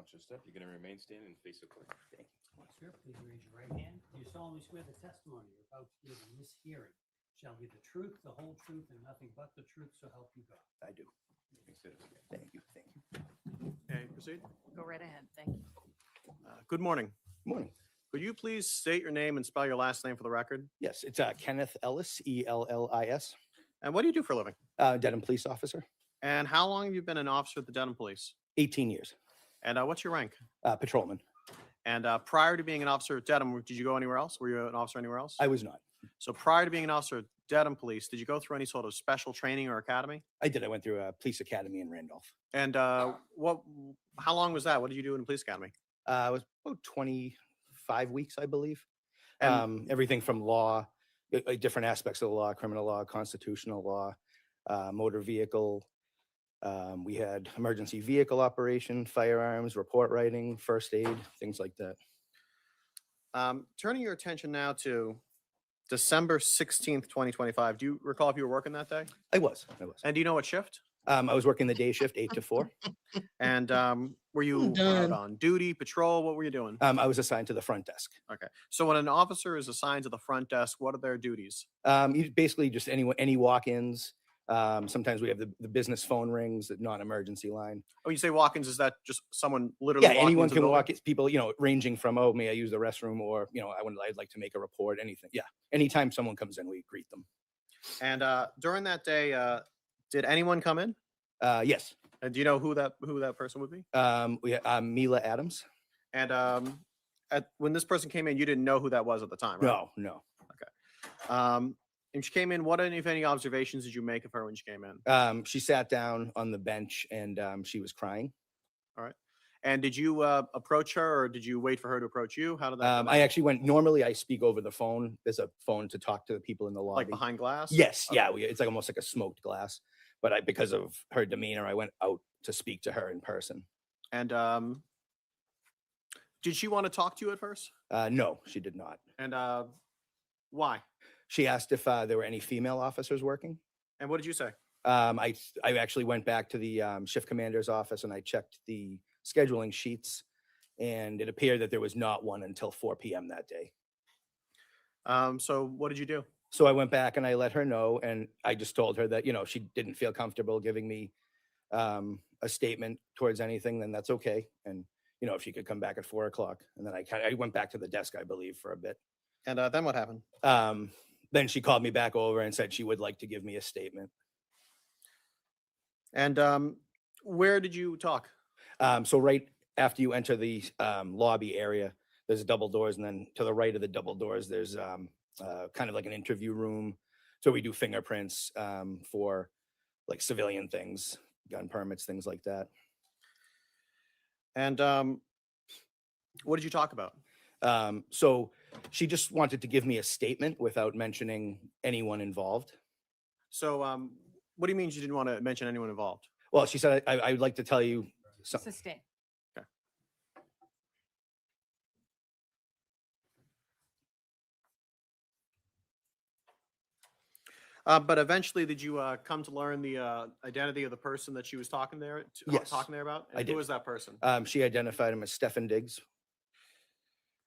Watch your step. You're going to remain standing and face the court. Thank you. Sir, please raise your right hand. Do you solemnly swear the testimony you're about to give in this hearing shall be the truth, the whole truth, and nothing but the truth, so help you God? I do. Thank you. Thank you. Okay, proceed. Go right ahead. Thank you. Good morning. Morning. Could you please state your name and spell your last name for the record? Yes, it's Kenneth Ellis, Ellis. And what do you do for a living? Dedham police officer. And how long have you been an officer at the Dedham Police? 18 years. And what's your rank? Patrolman. And prior to being an officer at Dedham, did you go anywhere else? Were you an officer anywhere else? I was not. So prior to being an officer at Dedham Police, did you go through any sort of special training or academy? I did. I went through a police academy in Randolph. And how long was that? What did you do in the police academy? It was about 25 weeks, I believe. And- Everything from law, different aspects of the law, criminal law, constitutional law, motor vehicle. We had emergency vehicle operation, firearms, report writing, first aid, things like that. Turning your attention now to December 16th, 2025. Do you recall if you were working that day? I was. And do you know what shift? I was working the day shift, 8 to 4. And were you out done. on duty, patrol? What were you doing? I was assigned to the front desk. Okay. So when an officer is assigned to the front desk, what are their duties? Basically just any walk-ins. Sometimes we have the business phone rings, the non-emergency line. When you say walk-ins, is that just someone literally Yeah, walking anyone into the can walk. building? It's people, ranging from, oh, may I use the restroom, or I'd like to make a report, anything. Yeah, anytime someone comes in, we greet them. And during that day, did anyone come in? Yes. And do you know who that person would be? Mila Adams. And when this person came in, you didn't know who that was at the time, right? No. Okay. And she came in. What, if any, observations did you make of her when she came in? She sat down on the bench and she was crying. All right. And did you approach her, or did you wait for her to approach you? How did that? I actually went. Normally, I speak over the phone. There's a phone to talk to the people in the lobby. Like behind glass? Yes. Okay. Yeah. It's like almost like a smoked glass. But because of her demeanor, I went out to speak to her in person. And did she want to talk to you at first? No, she did not. And why? She asked if there were any female officers working. And what did you say? I actually went back to the shift commander's office and I checked the scheduling sheets, and it appeared that there was not one until 4 p.m. that day. So what did you do? So I went back and I let her know, and I just told her that, she didn't feel comfortable giving me a statement towards anything, then that's okay. And, if she could come back at 4 o'clock. And then I went back to the desk, I believe, for a bit. And then what happened? Then she called me back over and said she would like to give me a statement. And where did you talk? So right after you enter the lobby area, there's double doors, and then to the right of the double doors, there's kind of like an interview room. So we do fingerprints for like civilian things, gun permits, things like that. And what did you talk about? So she just wanted to give me a statement without mentioning anyone involved. So what do you mean you didn't want to mention anyone involved? Well, she said, I would like to tell you something. Sustain. Okay. But eventually, did you come to learn the identity of the person that she was talking there Yes, talking there about? And I did. Who was that person? She identified him as Stefan Diggs.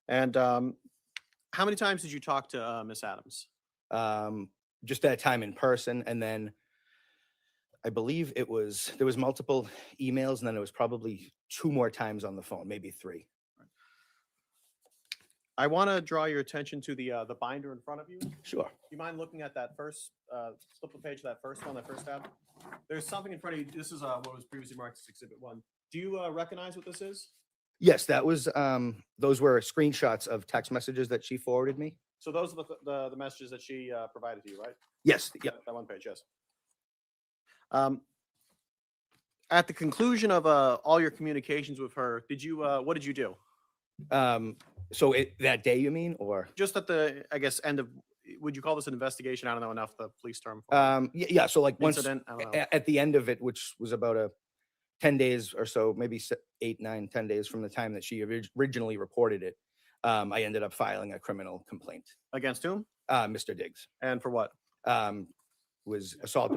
And how many times did you talk to Miss Adams? Just that time in person, and then I believe there was multiple emails, and then it was probably 2 more times on the phone, maybe 3. I want to draw your attention to the binder in front of you. Sure. Do you mind looking at that first flip the page of that first one, that first tab? There's something in front of you. This is what was previously marked as Exhibit 1. Do you recognize what this is? Yes, that was those were screenshots of text messages that she forwarded me. So those are the messages that she provided to you, right? Yes. Yep. That one page, yes. At the conclusion of all your communications with her, what did you do? So that day, you mean, or just at the, I guess, end of? Would you call this an investigation? I don't know enough the police term. For yeah. So like once incident, I don't know. at the end of it, which was about 10 days or so, maybe 8, 9, 10 days from the time that she originally reported it, I ended up filing a criminal complaint. Against whom? Mr. Diggs. And for what? Was assault.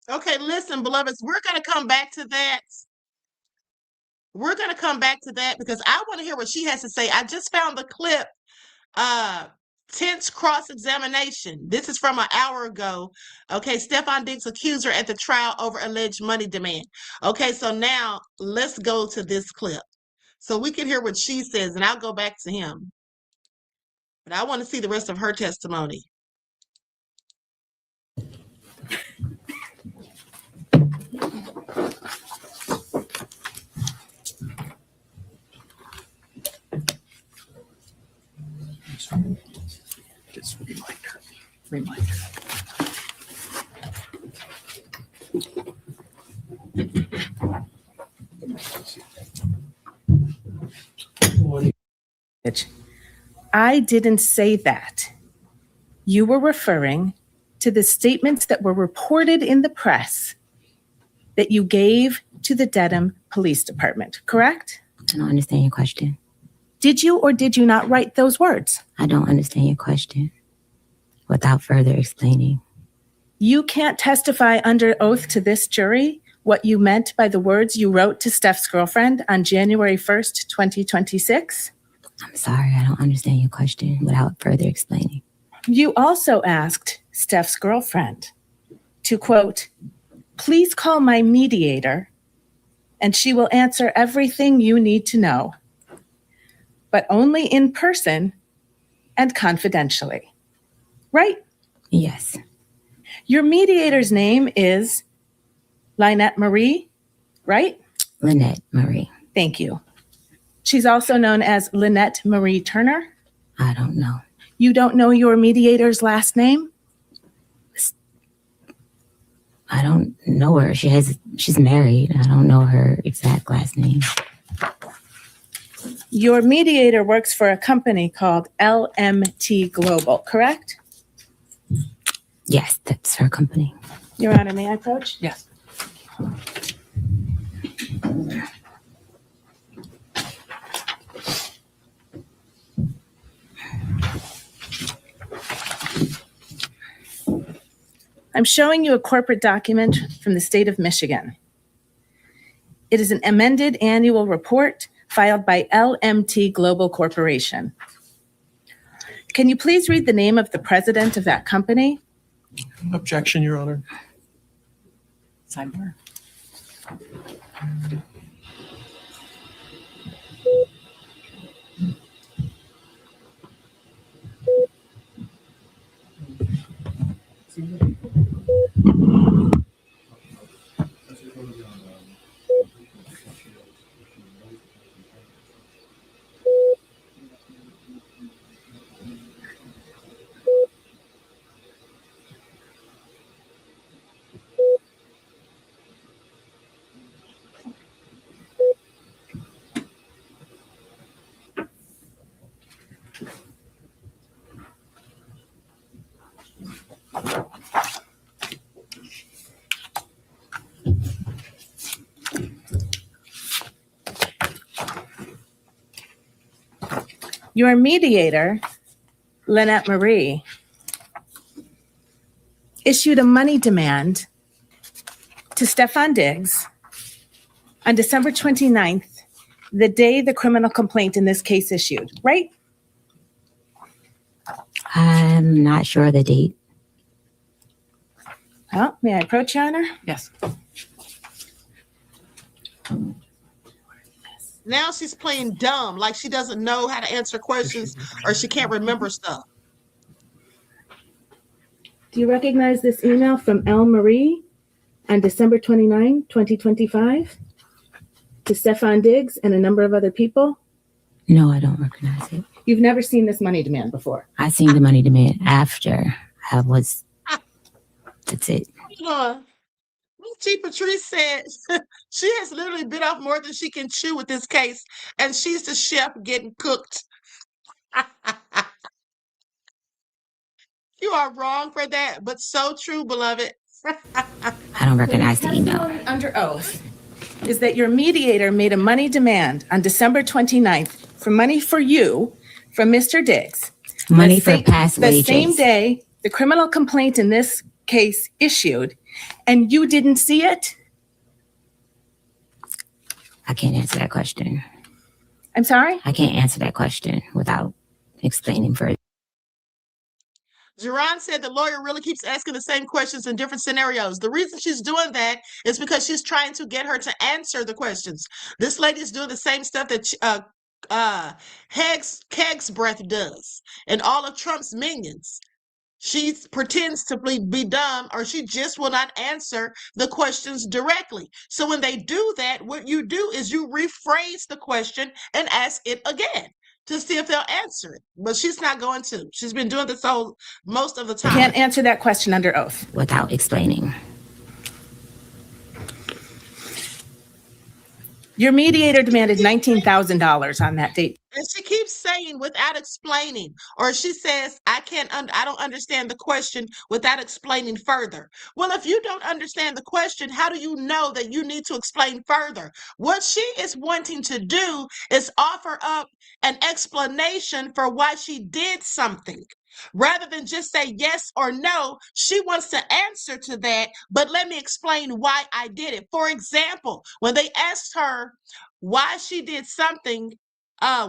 Okay, listen, beloveds, we're going to come back to that. We're going to come back to that because I want to hear what she has to say. I just found the clip, tense cross-examination. This is from an hour ago. Okay, Stefan Diggs, accuser at the trial over alleged money demand. Okay, so now let's go to this clip so we can hear what she says, and I'll go back to him. But I want to see the rest of her testimony. is. Reminder. I didn't say that. You were referring to the statements that were reported in the press that you gave to the Dedham Police Department, correct? I don't understand your question. Did you or did you not write those words? I don't understand your question. Without further explaining. You can't testify under oath to this jury what you meant by the words you wrote to Steph's girlfriend on January 1st, 2026? I'm sorry, I don't understand your question without further explaining. You also asked Steph's girlfriend to, quote, please call my mediator and she will answer everything you need to know, but only in person and confidentially. Right? Yes. Your mediator's name is Lynette Marie, right? Lynette Marie. Thank you. She's also known as Lynette Marie Turner. I don't know. You don't know your mediator's last name? I don't know her. She's married. I don't know her exact last name. Your mediator works for a company called LMT Global, correct? Yes, that's her company. Your Honor, may I approach? Yes. I'm showing you a corporate document from the state of Michigan. It is an amended annual report filed by LMT Global Corporation. Can you please read the name of the president of that company? Objection, Your Honor. Sidebar. Your mediator, Lynette Marie, issued a money demand to Stefan Diggs on December 29th, the day the criminal complaint in this case issued, right? I'm not sure of the date. Well, may I approach, Your Honor? Yes. Now she's playing dumb, like she doesn't know how to answer questions or she can't remember stuff. Do you recognize this email from L. Marie on December 29, 2025 to Stefan Diggs and a number of other people? No, I don't recognize it. You've never seen this money demand before? I seen the money demand after I was, that's it. Chief Patrice said she has literally bit off more than she can chew with this case, and she's the chef getting cooked. You are wrong for that, but so true, beloved. I don't recognize the email. Testimony under oath is that your mediator made a money demand on December 29th for money for you from Mr. Diggs. Money for past wages. The same day the criminal complaint in this case issued, and you didn't see it? I can't answer that question. I'm sorry? I can't answer that question without explaining further. Jerron said the lawyer really keeps asking the same questions in different scienarios. The reason she's doing that is because she's trying to get her to answer the questions. This lady is doing the same stuff that Keg's breath does and all of Trump's minions. She pretends to be dumb, or she just will not answer the questions directly. So when they do that, what you do is you rephrase the question and ask it again. to see if they'll answer it. But she's not going to. She's been doing this most of the I time. can't answer that question under oath. Without explaining. Your mediator demanded $19,000 on that date. And she keeps saying without explaining, or she says, I don't understand the question without explaining further. Well, if you don't understand the question, how do you know that you need to explain further? What she is wanting to do is offer up an explanation for why she did something. Rather than just say yes or no, she wants to answer to that, but let me explain why I did it. For example, when they asked her why she did something,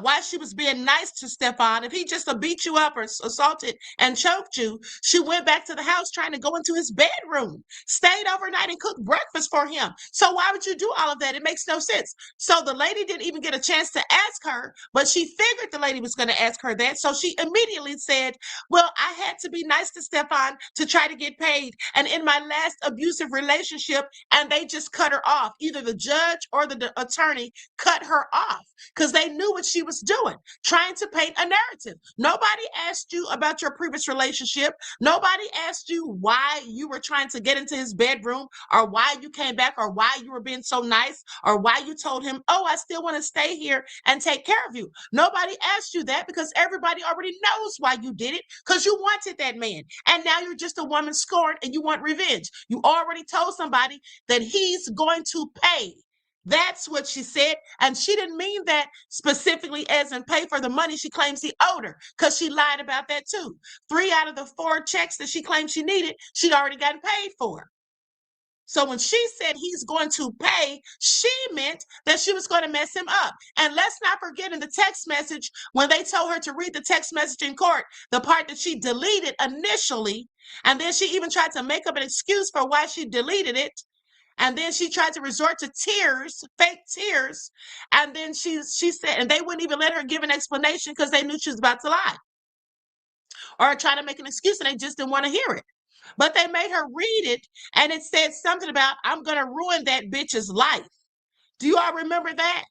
why she was being nice to Stefon, if he just beat you up or assaulted and choked you, she went back to the house trying to go into his bedroom, stayed overnight and cooked breakfast for him. So why would you do all of that? It makes no sense. So the lady didn't even get a chance to ask her, but she figured the lady was going to ask her that. So she immediately said, well, I had to be nice to Stefon to try to get paid. And in my last abusive relationship, and they just cut her off. Either the judge or the attorney cut her off because they knew what she was doing, trying to paint a narrative. Nobody asked you about your previous relationship. Nobody asked you why you were trying to get into his bedroom, or why you came back, or why you were being so nice, or why you told him, oh, I still want to stay here and take care of you. Nobody asked you that because everybody already knows why you did it, because you wanted that man. And now you're just a woman scorned and you want revenge. You already told somebody that he's going to pay. That's what she said. And she didn't mean that specifically as in pay for the money she claims he owed her, because she lied about that too. 3 out of the 4 checks that she claimed she needed, she'd already gotten paid for. So when she said he's going to pay, she meant that she was going to mess him up. And let's not forget in the text message, when they told her to read the text message in court, the part that she deleted initially, and then she even tried to make up an excuse for why she deleted it. And then she tried to resort to tears, fake tears. And then she said, and they wouldn't even let her give an explanation because they knew she was about to lie or try to make an excuse, and they just didn't want to hear it. But they made her read it, and it said something about, I'm going to ruin that bitch's life. Do you all remember that?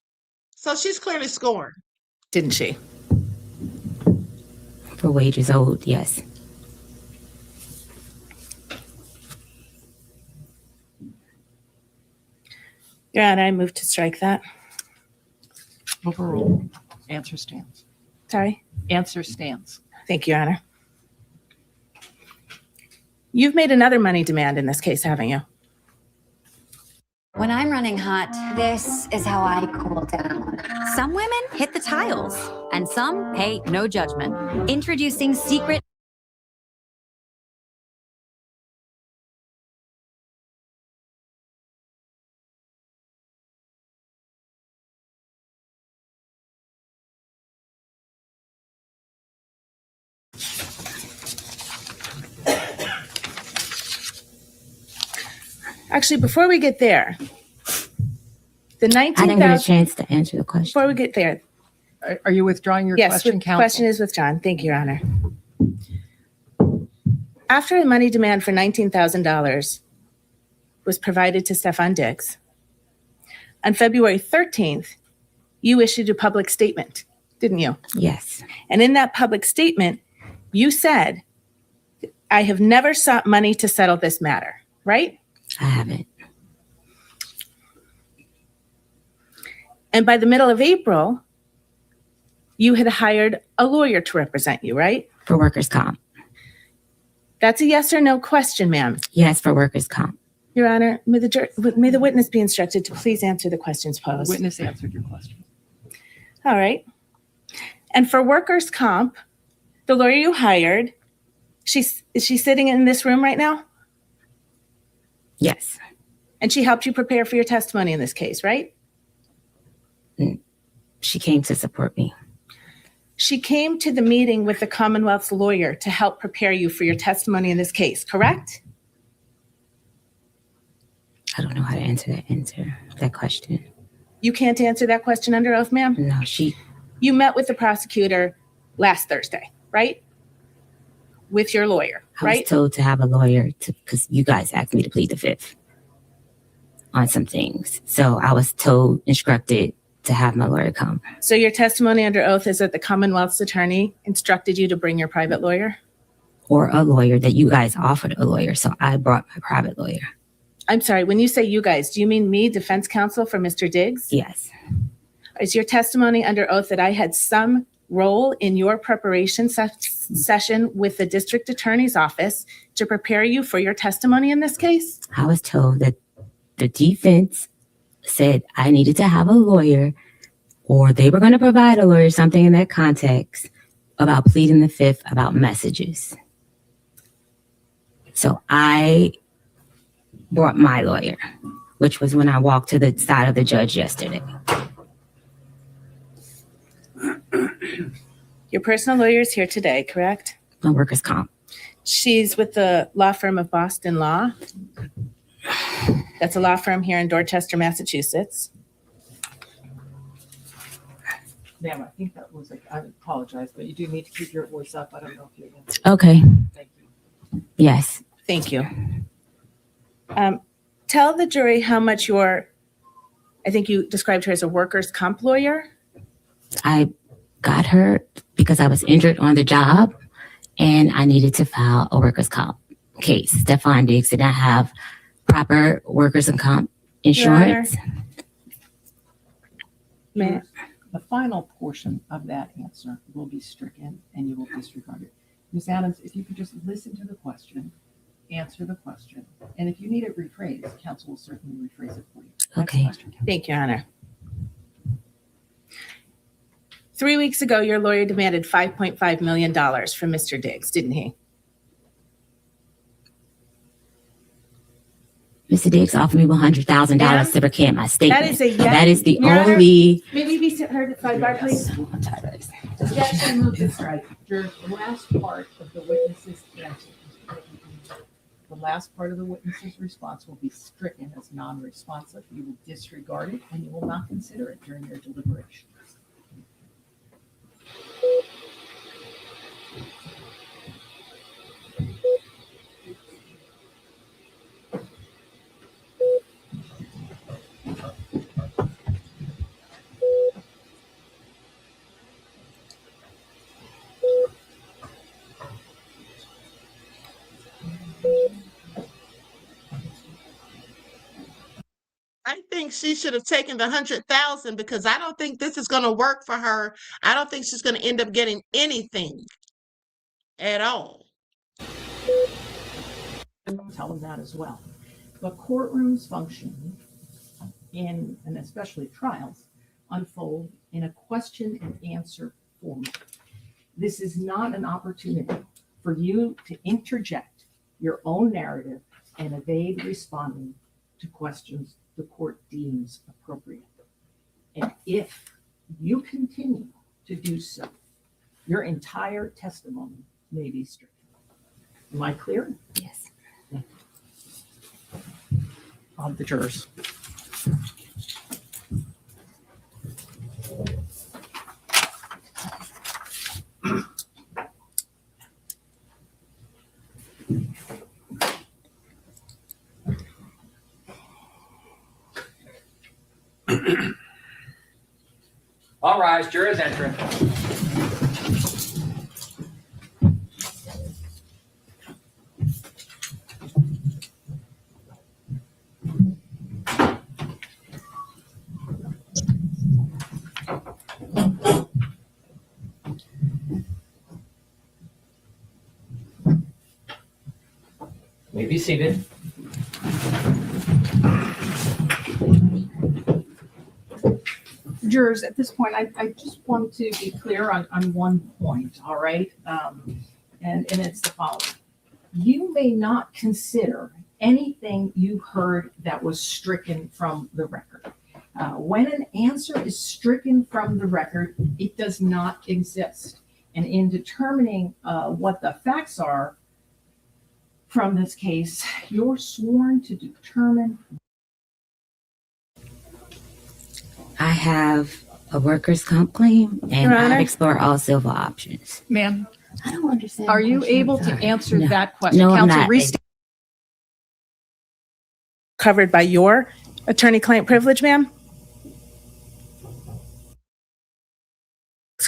So she's clearly scorned. Didn't she? For wages owed, yes. Your Honor, I move to strike that. Overruled. Answer stands. Sorry? Answer stands. Thank you, Your Honor. You've made another money demand in this case, haven't you? When I'm running hot, this is how I cool down. Some women hit the tiles, and some pay no judgment. Introducing Secret. Actually, before we get there, the 19,000. I didn't get a chance to answer the question. Before we get there. Are you withdrawing your question, counsel? Question is withdrawn. Thank you, Your Honor. After a money demand for $19,000 was provided to Stefon Diggs, on February 13th, you issued a public statement, didn't you? Yes. And in that public statement, you said, I have never sought money to settle this matter, right? I haven't. And by the middle of April, you had hired a lawyer to represent you, right? For workers' comp. That's a yes or no question, ma'am. Yes, for workers' comp. Your Honor, may the witness be instructed to please answer the questions posed. The witness answered your question. All right. And for workers' comp, the lawyer you hired, is she sitting in this room right now? Yes. And she helped you prepare for your testimony in this case, right? She came to support me. She came to the meeting with the Commonwealth's lawyer to help prepare you for your testimony in this case, correct? I don't know how to answer that question. You can't answer that question under oath, ma'am? No, You met with the prosecutor last Thursday, right? With your lawyer, I right? was told to have a lawyer because you guys asked me to plead the fifth on some things. So I was instructed to have my lawyer come. So your testimony under oath is that the Commonwealth's attorney instructed you to bring your private lawyer? Or a lawyer, that you guys offered a lawyer. So I brought my private lawyer. I'm sorry, when you say you guys, do you mean me, defense counsel for Mr. Diggs? Yes. Is your testimony under oath that I had some role in your preparation session with the district attorney's office to prepare you for your testimony in this case? I was told that the defense said I needed to have a lawyer, or they were going to provide a lawyer, something in that context, about pleading the fifth about messages. So I brought my lawyer, which was when I walked to the side of the judge yesterday. Your personal lawyer is here today, correct? My workers' comp. She's with the law firm of Boston Law. That's a law firm here in Dorchester, Massachusetts. Ma'am, I think that was, I apologize, but you do need to keep your voice up. I don't know if you're. Okay. Thank you. Yes. Thank you. Tell the jury how much I think you described her as a workers' comp lawyer. I got her because I was injured on the job and I needed to file a workers' comp case. Stefon Diggs did not have proper workers' and comp insurance. The final portion of that answer will be stricken and you will disregard it. Ms. Adams, if you could just listen to the question, answer the question, and if you need it rephrased, counsel will certainly rephrase it for you. Okay. Thank you, Your Honor. 3 weeks ago, your lawyer demanded $5.5 million from Mr. Diggs, didn't he? Mr. Diggs offered me $100,000 to recant my statement. That is a yes. That is the Your Honor, only. Maybe be heard at sidebar, please. Objection moved and strike. The last part of the witness's answer. The last part of the witness's response will be stricken as non-responsive. You will disregard it and you will not consider it during your deliberations. I think she should have taken the 100,000 because I don't think this is going to work for her. I don't think she's going to end up getting anything at all. Tell them that as well. But courtrooms function and especially trials unfold in a question and answer format. This is not an opportunity for you to interject your own narrative and evade responding to questions the court deems appropriate. And if you continue to do so, your entire testimony may be stricken. Am I clear? Yes. On the jurors. All rise, jurors enter. May be seated. Jurors, at this point, I just want to be clear on one point, all right? And it's the following. You may not consider anything you heard that was stricken from the record. When an answer is stricken from the record, it does not exist. And in determining what the facts are from this case, you're sworn to determine. I have a workers' comp claim and Your Honor? I've explored all civil options. Ma'am, I don't understand. are the you question. able to Sorry. answer No. that question? No, I'm Counsel, not. restate. Covered by your attorney-client privilege, ma'am?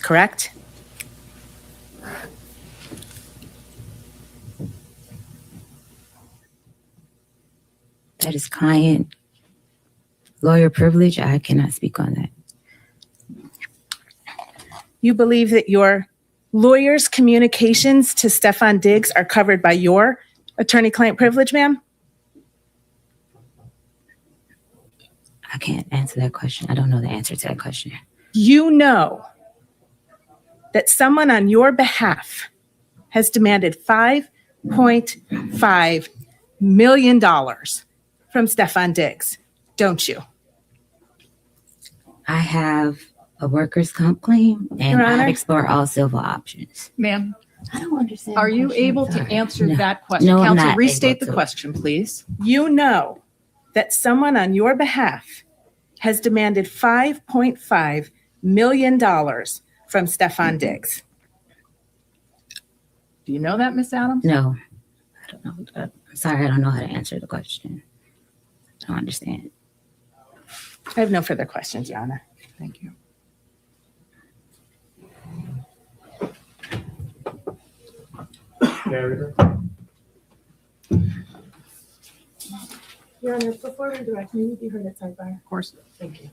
correct? That is client lawyer privilege. I cannot speak on that. You believe that your lawyer's communications to Stefan Diggs are covered by your attorney-client privilege, ma'am? I can't answer that question. I don't know the answer to that question. You know that someone on your behalf has demanded $5.5 million from Stefan Diggs, don't you? I have a workers' comp claim, and Your Honor? I've explored all civil options. Ma'am, I don't understand. are the you question. able to Sorry. answer No. that question? No, I'm Counsel, not restate able the to. question, please. You know that someone on your behalf has demanded $5.5 million from Stefan Diggs. Do you know that, Miss Adams? No, I don't know. I'm sorry, I don't know how to answer the question. I don't understand. I have no further questions, Your Honor. Thank you. Your Honor, before we direct, may we be heard at sidebar? Of course. Thank you.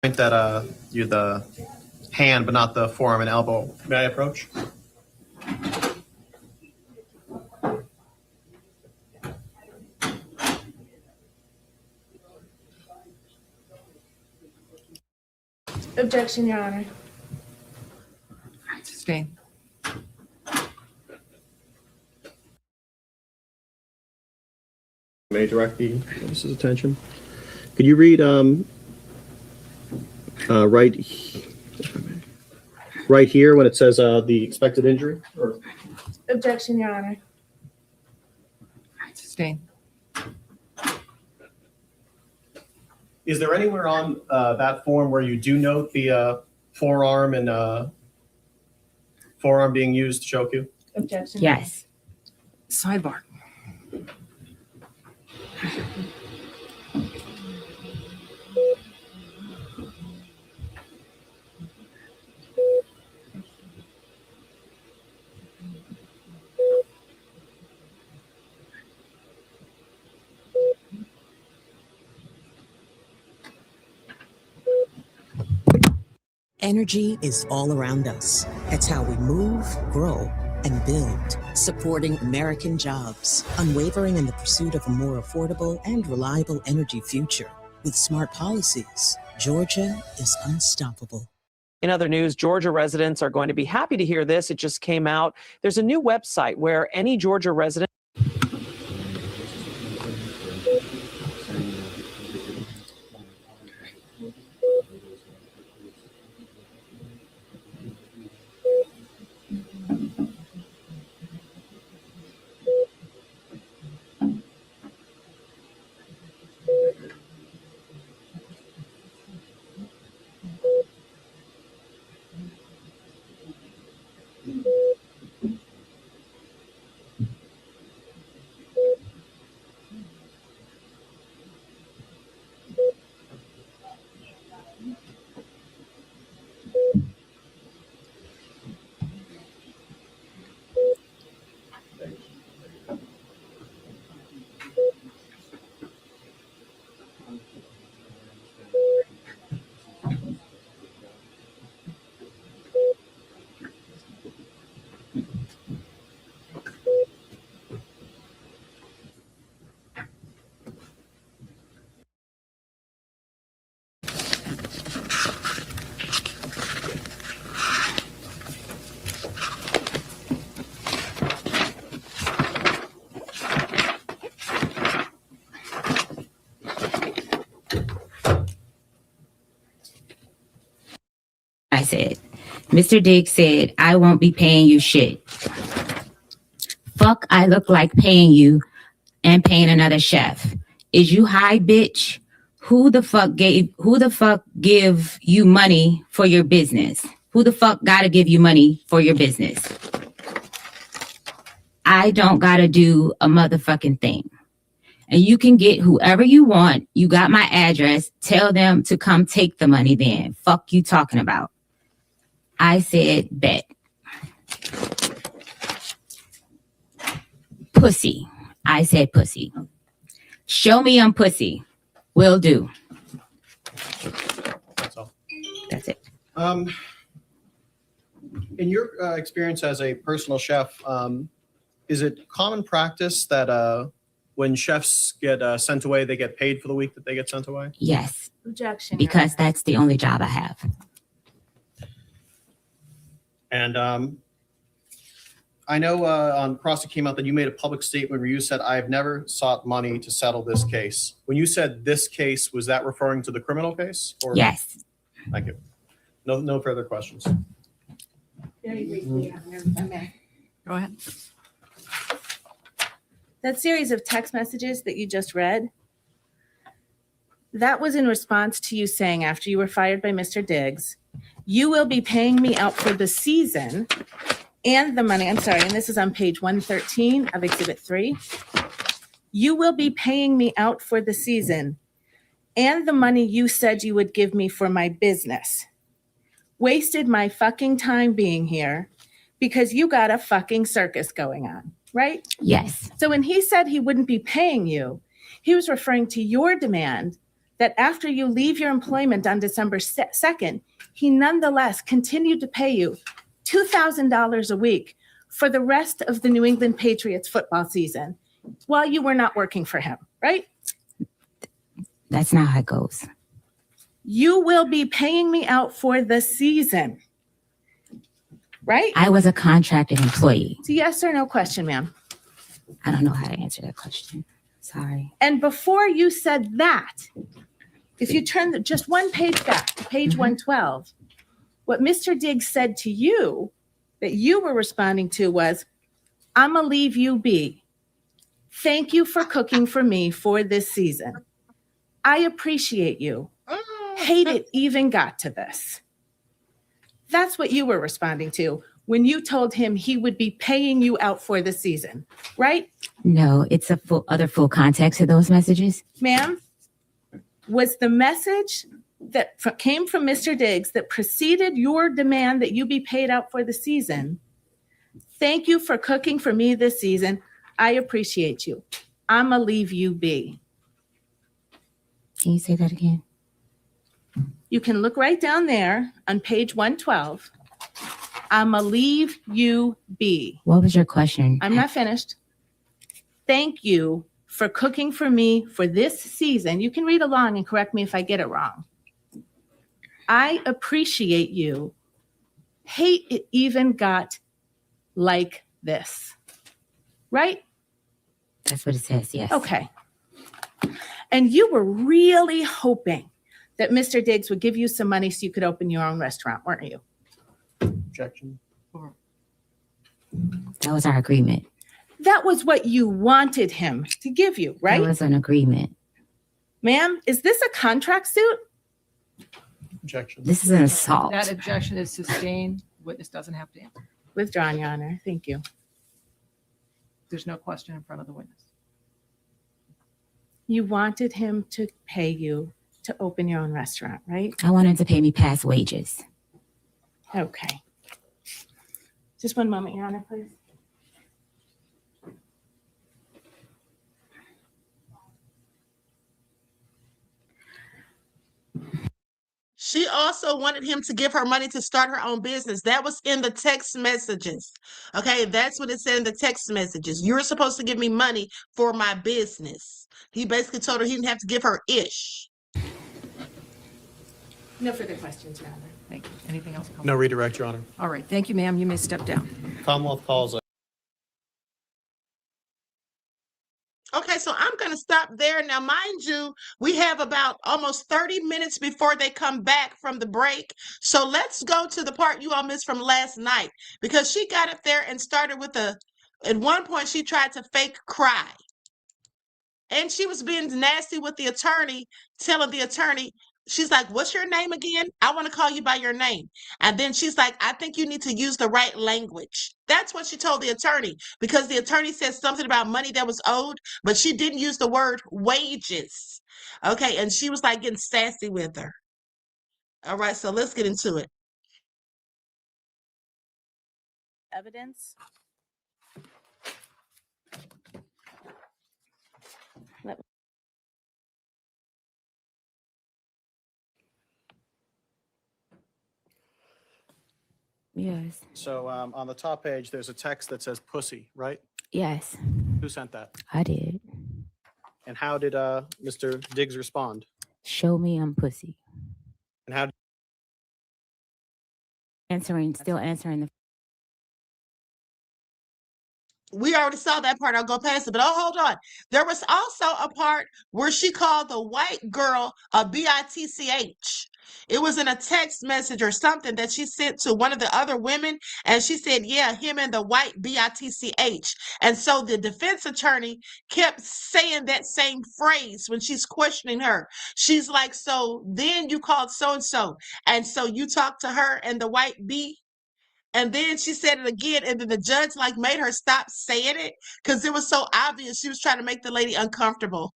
Point that you're the hand, but not the forearm and elbow. May I approach? Objection, Your Honor. Sustained. May I direct the witness's attention? Could you read right here when it says the expected injury? Or Objection, Your Honor. Sustained. is there anywhere on that form where you do note the forearm and forearm being used to choke you? Objection. Yes. Sidebar. Energy is all around us. It's how we move, grow, and build, supporting American jobs, unwavering in the pursuit of a more affordable and reliable energy future. With smart policies, Georgia is unstoppable. In other news, Georgia residents are going to be happy to hear this. It just came out. There's a new website where any Georgia resident said. Mr. Diggs said, I won't be paying you shit. Fuck, I look like paying you and paying another chef. Is you high, bitch? Who the fuck give you money for your business? Who the fuck gotta give you money for your business? I don't gotta do a motherfucking thing. And you can get whoever you want. You got my address. Tell them to come take the money then. Fuck you talking about. I said, bet. Pussy. I said pussy. Show me I'm pussy. Will do. That's all. That's it. In your experience as a personal chef, is it common practice that when chefs get sent away, they get paid for the week that they get sent away? Yes. Objection. Because that's the only job I have. And I know on Cross it came out that you made a public statement where you said, I've never sought money to settle this case. When you said this case, was that referring to the criminal case? Or? Yes. Thank you. No further questions. Very briefly, if I may. Go ahead. That series of text messages that you just read, that was in response to you saying after you were fired by Mr. Diggs, you will be paying me out for the season and the money. I'm sorry, and this is on page 113 of Exhibit 3. You will be paying me out for the season and the money you said you would give me for my business. Wasted my fucking time being here because you got a fucking circus going on, right? Yes. So when he said he wouldn't be paying you, he was referring to your demand that after you leave your employment on December 2nd, he nonetheless continued to pay you $2,000 a week for the rest of the New England Patriots football season while you were not working for him, right? That's not how it goes. You will be paying me out for the season, right? I was a contracted employee. It's a yes or no question, ma'am. I don't know how to answer that question. Sorry. And before you said that, if you turn just one page back to page 112, what Mr. Diggs said to you that you were responding to was, I'm gonna leave you be. Thank you for cooking for me for this season. I appreciate you. Hate it even got to this. That's what you were responding to when you told him he would be paying you out for the season, right? No, it's a full context of those messages. Ma'am, was the message that came from Mr. Diggs that preceded your demand that you be paid out for the season? Thank you for cooking for me this season. I appreciate you. I'ma leave you be. Can you say that again? You can look right down there on page 112. I'ma leave you be. What was your question? I'm not finished. Thank you for cooking for me for this season. You can read along and correct me if I get it wrong. I appreciate you. Hate it even got like this. Right? That's what it says, yes. Okay. And you were really hoping that Mr. Diggs would give you some money so you could open your own restaurant, weren't you? Objection. That was our agreement. That was what you wanted him to give you, right? That was an agreement. Ma'am, is this a contract suit? Objection. This is an assault. That objection is sustained. Witness doesn't have to answer. Withdrawn, Your Honor. Thank you. There's no question in front of the witness. You wanted him to pay you to open your own restaurant, right? I wanted him to pay me past wages. Okay. Just one moment, Your Honor, please. She also wanted him to give her money to start her own business. That was in the text messages. Okay, that's what it said in the text messages. You're supposed to give me money for my business. He basically told her he didn't have to give her ish. No further questions, Your Honor. Thank you. Anything else? No redirect, Your Honor. All right. Thank you, ma'am. You may step down. Commonwealth calls Okay, so I'm going to stop there. Now, mind you, we have about almost 30 minutes before they come back from the break. So let's go to the part you all missed from last night, because she got up there and started with at one point, she tried to fake cry. And she was being nasty with the attorney, telling the attorney, she's like, what's your name again? I want to call you by your name. And then she's like, I think you need to use the right language. That's what she told the attorney, because the attorney said something about money that was owed, but she didn't use the word wages. Okay, and she was like getting sassy with her. All right, so let's get into it. Evidence. Yes. So on the top page, there's a text that says pussy, right? Yes. Who sent that? I did. And how did Mr. Diggs respond? Show me I'm pussy. And how? Still answering the. We already saw that part. I'll go past it. But hold on. There was also a part where she called the white girl a bitch. It was in a text message or something that she sent to one of the other women. And she said, yeah, him and the white bitch. And so the defense attorney kept saying that same phrase when she's questioning her. She's like, so then you called so-and-so. And so you talked to her and the white B. And then she said it again, and then the judge like made her stop saying it because it was so obvious. She was trying to make the lady uncomfortable.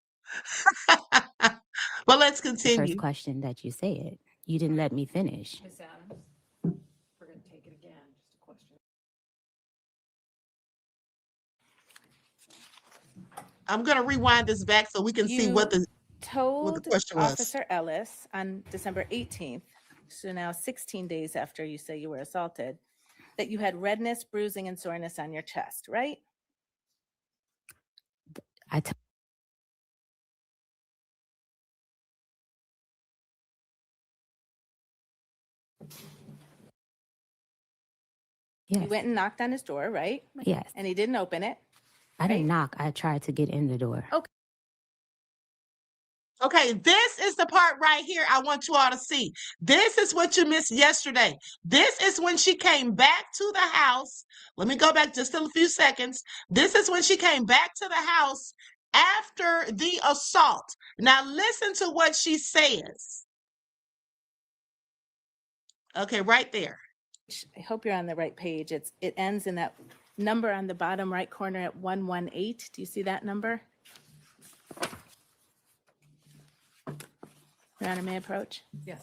But let's continue. First question that you said. You didn't let me finish. Ms. Adams, we're going to take it again. Just a question. I'm going to rewind this back so we can see what the question was. Officer Ellis on December 18th, so now 16 days after you say you were assaulted, that you had redness, bruising, and soreness on your chest, right? Yes. You went and knocked on his door, right? Yes. And he didn't open it. I didn't knock. I tried to get in the door. Okay. Okay, this is the part right here I want you all to see. This is what you missed yesterday. This is when she came back to the house. Let me go back just a few seconds. This is when she came back to the house after the assault. Now listen to what she says. Okay, right there. I hope you're on the right page. It ends in that number on the bottom right corner at 118. Do you see that number? Your Honor, may I approach? Yes.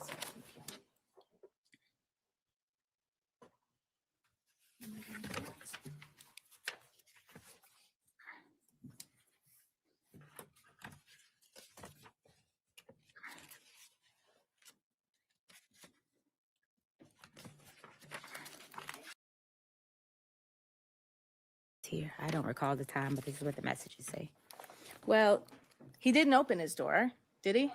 Here, I don't recall the time, but this is what the messages say. Well, he didn't open his door, did he?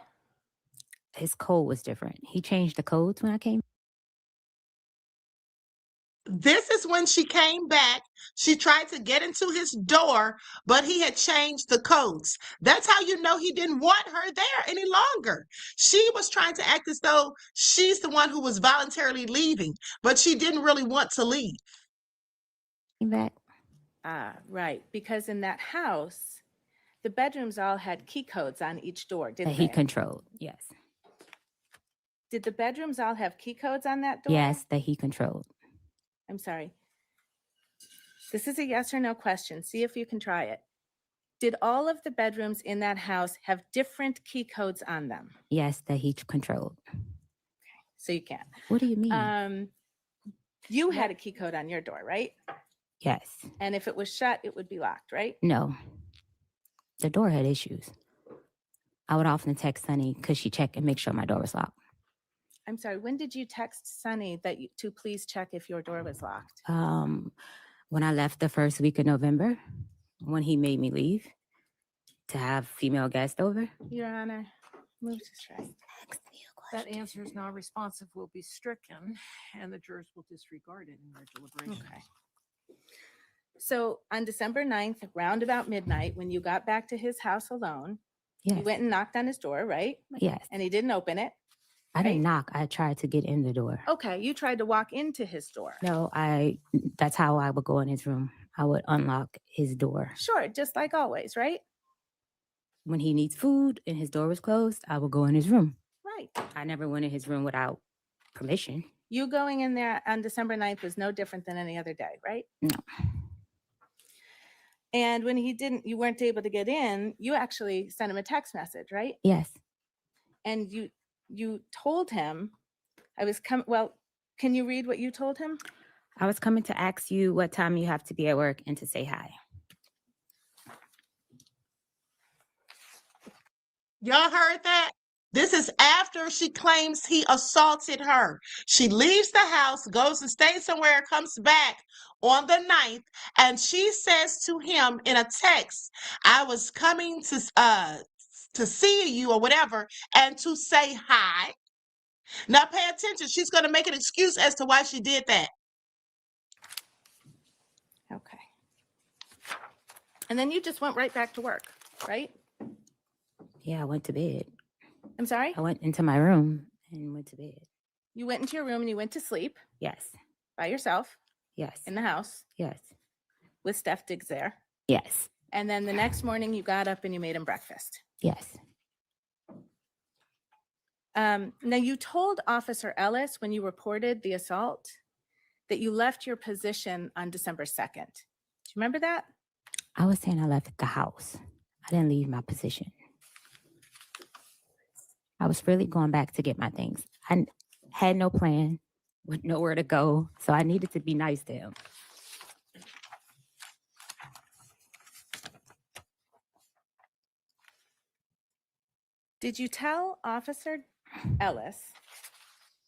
His code was different. He changed the codes when I came. This is when she came back. She tried to get into his door, but he had changed the codes. That's how you know he didn't want her there any longer. She was trying to act as though she's the one who was voluntarily leaving, but she didn't really want to leave. Back. Ah, right. Because in that house, the bedrooms all had key codes on each door, didn't That he they? controlled. Yes. Did the bedrooms all have key codes on that door? Yes, that he controlled. I'm sorry. This is a yes or no question. See if you can try it. Did all of the bedrooms in that house have different key codes on them? Yes, that he controlled. So you can't. What do you mean? You had a key code on your door, right? Yes. And if it was shut, it would be locked, right? No. The door had issues. I would often text Sunny because she checked and make sure my door was locked. I'm sorry, when did you text Sunny to please check if your door was locked? When I left the first week of November, when he made me leave to have female guests over. Your Honor, move to strike. That answer is not responsive will be stricken, and the jurors will disregard it in their deliberation. Okay. So on December 9th, round about midnight, when you got back to his house alone, you Yes. went and knocked on his door, right? Yes. And he didn't open it. I didn't right? knock. I tried to get in the door. Okay, you tried to walk into his door. No, that's how I would go in his room. I would unlock his door. Sure, just like always, right? When he needs food and his door was closed, I would go in his room. Right. I never went in his room without permission. You going in there on December 9th was no different than any other day, right? No. And when you weren't able to get in, you actually sent him a text message, right? Yes. And you told him, well, can you read what you told him? I was coming to ask you what time you have to be at work and to say hi. Y'all heard that? This is after she claims he assaulted her. She leaves the house, goes and stays somewhere, comes back on the 9th, and she says to him in a text, I was coming to see you or whatever, and to say hi. Now pay attention. She's going to make an excuse as to why she did that. Okay. And then you just went right back to work, right? Yeah, I went to bed. I'm sorry? I went into my room and went to bed. You went into your room and you went to sleep Yes. by yourself Yes. in the house Yes. with Steph Diggs there. Yes. And then the next morning you got up and you made him breakfast. Yes. Now you told Officer Ellis when you reported the assault that you left your position on December 2nd. Do you remember that? I was saying I left the house. I didn't leave my position. I was really going back to get my things. I had no plan, with nowhere to go, so I needed to be nice to him. Did you tell Officer Ellis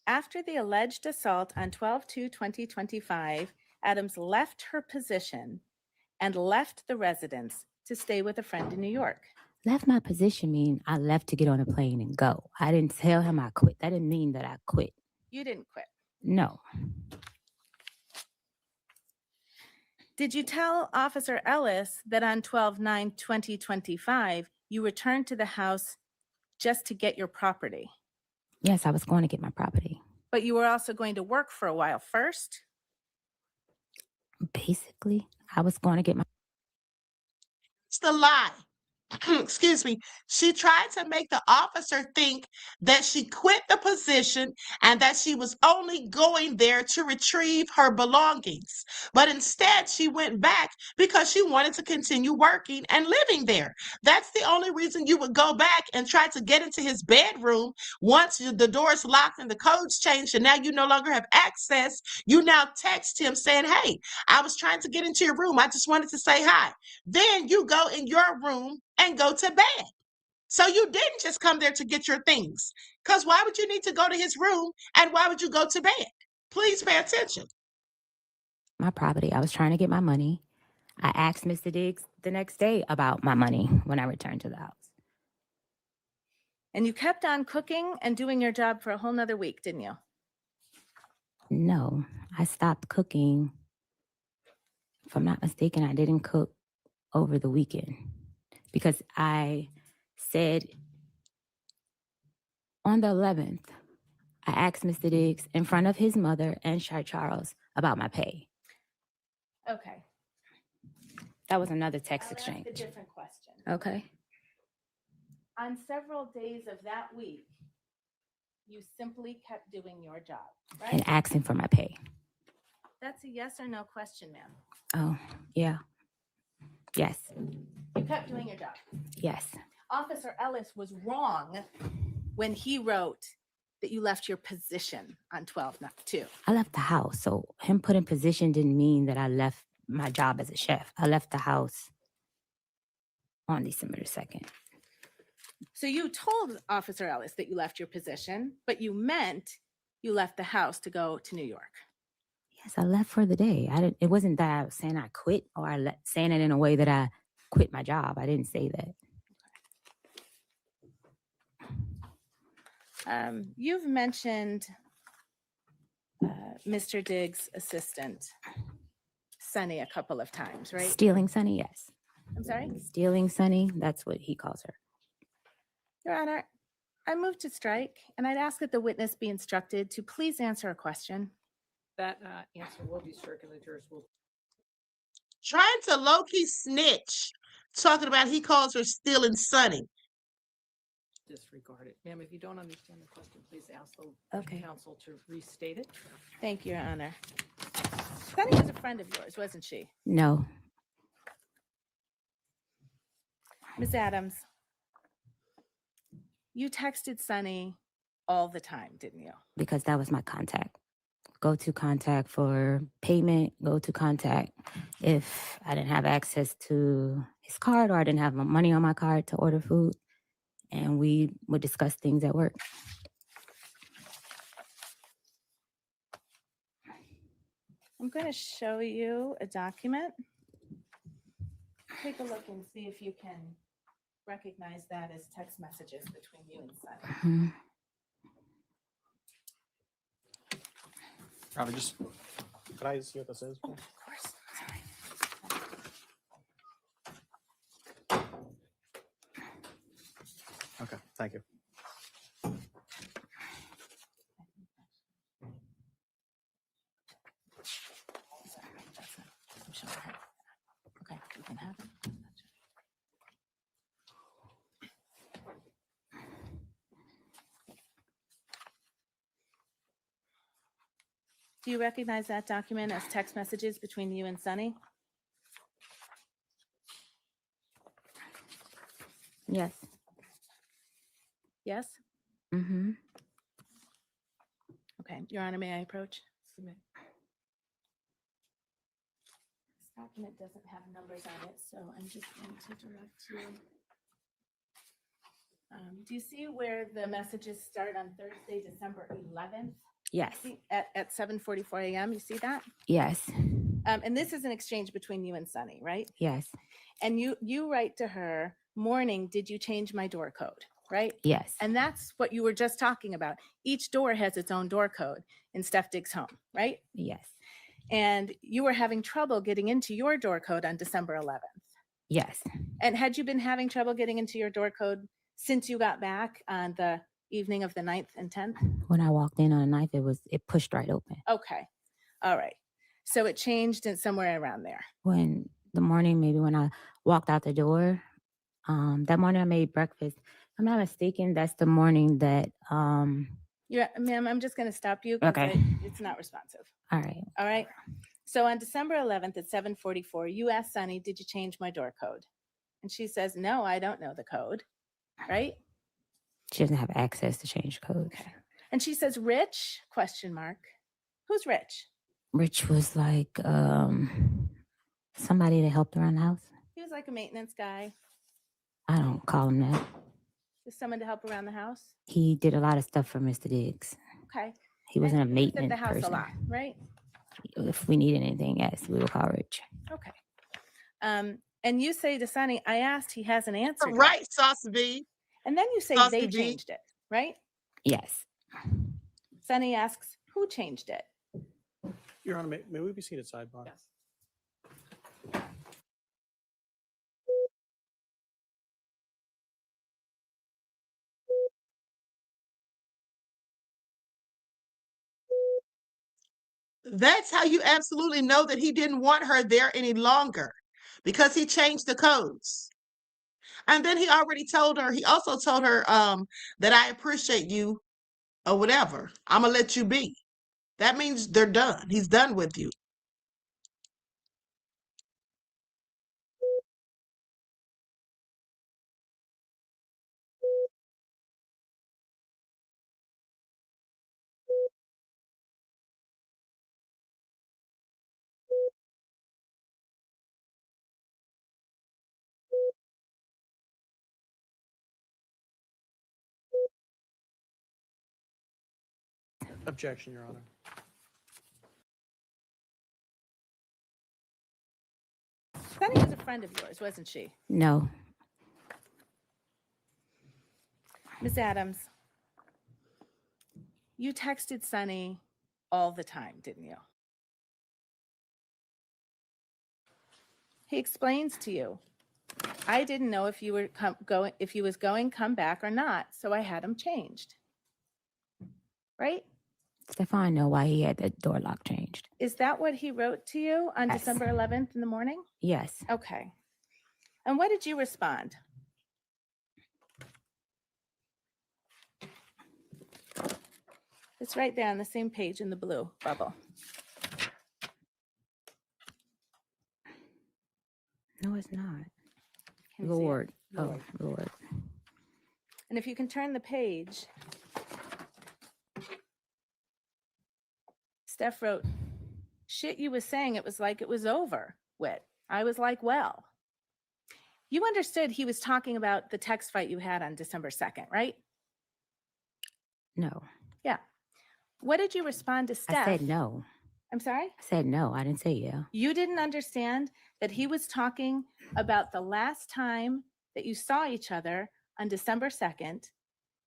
after the alleged assault on 12/2/2025, Adams left her position and left the residence to stay with a friend in New York? Left my position mean I left to get on a plane and go. I didn't tell him I quit. That didn't mean that I quit. You didn't quit. No. Did you tell Officer Ellis that on 12/9/2025, you returned to the house just to get your property? Yes, I was going to get my property. But you were also going to work for a while first? Basically, I was going to get my... It's the lie. Excuse me. She tried to make the officer think that she quit the position and that she was only going there to retrieve her belongings. But instead, she went back because she wanted to continue working and living there. That's the only reason you would go back and try to get into his bedroom once the door's locked and the code's changed and now you no longer have access. You now text him saying, hey, I was trying to get into your room. I just wanted to say hi. Then you go in your room and go to bed. So you didn't just come there to get your things. Because why would you need to go to his room and why would you go to bed? Please pay attention. My property. I was trying to get my money. I asked Mr. Diggs the next day about my money when I returned to the house. And you kept on cooking and doing your job for a whole nother week, didn't you? No, I stopped cooking. If I'm not mistaken, I didn't cook over the weekend because I said on the 11th, I asked Mr. Diggs in front of his mother and Charles about my pay. Okay. That was another text I'll exchange. ask a different question. Okay. On several days of that week, you simply kept doing your job, right? And asking for my pay. That's a yes or no question, ma'am. Oh, yeah. Yes. You kept doing your job. Yes. Officer Ellis was wrong when he wrote that you left your position on 12/2. I left the house. So him putting position didn't mean that I left my job as a chef. I left the house on December the 2nd. So you told Officer Ellis that you left your position, but you meant you left the house to go to New York. Yes, I left for the day. It wasn't that I was saying I quit or saying it in a way that I quit my job. I didn't say that. You've mentioned Mr. Diggs' assistant Sunny a couple of times, right? Stealing Sunny, yes. I'm sorry? Stealing Sunny, that's what he calls her. Your Honor, I move to strike, and I'd ask that the witness be instructed to please answer a question. That answer will be circulated. Jurors will Trying to low-key snitch, talking about he calls her stealing Sunny. disregard it. Ma'am, if you don't understand the question, please ask the Okay. counsel to restate it. Thank you, Your Honor. Sunny was a friend of yours, wasn't she? No, Ms. Adams, you texted Sunny all the time, didn't you? because that was my contact. Go to contact for payment, go to contact if I didn't have access to his card or I didn't have my money on my card to order food. And we would discuss things at work. I'm going to show you a document. Take a look and see if you can recognize that as text messages between you and Sunny. Mhm. Robert, just, could I see what this is? Of course. Okay, thank you. Okay, you can have it. Do you recognize that document as text messages between you and Sunny? Yes. Yes? Mm-hmm. Okay, Your Honor, may I approach? Submit. This document doesn't have numbers on it, so I'm just going to direct you. Do you see where the messages start on Thursday, December 11th? Yes. At 7:44 a.m., you see that? Yes. And this is an exchange between you and Sunny, right? Yes. And you write to her, morning, did you change my door code, right? Yes. And that's what you were just talking about. Each door has its own door code in Steph Diggs' home, right? Yes. And you were having trouble getting into your door code on December 11th. Yes. And had you been having trouble getting into your door code since you got back on the evening of the 9th and 10th? When I walked in on a knife, it pushed right open. Okay. All right. So it changed in somewhere around there. When the morning, maybe when I walked out the door, that morning I made breakfast. If I'm not mistaken, that's the morning that Yeah, ma'am, I'm just going to stop you. Okay. It's not responsive. all right. All right. So on December 11th at 7:44, you asked Sunny, did you change my door code? And she says, no, I don't know the code. Right? She doesn't have access to change codes. Okay. And she says, Rich? Question mark. Who's Rich? Rich was like somebody that helped around the house. He was like a maintenance guy. I don't call him that. Just someone to help around the house. He did a lot of stuff for Mr. Diggs. Okay. He wasn't a And he lived maintenance at the house person. a lot, right? If we needed anything, yes, we would call Rich. Okay. And you say to Sunny, I asked, he hasn't answered. yet." Right, Saucy B. And then you say Saucy they B. changed it, right? Yes. Sunny asks, who changed it? Your Honor, may we be seated sidebar? Yes. That's how you absolutely know that he didn't want her there any longer, because he changed the codes. And then he already told her, he also told her that I appreciate you or whatever. I'm going to let you be. That means they're done. He's done with you. Objection, Your Honor. Sunny was a friend of yours, wasn't she? No. Miss Adams, you texted Sunny all the time, didn't you? He explains to you, I didn't know if you were if he was going come back or not, so I had him changed. Right? Stefan know why he had the door lock changed. Is that what he wrote to you on Yes. December 11th in the morning? Yes. Okay. And what did you respond? It's right there on the same page in the blue bubble. No, it's not. Can you see it? Lord. Oh, Lord. And if you can turn the page, Steph wrote, shit you was saying, it was like it was over with. I was like, well, you understood he was talking about the text fight you had on December 2nd, right? No. Yeah. What did you respond to Steph? I said no. I'm sorry? I said no. I didn't say yeah. You didn't understand that he was talking about the last time that you saw each other on December 2nd,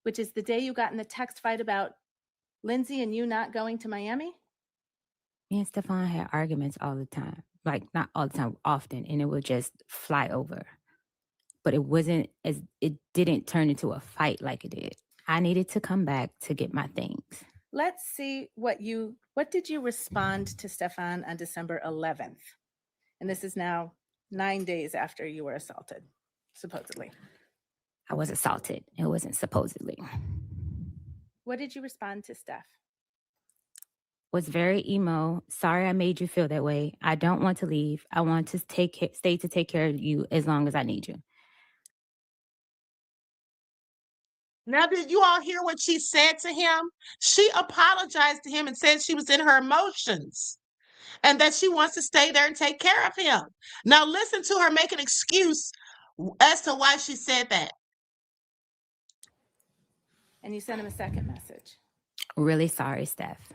which is the day you got in the text fight about Lindsay and you not going to Miami? Me and Stefan had arguments all the time. Like, not all the time, often. And it would just fly over. But it didn't turn into a fight like it did. I needed to come back to get my things. Let's see what did you respond to Stefan on December 11th? And this is now 9 days after you were assaulted, supposedly. I was assaulted. It wasn't supposedly. What did you respond to Steph? Was very emo. Sorry I made you feel that way. I don't want to leave. I want to stay to take care of you as long as I need you. Now, did you all hear what she said to him? She apologized to him and said she was in her emotions and that she wants to stay there and take care of him. Now, listen to her make an excuse as to why she said that. And you sent him a second message. Really sorry, Steph.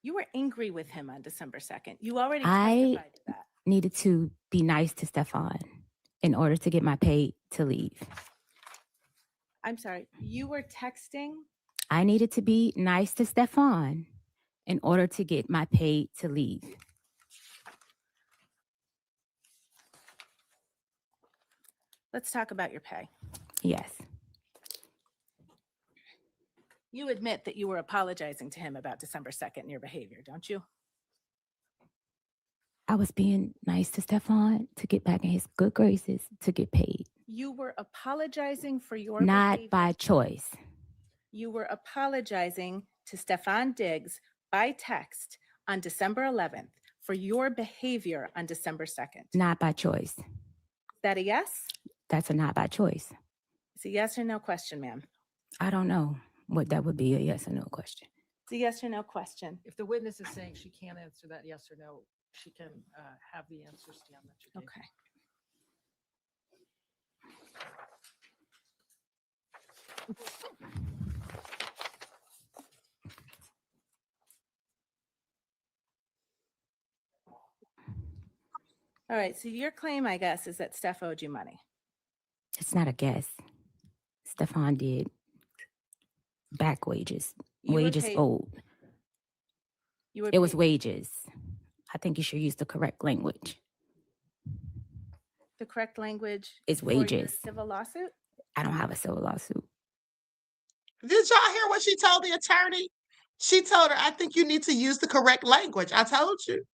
You were angry with him on December 2nd. You already I testified to that. needed to be nice to Stefan in order to get my pay to leave. I'm sorry, you were texting? I needed to be nice to Stefan in order to get my pay to leave. Let's talk about your pay. Yes. You admit that you were apologizing to him about December 2nd and your behavior, don't you? I was being nice to Stefan to get back in his good graces to get paid. You were apologizing for your Not behavior. by choice. You were apologizing to Stefan Diggs by text on December 11th for your behavior on December 2nd. Not by choice. Is that a yes? That's a not by choice. It's a yes or no question, ma'am. I don't know what that would be, a yes or no question. It's a yes or no question. If the witness is saying she can't answer that yes or no, she can have the answer stand that you gave. Okay. All right, so your claim, I guess, is that Steph owed you money. It's not a guess. Stefan did back wages. You were Wages paid- owed. You were It was paid- wages. I think you should use the correct language. The correct language It's for your wages. civil lawsuit? I don't have a civil lawsuit. Did y'all hear what she told the attorney? She told her, I think you need to use the correct language. I told you.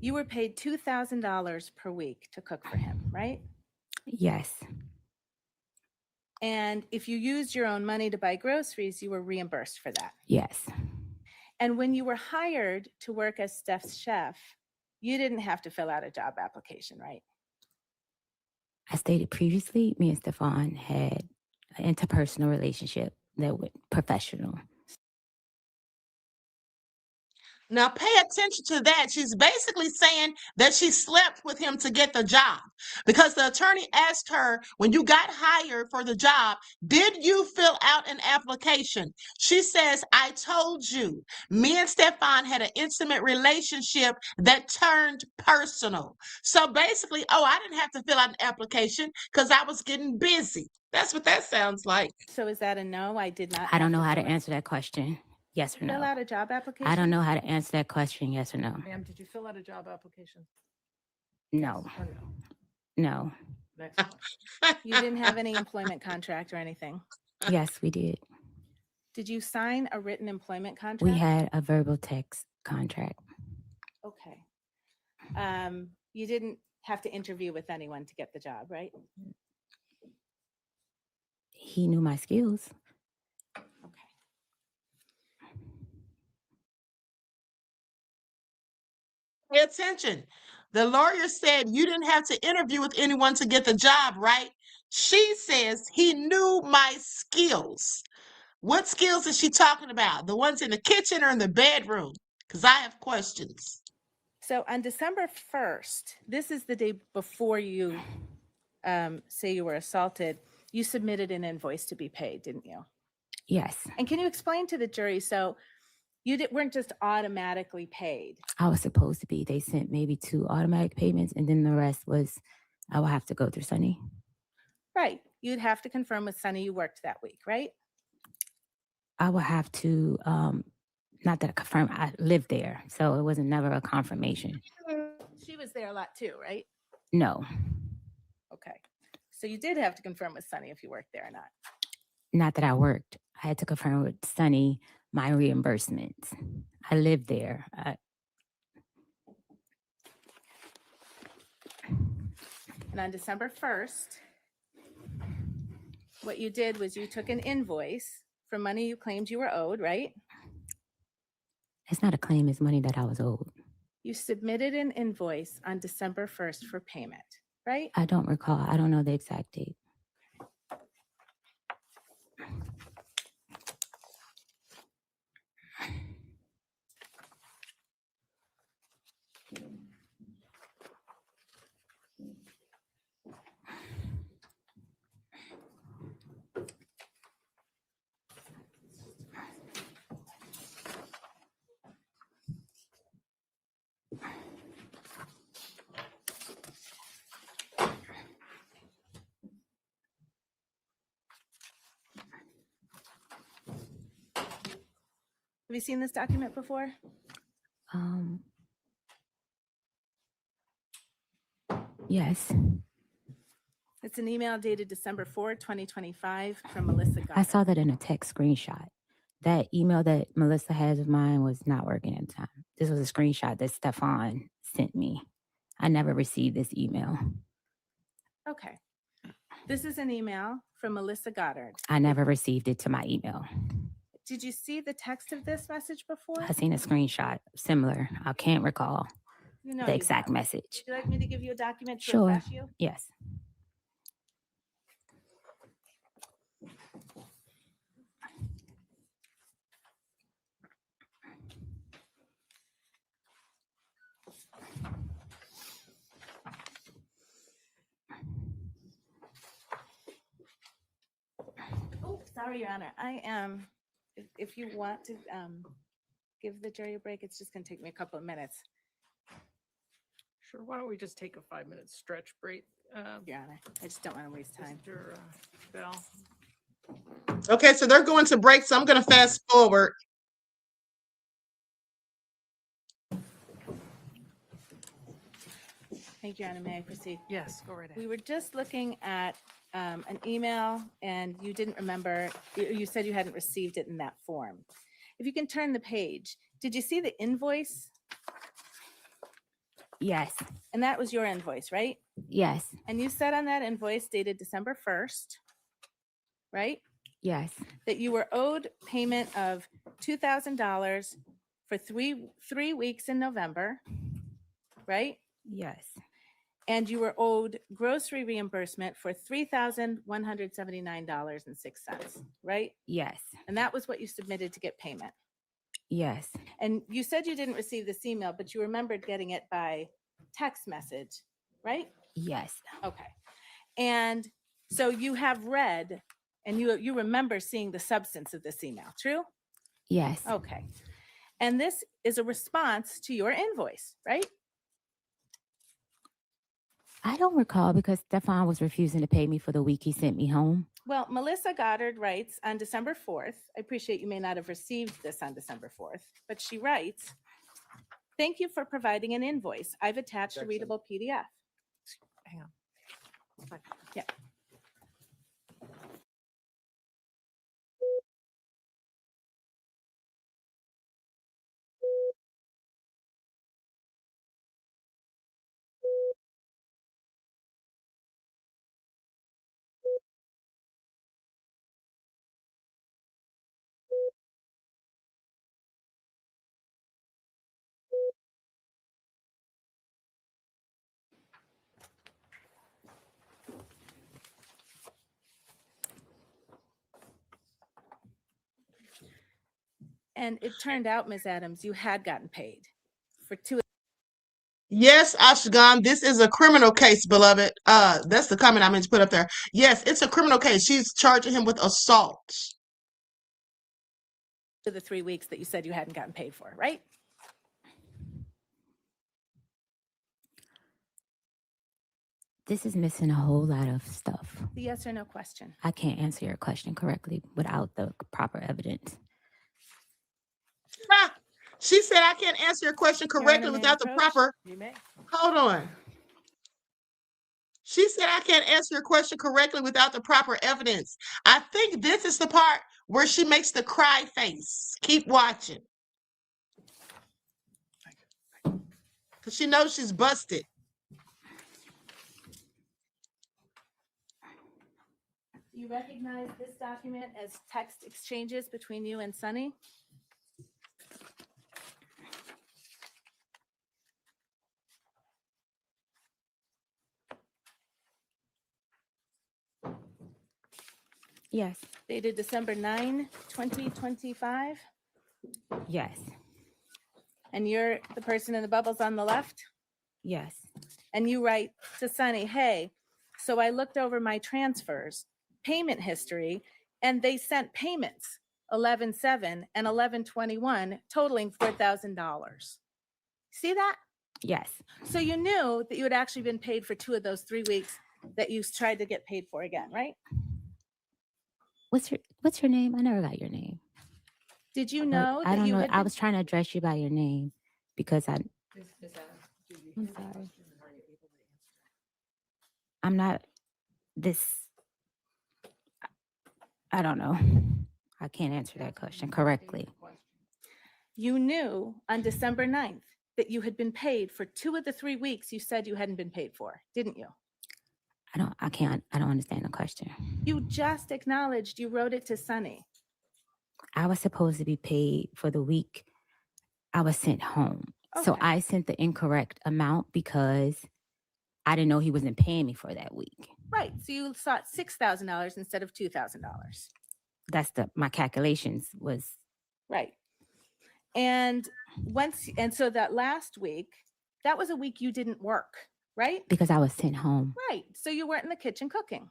You were paid $2,000 per week to cook for him, right? Yes. And if you used your own money to buy groceries, you were reimbursed for that. Yes. And when you were hired to work as Steph's chef, you didn't have to fill out a job application, right? I stated previously, me and Stefan had an interpersonal relationship that was professional. Now pay attention to that. She's basically saying that she slept with him to get the job because the attorney asked her, when you got hired for the job, did you fill out an application? She says, I told you, me and Stefan had an intimate relationship that turned personal. So basically, I didn't have to fill out an application because I was getting busy. That's what that sounds like. So is that a no? I did not. I don't know how to answer that question. Yes or Fill no. out a job application? I don't know how to answer that question. Yes or no. Ma'am, did you fill out a job application? No. No. You didn't have any employment contract or anything? Yes, we did. Did you sign a written employment contract? We had a verbal text contract. Okay. You didn't have to interview with anyone to get the job, right? He knew my skills. Pay attention. The lawyer said you didn't have to interview with anyone to get the job, right? She says he knew my skills. What skills is she talking about? The ones in the kitchen or in the bedroom? Because I have questions. So on December 1st, this is the day before you say you were assaulted, you submitted an invoice to be paid, didn't you? Yes. And can you explain to the jury, so you weren't just automatically paid? I was supposed to be. They sent maybe 2 automatic payments, and then the rest was I would have to go through Sunny. Right. You'd have to confirm with Sunny you worked that week, right? I would have to, not that I confirm, I lived there, so it wasn't never a confirmation. She was there a lot too, right? No, Okay. So you did have to confirm with Sunny if you worked there or not. not that I worked. I had to confirm with Sunny my reimbursements. I lived there. And on December 1st, what you did was you took an invoice for money you claimed you were owed, right? It's not a claim, it's money that I was owed. You submitted an invoice on December 1st for payment, right? I don't recall. I don't know the exact date. Have you seen this document before? Yes. It's an email dated December 4, 2025 from Melissa Goddard. I saw that in a text screenshot. That email that Melissa has of mine was not working at the time. This was a screenshot that Stefon sent me. I never received this email. Okay. This is an email from Melissa Goddard. I never received it to my email. Did you see the text of this message before? I seen a screenshot similar. I can't recall You know the you exact have. message. Would you like me to give you a document to Sure. refresh you? Yes. Oh, sorry, Your Honor. I am, if you want to give the jury a break, it's just going to take me a couple of minutes. Sure, why don't we just take a 5-minute stretch break? Your Honor, I just don't want to waste time. Mr. Bell. Okay, so they're going to break, so I'm going to fast forward. Thank you, Your Honor. May I proceed? Yes, go right ahead. We were just looking at an email and you didn't remember, you said you hadn't received it in that form. If you can turn the page, did you see the invoice? Yes. And that was your invoice, right? Yes. And you said on that invoice dated December 1st, right? Yes. That you were owed payment of $2,000 for three weeks in November, right? Yes. And you were owed grocery reimbursement for $3,179.06, right? Yes. And that was what you submitted to get payment. Yes. And you said you didn't receive this email, but you remembered getting it by text message, right? Yes. Okay. And so you have read and you remember seeing the substance of this email, true? Yes. Okay. And this is a response to your invoice, right? I don't recall because Stefon was refusing to pay me for the week he sent me home. Well, Melissa Goddard writes on December 4th, I appreciate you may not have received this on December 4th, but she writes, "Thank you for providing an invoice. I've attached a readable PDF." Hang on. Yeah. And it turned out, Ms. Adams, you had gotten paid for 2. Yes, Ashgan, this is a criminal case, beloved. That's the comment I meant to put up there. Yes, it's a criminal case. She's charging him with assault. of the 3 weeks that you said you hadn't gotten paid for, right? This is missing a whole lot of stuff. The yes or no question. I can't answer your question correctly without the proper evidence. Ha! She said I can't answer your question correctly without the proper. You may. Hold on. She said I can't answer your question correctly without the proper evidence. I think this is the part where she makes the cry face. Keep watching. Because she knows she's busted. Do you recognize this document as text exchanges between you and Sunny? Yes. Dated December 9, 2025. Yes. And you're the person in the bubbles on the left? Yes. And you write to Sunny, hey, so I looked over my transfers, payment history, and they sent payments 11/7 and 11/21 totaling $4,000. See that? Yes. So you knew that you had actually been paid for 2 of those 3 weeks that you tried to get paid for again, right? What's your name? I never got your name. Did you know I that don't you know. had I been- was trying to address you by your name because I'm sorry. I'm not this. I don't know. I can't answer that question correctly. You knew on December 9th that you had been paid for 2 of the 3 weeks you said you hadn't been paid for, didn't you? I don't understand the question. You just acknowledged you wrote it to Sunny. I was supposed to be paid for the week I was sent home. So I sent the incorrect amount because I didn't know he wasn't paying me for that week. Right. So you sought $6,000 instead of $2,000. That's my calculations was Right. And so that last week, that was a week you didn't work, right? because I was sent home. Right. So you weren't in the kitchen cooking.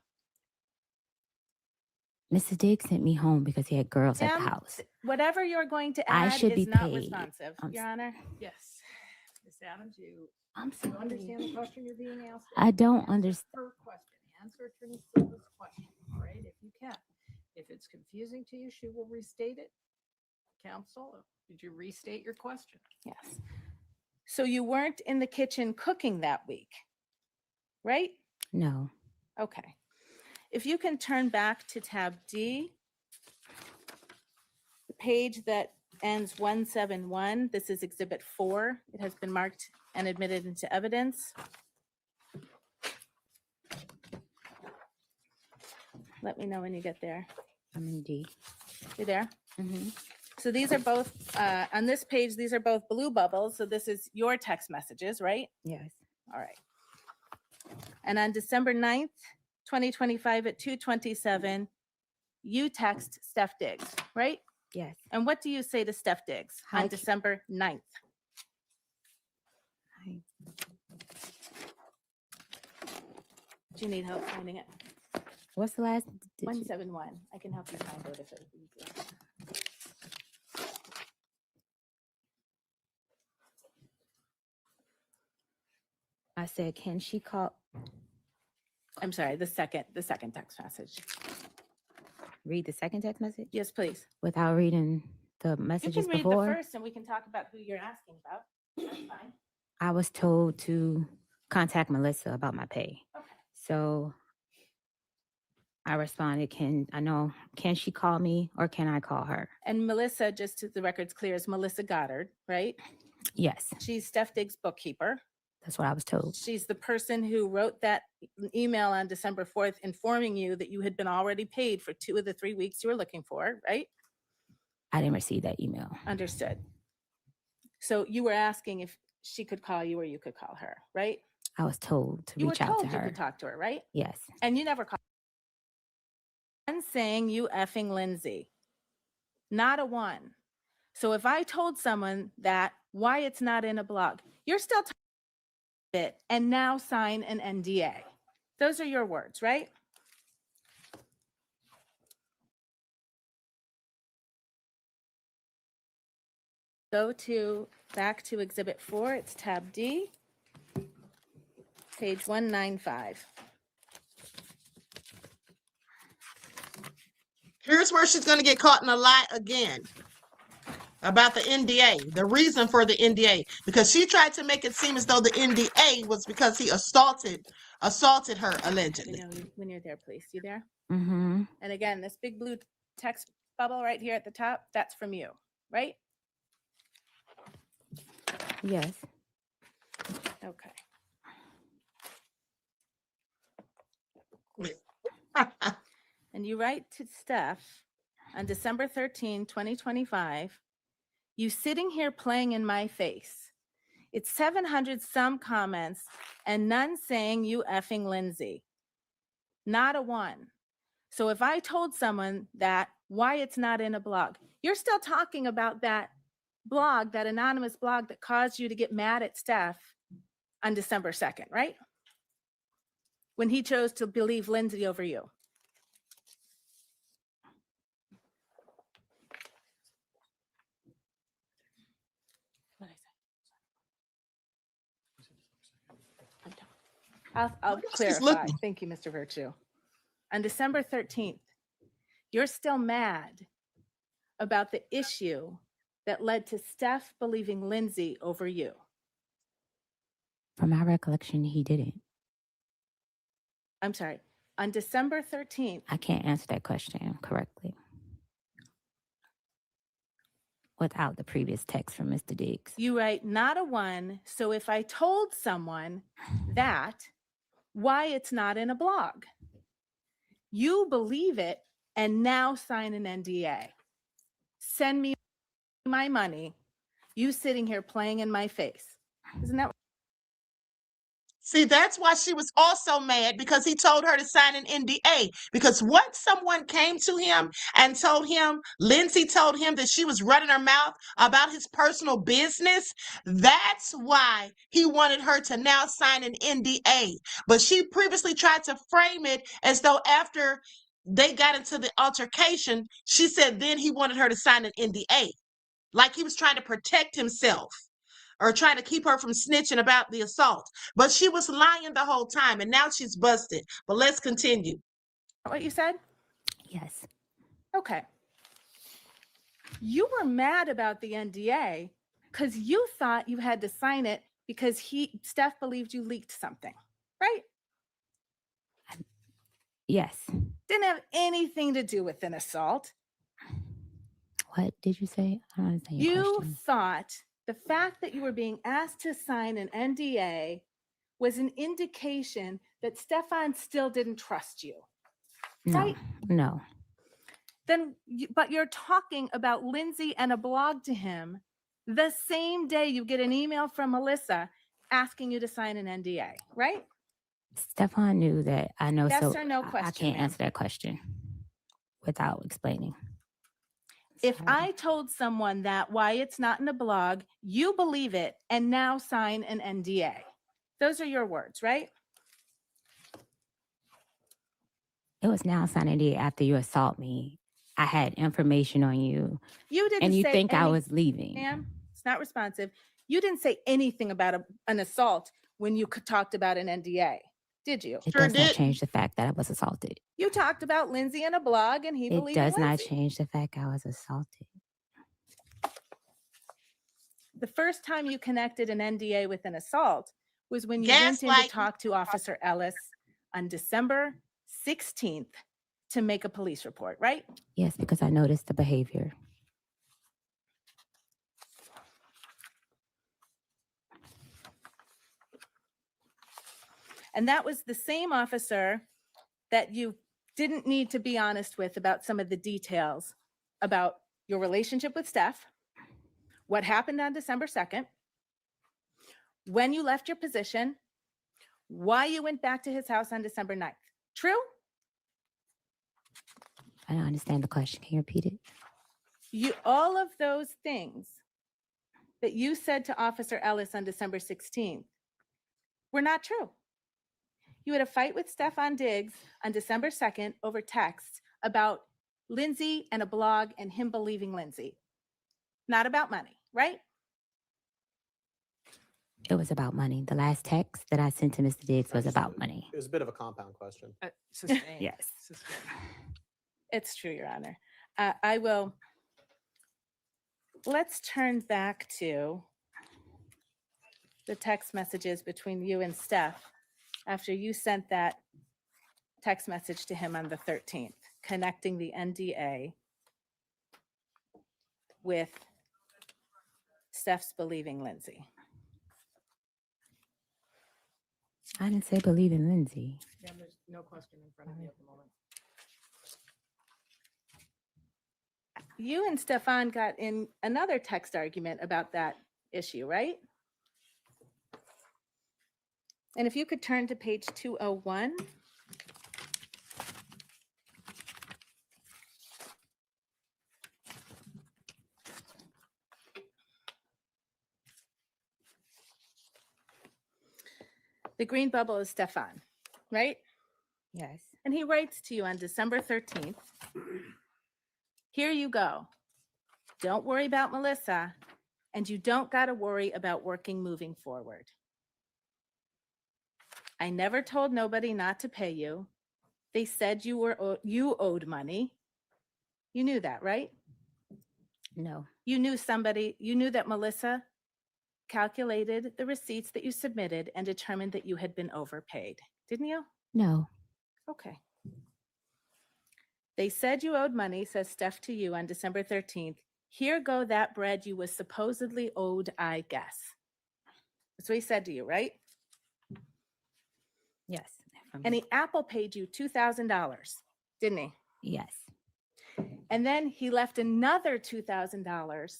Mrs. Diggs sent me home because he had girls at the Ma'am, house. Whatever you're going to I add should is be not paid. responsive, Your Honor. Yes. Ms. Adams, you I'm you understand the question you're being asked? I don't understand. Her question. Answer Attorney Silva's question, all right, if you can. If it's confusing to you, she will restate it. Counsel, did you restate your question? Yes. So you weren't in the kitchen cooking that week, right? No. Okay. If you can turn back to tab D, the page that ends 171, this is Exhibit 4. It has been marked and admitted into evidence. Let me know when you get there. I'm in D. You there? Mm-hmm. So these are both, on this page, these are both blue bubbles. So this is your text messages, right? Yes. All right. And on December 9th, 2025 at 2:27, you text Steph Diggs, right? Yes. And what do you say to Steph Diggs on Hi. December 9th? Hi. Do you need help finding it? What's the last? 171. I can help you find it if it's easier. I said, can she call? I'm sorry, the second text message. Read the second text message Yes, please. without reading the You messages can read before. the first and we can talk about who you're asking about. That's fine. I was told to contact Melissa about my pay. Okay. So I responded, can she call me or can I call her? And Melissa, just to the record's clear, is Melissa Goddard, right? Yes, She's Steph Diggs' bookkeeper. that's what I was told. She's the person who wrote that email on December 4th informing you that you had been already paid for 2 of the 3 weeks you were looking for, right? I didn't receive that email. Understood. So you were asking if she could call you or you could call her, right? I was told to You were reach out told to you her. could talk to her, right? Yes. And you never called. One saying you effing Lindsay. Not a one. So if I told someone that, why it's not in a blog, you're still talking it and now sign an NDA. Those are your words, right? Go back to Exhibit 4. It's tab D, page 195. Here's where she's going to get caught in a lie again about the NDA, the reason for the NDA, because she tried to make it seem as though the NDA was because he assaulted her allegedly. When you're there, please. You there? Mm-hmm. And again, this big blue text bubble right here at the top, that's from you, right? Yes. Okay. And you write to Steph on December 13, 2025, you sitting here playing in my face. It's 700 some comments and none saying you effing Lindsay. Not a one. So if I told someone that, why it's not in a blog, you're still talking about that blog, that anonymous blog that caused you to get mad at Steph on December 2nd, right? When he chose to believe Lindsay over you. I'll clarify. Thank you, Mr. Virtue. On December 13th, you're still mad about the issue that led to Steph believing Lindsay over you. From my recollection, he didn't. I'm sorry. On December 13th. I can't answer that question correctly without the previous text from Mr. Diggs. You write, not a one. So if I told someone that, why it's not in a blog, you believe it and now sign an NDA. Send me my money. You sitting here playing in my face. Isn't that? See, that's why she was also mad, because he told her to sign an NDA. Because once someone came to him and told him, Lindsay told him that she was running her mouth about his personal business, that's why he wanted her to now sign an NDA. But she previously tried to frame it as though after they got into the altercation, she said then he wanted her to sign an NDA. Like he was trying to protect himself, or trying to keep her from snitching about the assault. But she was lying the whole time, and now she's busted. But let's continue. What you said? Yes. Okay. You were mad about the NDA because you thought you had to sign it because Steph believed you leaked something, right? Yes. Didn't have anything to do with an assault. What did you say? I don't understand your You question. thought the fact that you were being asked to sign an NDA was an indication that Stefan still didn't trust you, right? No. Then, but you're talking about Lindsay and a blog to him the same day you get an email from Melissa asking you to sign an NDA, right? Stefan knew that I know. Yes so or no I question, can't ma'am. answer that question without explaining. If I told someone that why it's not in a blog, you believe it and now sign an NDA. Those are your words, right? It was now signing it after you assault me. I had information on you. You didn't and you say think I was leaving. Ma'am, it's not responsive. You didn't say anything about an assault when you talked about an NDA, did you? It does not change the fact that I was assaulted. You talked about Lindsay in a blog and he It believed in does not Lindsay. change the fact I was assaulted. The first time you connected an NDA with an assault was when you went in to Gaslighting. talk to Officer Ellis on December 16th to make a police report, right? Yes, because I noticed the behavior. And that was the same officer that you didn't need to be honest with about some of the details about your relationship with Steph, what happened on December 2nd, when you left your position, why you went back to his house on December 9th. True? I don't understand the question. Can you repeat it? All of those things that you said to Officer Ellis on December 16th were not true. You had a fight with Stefan Diggs on December 2nd over text about Lindsay and a blog and him believing Lindsay. Not about money, right? It was about money. The last text that I sent to Mr. Diggs was about money. It was a bit of a compound question. Yes. It's true, Your Honor. Let's turn back to the text messages between you and Steph after you sent that text message to him on the 13th, connecting the NDA with Steph's believing Lindsay. I didn't say believe in Lindsay. Yeah, there's no question in front of me at the moment. You and Stefan got in another text argument about that issue, right? And if you could turn to page 201. The green bubble is Stefan, right? Yes. And he writes to you on December 13th. Here you go. Don't worry about Melissa, and you don't got to worry about working moving forward. I never told nobody not to pay you. They said you owed money. You knew that, right? No. You knew that Melissa calculated the receipts that you submitted and determined that you had been overpaid, didn't you? No. Okay. They said you owed money, says Steph to you on December 13th. Here go that bread you was supposedly owed, I guess. That's what he said to you, right? Yes. And he Apple paid you $2,000, didn't he? Yes. And then he left another $2,000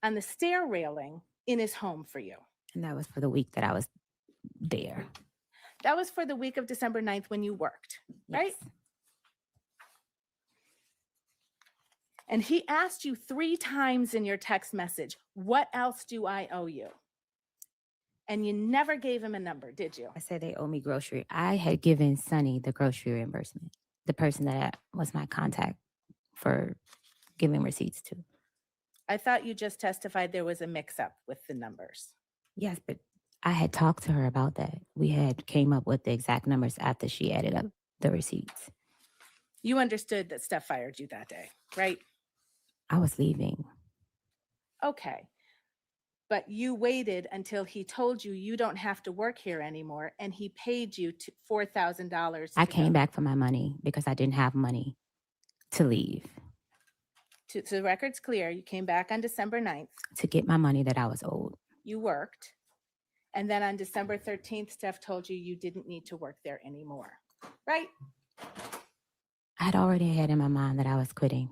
on the stair railing in his home for you. And that was for the week that I was there. That was for the week of December 9th when you worked, right? Yes. And he asked you 3 times in your text message, what else do I owe you? And you never gave him a number, did you? I said they owe me grocery. I had given Sonny the grocery reimbursement, the person that was my contact for giving receipts to. I thought you just testified there was a mix-up with the numbers. Yes, but I had talked to her about that. We had came up with the exact numbers after she added up the receipts. You understood that Steph fired you that day, right? I was leaving. Okay. But you waited until he told you you don't have to work here anymore, and he paid you $4,000. I came back for my money because I didn't have money to leave. So the record's clear. You came back on December 9th. To get my money that I was owed. You worked. And then on December 13th, Steph told you you didn't need to work there anymore, right? I had already had in my mind that I was quitting.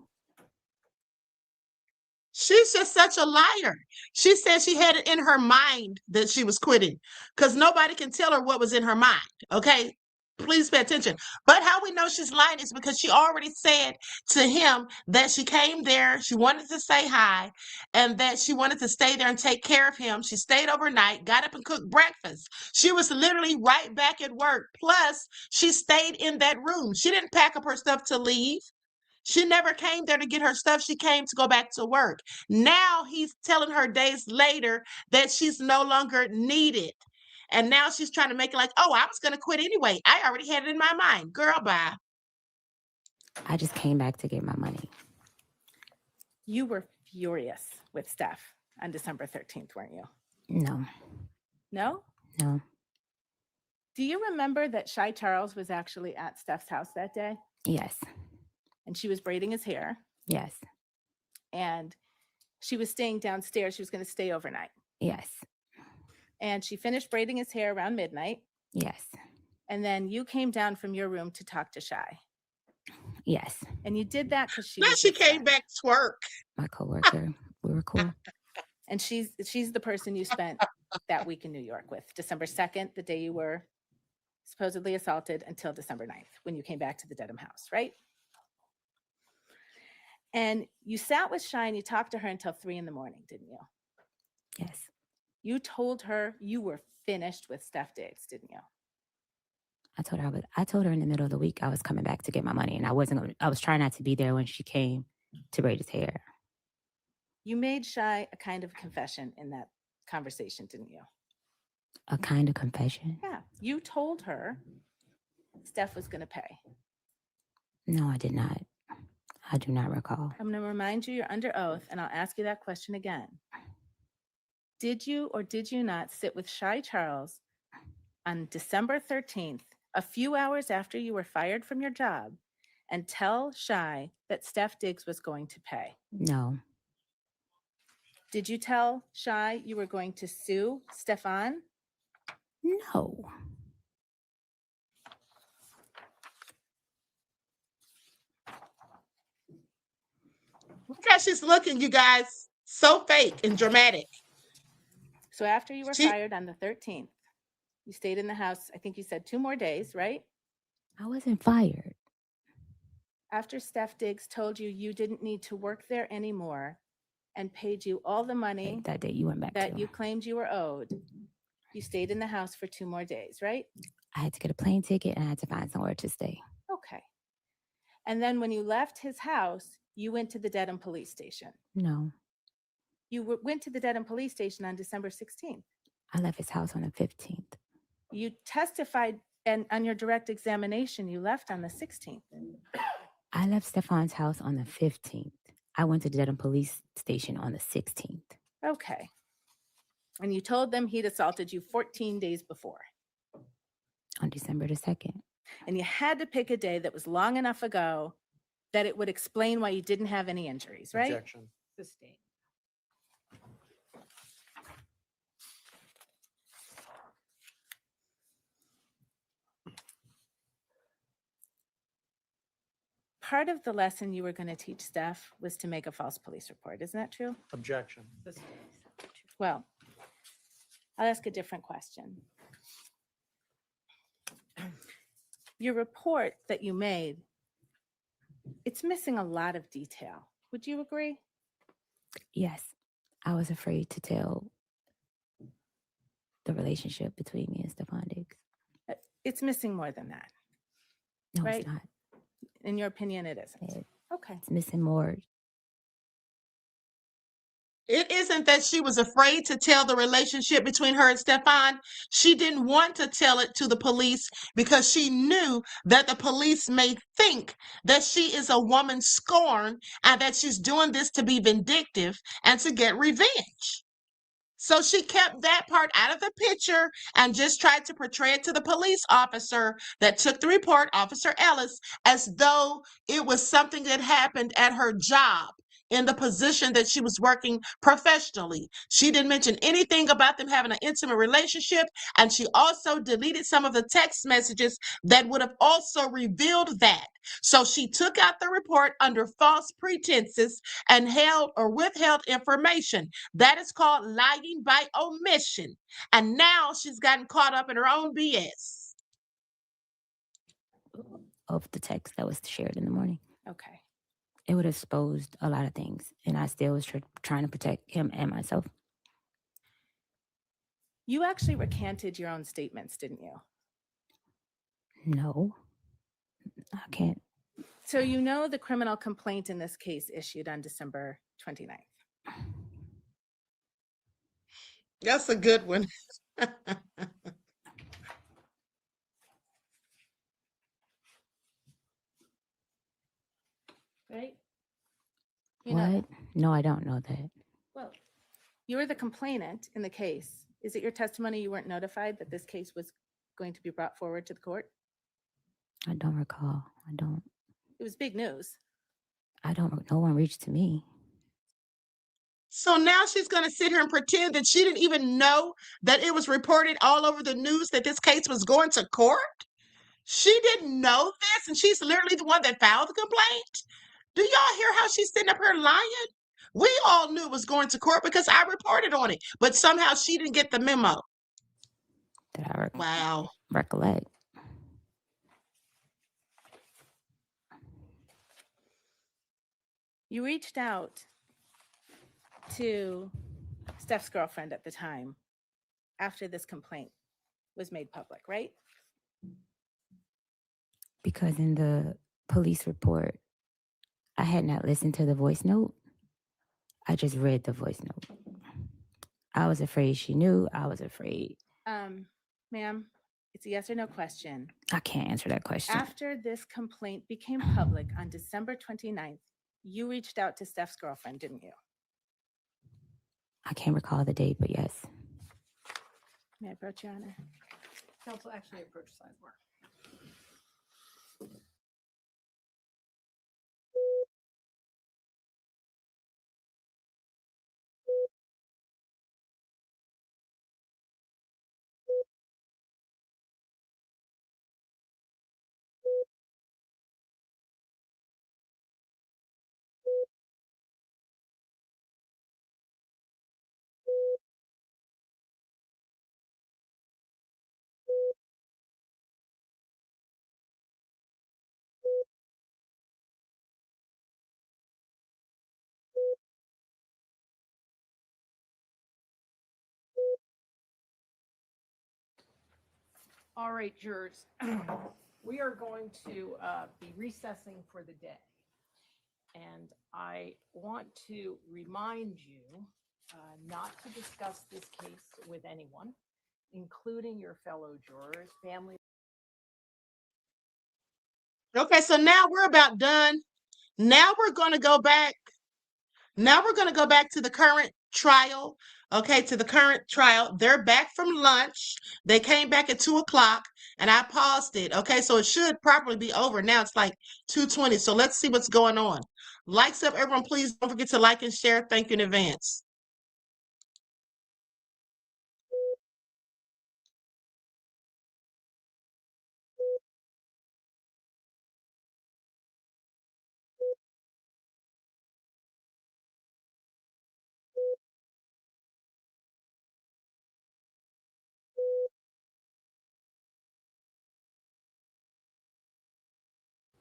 She's just such a liar. She said she had it in her mind that she was quitting because nobody can tell her what was in her mind. Okay, please pay attention. But how we know she's lying is because she already said to him that she came there, she wanted to say hi, and that she wanted to stay there and take care of him. She stayed overnight, got up and cooked breakfast. She was literally right back at work. Plus, she stayed in that room. She didn't pack up her stuff to leave. She never came there to get her stuff. She came to go back to work. Now he's telling her days later that she's no longer needed. And now she's trying to make it like, oh, I was going to quit anyway. I already had it in my mind. Girl, bye. I just came back to get my money. You were furious with Steph on December 13th, weren't you? No. No? No. Do you remember that Shy Charles was actually at Steph's house that day? Yes. And she was braiding his hair. Yes. And she was staying downstairs. She was going to stay overnight. Yes. And she finished braiding his hair around midnight. Yes. And then you came down from your room to talk to Shy. Yes. And you did that because she Then was she your came friend. back to work. My coworker. We were cool. And she's the person you spent that week in New York with. December 2nd, the day you were supposedly assaulted, until December 9th, when you came back to the Dedham house, right? And you sat with Shy and you talked to her until 3 in the morning, didn't you? Yes. You told her you were finished with Steph Diggs, didn't you? I told her in the middle of the week I was coming back to get my money, and I was trying not to be there when she came to braid his hair. You made Shy a kind of confession in that conversation, didn't you? A kind of confession? Yeah. You told her Steph was going to pay. No, I did not. I do not recall. I'm going to remind you you're under oath, and I'll ask you that question again. Did you or did you not sit with Shy Charles on December 13th, a few hours after you were fired from your job, and tell Shy that Steph Diggs was going to pay? No. Did you tell Shy you were going to sue Stefan? No. Look how she's looking, you guys. So fake and dramatic. So after you were fired on the 13th, you stayed in the house, I think you said 2 more days, right? I wasn't fired. After Steph Diggs told you you didn't need to work there anymore and paid you all the money That day you went back that to. you claimed you were owed, you stayed in the house for 2 more days, right? I had to get a plane ticket and I had to find somewhere to stay. Okay. And then when you left his house, you went to the Dedham police station. No. You went to the Dedham police station on December 16th. I left his house on the 15th. You testified, and on your direct examination, you left on the 16th. I left Stefan's house on the 15th. I went to the Dedham police station on the 16th. Okay. And you told them he'd assaulted you 14 days before. On December the 2nd. And you had to pick a day that was long enough ago that it would explain why you didn't have any injuries, right? Objection. Sustained. Part of the lesson you were going to teach Steph was to make a false police report. Isn't that true? Objection. Well, I'll ask a different question. Your report that you made, it's missing a lot of detail. Would you agree? Yes. I was afraid to tell the relationship between me and Stefan Diggs. It's missing more than that. No, right? it's not. In your opinion, it isn't. Okay. It's missing more. It isn't that she was afraid to tell the relationship between her and Stefan. She didn't want to tell it to the police because she knew that the police may think that she is a woman scorned and that she's doing this to be vindictive and to get revenge. So she kept that part out of the picture and just tried to portray it to the police officer that took the report, Officer Ellis, as though it was something that happened at her job in the position that she was working professionally. She didn't mention anything about them having an intimate relationship, and she also deleted some of the text messages that would have also revealed that. So she took out the report under false pretenses and held or withheld information. That is called lying by omission. And now she's gotten caught up in her own BS. Of the text that was shared in the morning. Okay. It would have exposed a lot of things, and I still was trying to protect him and myself. You actually recanted your own statements, didn't you? No, I can't. So you know the criminal complaint in this case issued on December 29th. That's a good one. Right? What? No, I don't know that. Well, you were the complainant in the case Is it your testimony you weren't notified that this case was going to be brought forward to the court? I don't recall. I don't. It was big news. No one reached to me. So now she's going to sit here and pretend that she didn't even know that it was reported all over the news that this case was going to court? She didn't know this, and she's literally the one that filed the complaint? Do y'all hear how she's sitting up here lying? We all knew it was going to court because I reported on it, but somehow she didn't get the memo. Did I Wow. recollect? You reached out to Steph's girlfriend at the time after this complaint was made public, right? Because in the police report, I had not listened to the voice note. I just read the voice note. I was afraid she knew. I was afraid. Ma'am, it's a yes or no question. I can't answer that question. After this complaint became public on December 29th, you reached out to Steph's girlfriend, didn't you? I can't recall the date, but yes. May I approach your honor? Counsel actually approached Sizemore. All right, jurors, we are going to be recessing for the day. And I want to remind you not to discuss this case with anyone, including your fellow jurors, family. Okay, so now we're about done. Now we're going to go back. Now we're going to go back to the current trial. Okay, to the current trial. They're back from lunch. They came back at 2 o'clock and I paused it. Okay, so it should probably be over. Now it's like 2:20. So let's see what's going on. Likes up, everyone. Please don't forget to like and share. Thank you in advance.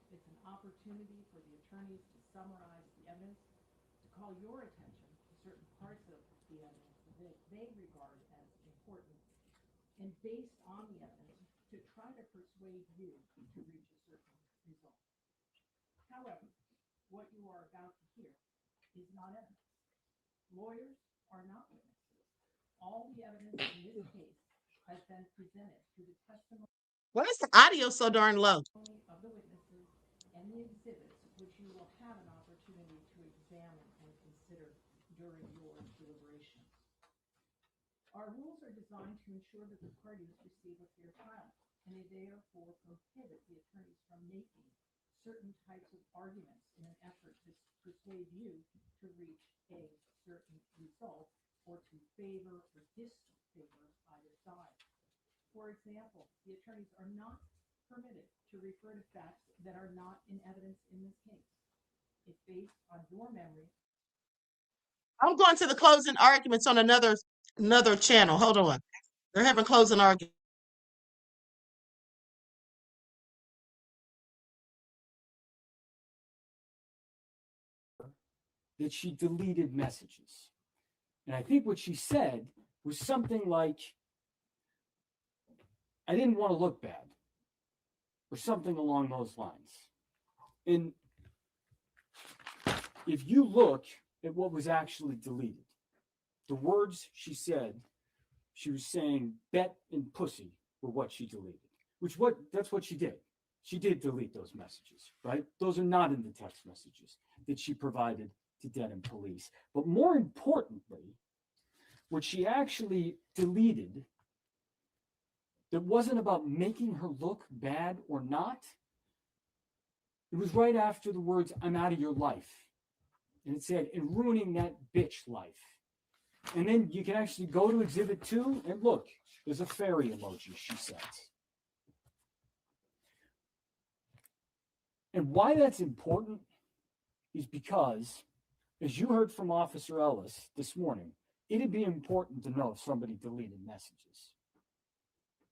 It's an opportunity for the attorneys to summarize the evidence, to call your attention to certain parts of the evidence that they regard as important, and based on the evidence, to try to persuade you to reach a certain result. However, what you are about to hear is not evidence. Lawyers are not witnesses. All the evidence in this case has been presented through the testimony Why is the audio so darn low? of the witnesses and the exhibits, which you will have an opportunity to examine and consider during your deliberations. Our rules are designed to ensure that the parties receive a fair trial, and they therefore prohibit the attorneys from making certain types of arguments in an effort to persuade you to reach a certain result or to favor or disfavor either side. For example, the attorneys are not permitted to refer to facts that are not in evidence in this case. If based on your memory. I'm going to the closing arguments on another channel. Hold on. They're having closing arguments. That she deleted messages. And I think what she said was something like, I didn't want to look bad, or something along those lines. And if you look at what was actually deleted, the words she said, she was saying bet and pussy were what she deleted, that's what she did. She did delete those messages, right? Those are not in the text messages that she provided to Denham police. But more importantly, what she actually deleted that wasn't about making her look bad or not. It was right after the words, "I'm out of your life." And it said, "and ruining that bitch life." And then you can actually go to Exhibit 2 and look, there's a fairy emoji she sent. And why that's important is because, as you heard from Officer Ellis this morning, it'd be important to know if somebody deleted messages.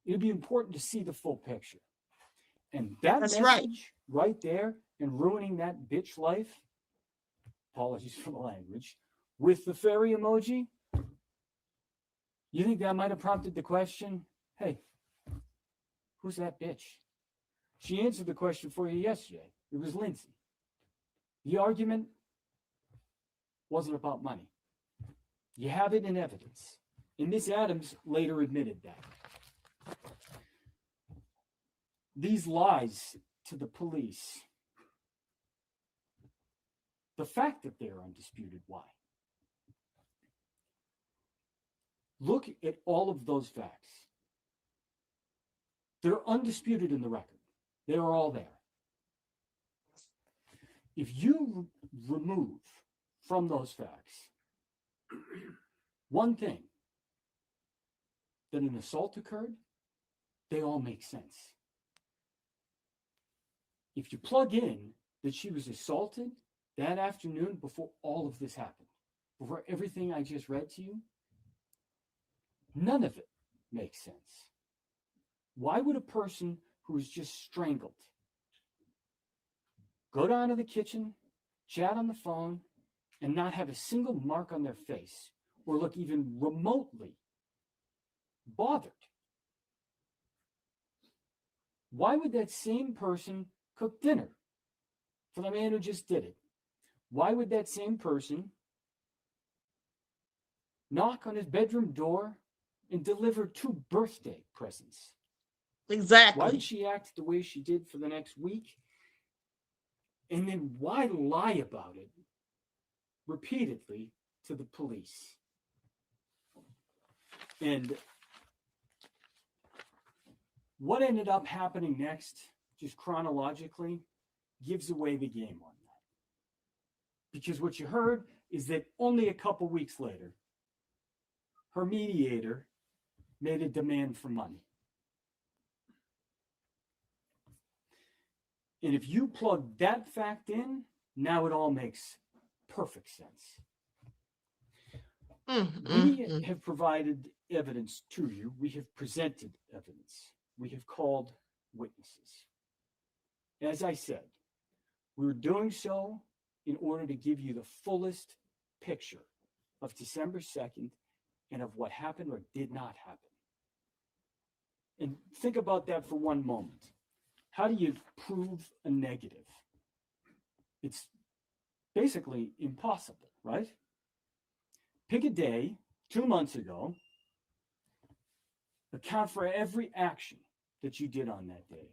It'd be important to see the full picture. And that That's message right there, and ruining that bitch life, apologies for the language, with the fairy emoji, you think that might have prompted the question, hey, who's that bitch? She answered the question for you yesterday. It was Lindsay. The argument wasn't about money. You have it in evidence. And Miss Adams later admitted that. These lies to the police, the fact that they're undisputed, why? Look at all of those facts. They're undisputed in the record. They are all there. If you remove from those facts one thing, that an assault occurred, they all make sense. If you plug in that she was assaulted that afternoon before all of this happened, before everything I just read to you, none of it makes sense. Why would a person who is just strangled go down to the kitchen, chat on the phone, and not have a single mark on their face or look even remotely bothered? Why would that same person cook dinner for the man who just did it? Why would that same person knock on his bedroom door and deliver 2 birthday presents? Exactly. Why did she act the way she did for the next week? And then why lie about it repeatedly to the police? And what ended up happening next, just chronologically, gives away the game on that. Because what you heard is that only a couple weeks later, her mediator made a demand for money. And if you plug that fact in, now it all makes perfect sense. We have provided evidence to you. We have presented evidence. We have called witnesses. As I said, we're doing so in order to give you the fullest picture of December 2nd and of what happened or did not happen. And think about that for one moment. How do you prove a negative? It's basically impossible, right? Pick a day 2 months ago, account for every action that you did on that day,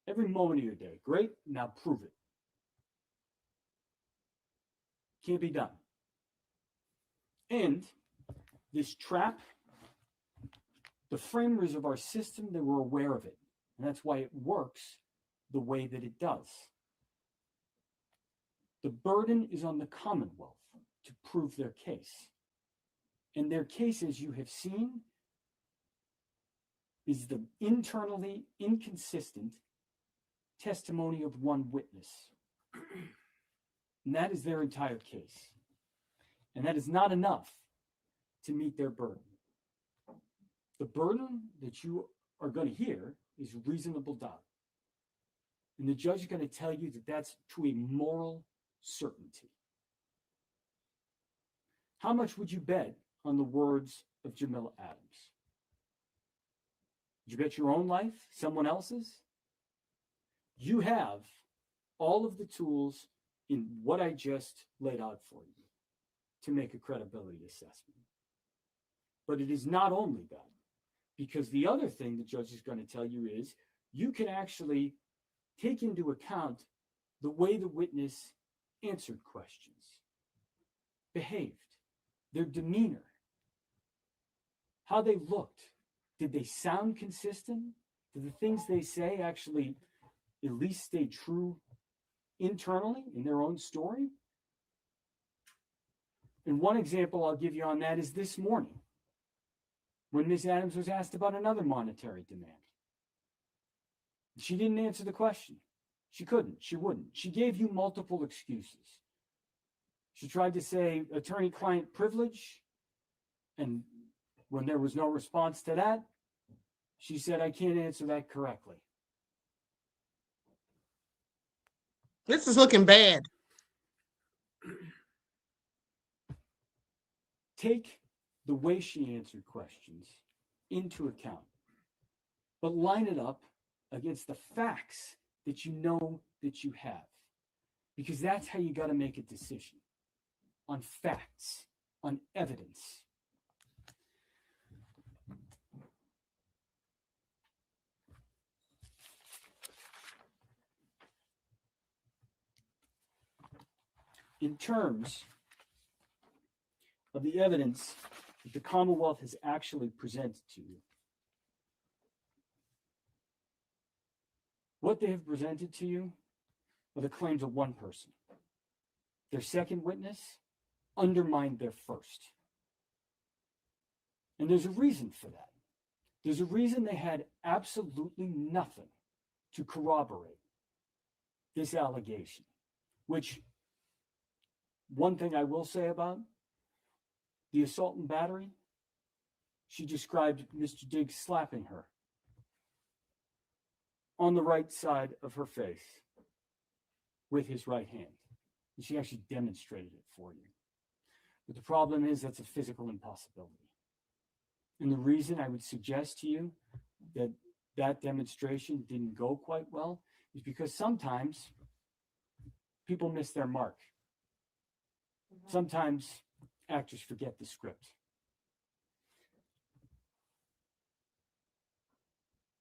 every moment of your day. Great, now prove it. Can't be done. And this trap, the framers of our system, they were aware of it. And that's why it works the way that it does. The burden is on the Commonwealth to prove their case. And their case, as you have seen, is the internally inconsistent testimony of one witness. And that is their entire case. And that is not enough to meet their burden. The burden that you are going to hear is reasonable doubt. And the judge is going to tell you that that's to a moral certainty. How much would you bet on the words of Jamila Adams? Did you bet your own life? Someone else's? You have all of the tools in what I just laid out for you to make a credibility assessment. But it is not only that. Because the other thing the judge is going to tell you is you can actually take into account the way the witness answered questions, behaved, their demeanor, how they looked. Did they sound consistent? Did the things they say actually at least stay true internally in their own story? And one example I'll give you on that is this morning, when Ms. Adams was asked about another monetary demand. She didn't answer the question. She couldn't. She wouldn't. She gave you multiple excuses. She tried to say attorney-client privilege, and when there was no response to that, she said, I can't answer that correctly. This is looking bad. Take the way she answered questions into account, but line it up against the facts that you know that you have, because that's how you got to make a decision, on facts, on evidence. In terms of the evidence that the Commonwealth has actually presented to you, what they have presented to you are the claims of one person. Their second witness undermined their first. And there's a reason for that. There's a reason they had absolutely nothing to corroborate this allegation, which one thing I will say about the assault and battery, she described Mr. Diggs slapping her on the right side of her face with his right hand. And she actually demonstrated it for you. But the problem is that's a physical impossibility. And the reason I would suggest to you that that demonstration didn't go quite well is because sometimes people miss their mark. Sometimes actors forget the script.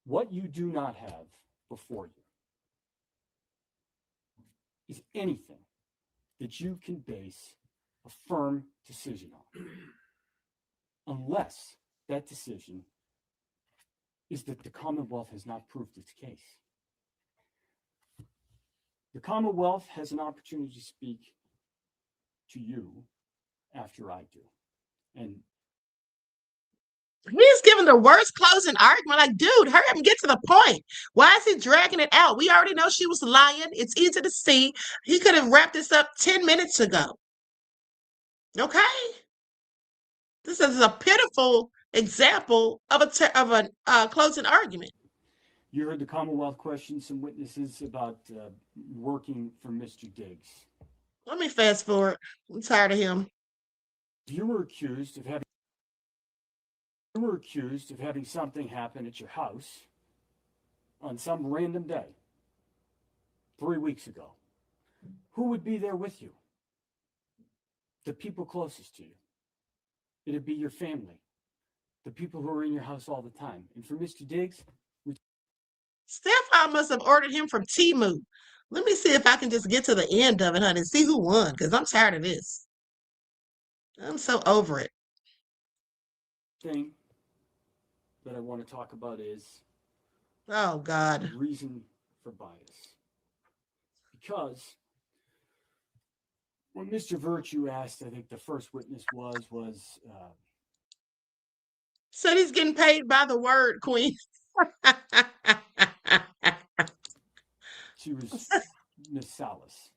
What you do not have before you is anything that you can base a firm decision on, unless that decision is that the Commonwealth has not proved its case. The Commonwealth has an opportunity to speak to you after I do. And he's giving the worst closing argument. Like, dude, hurry up and get to the point. Why is he dragging it out? We already know she was lying. It's easy to see. He could have wrapped this up 10 minutes ago. Okay? This is a pitiful example of a closing argument. you heard the Commonwealth question some witnesses about working for Mr. Diggs. Let me fast forward. I'm tired of him. You were accused of having something happen at your house on some random day 3 weeks ago. Who would be there with you? The people closest to you. It'd be your family, the people who are in your house all the time. And for Mr. Diggs, Stefon must have ordered him from Temu. Let me see if I can just get to the end of it, honey, and see who won, because I'm tired of this. I'm so over it. thing that I want to talk about is oh God, the reason for bias. Because when Mr. Virtue asked, I think the first witness was said he's getting paid by the word, Queen. She was Miss Salas.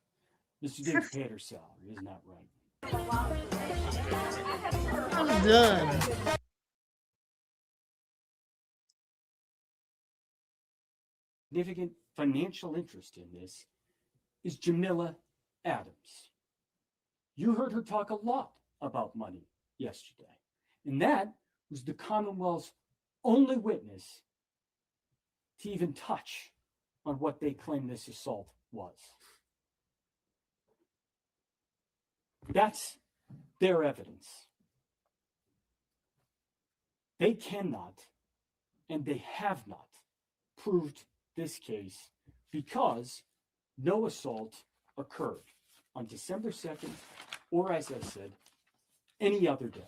Mr. Diggs paid her salary, isn't that right? I'm done. Significant financial interest in this is Jamila Adams. You heard her talk a lot about money yesterday, and that was the Commonwealth's only witness to even touch on what they claim this assault was. That's their evidence. They cannot, and they have not, proved this case because no assault occurred on December 2nd, or as I said, any other day.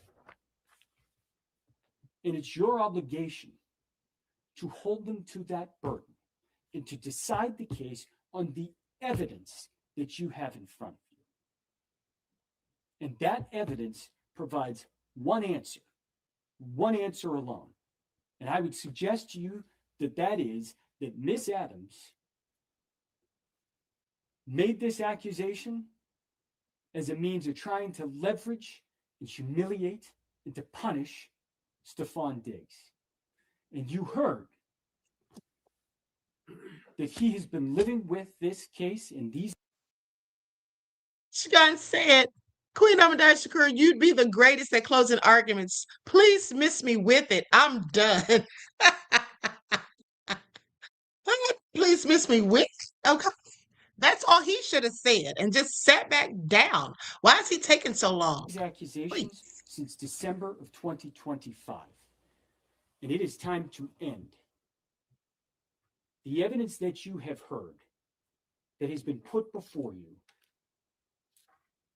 And it's your obligation to hold them to that burden and to decide the case on the evidence that you have in front of you. And that evidence provides one answer alone. And I would suggest to you that is that Miss Adams made this accusation as a means of trying to leverage and humiliate and to punish Stefon Diggs. And you heard that he has been living with this case in these. Shagun said, Queen Ahmadiyyah Shakur, you'd be the greatest at closing arguments. Please miss me with it. I'm done. Please miss me with it. Okay. That's all he should have said and just sat back down. Why is he taking so long? These accusations since December of 2025. And it is time to end. The evidence that you have heard that has been put before you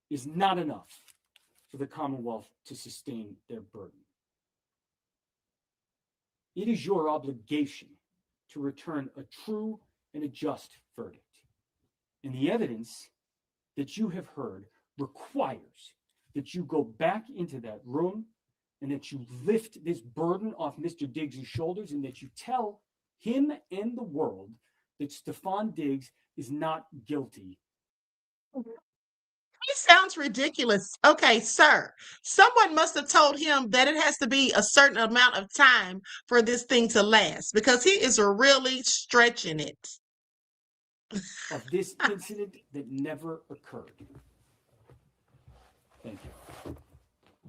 is not enough for the Commonwealth to sustain their burden. It is your obligation to return a true and a just verdict. And the evidence that you have heard requires that you go back into that room and that you lift this burden off Mr. Diggs' shoulders and that you tell him and the world that Stefon Diggs is not guilty. It sounds ridiculous. Okay, sir, someone must have told him that it has to be a certain amount of time for this thing to last because he is really stretching it. Of this incident that never occurred. Thank you.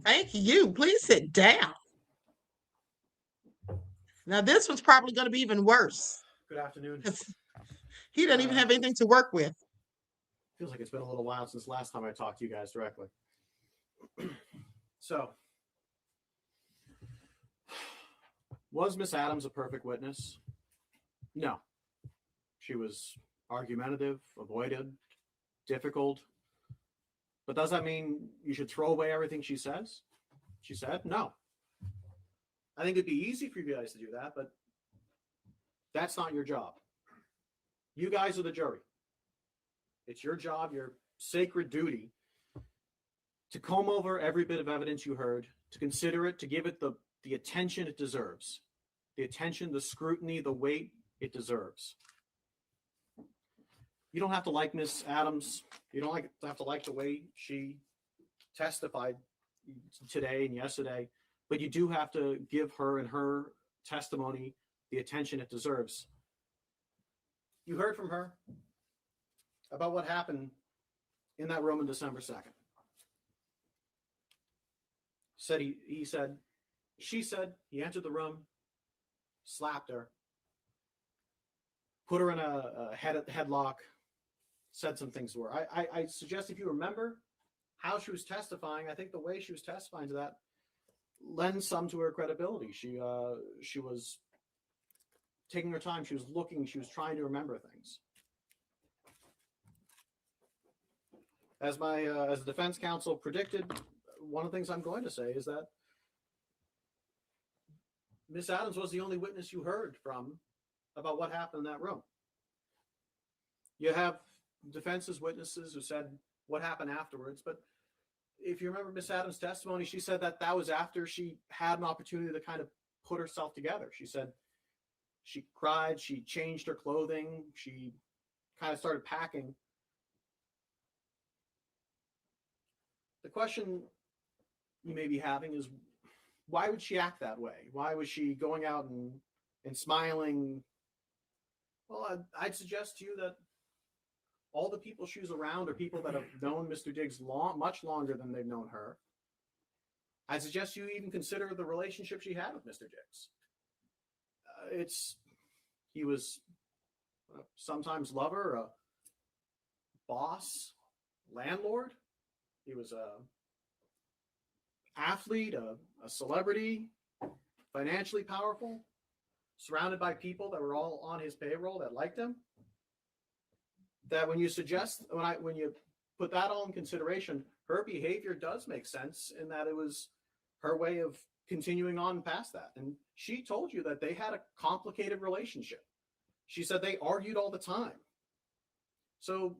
Thank you. Please sit down. Now, this one's probably going to be even worse. Good afternoon. He doesn't even have anything to work with. Feels like it's been a little while since last time I talked to you guys directly. So, was Miss Adams a perfect witness? No. She was argumentative, avoided, difficult. But does that mean you should throw away everything she says? She said, no. I think it'd be easy for you guys to do that, but that's not your job. You guys are the jury. It's your job, your sacred duty, to comb over every bit of evidence you heard, to consider it, to give it the attention it deserves, the attention, the scrutiny, the weight it deserves. You don't have to like Miss Adams. You don't have to like the way she testified today and yesterday, but you do have to give her and her testimony the attention it deserves. You heard from her about what happened in that room on December 2nd. She said, he entered the room, slapped her, put her in a headlock, said some things to her. I suggest if you remember how she was testifying, I think the way she was testifying to that lends some to her credibility. She was taking her time. She was looking. She was trying to remember things. As the defense counsel predicted, one of the things I'm going to say is that Miss Adams was the only witness you heard from about what happened in that room. You have defense's witnesses who said what happened afterwards, but if you remember Miss Adams' testimony, she said that was after she had an opportunity to kind of put herself together. She said she cried, she changed her clothing, she kind of started packing. The question you may be having is, why would she act that way? Why was she going out and smiling? Well, I'd suggest to you that all the people she was around are people that have known Mr. Diggs much longer than they've known her. I'd suggest you even consider the relationship she had with Mr. Diggs. He was sometimes lover, a boss, landlord. He was a athlete, a celebrity, financially powerful, surrounded by people that were all on his payroll that liked him. That when you put that all in consideration, her behavior does make sense in that it was her way of continuing on past that. And she told you that they had a complicated relationship. She said they argued all the time. So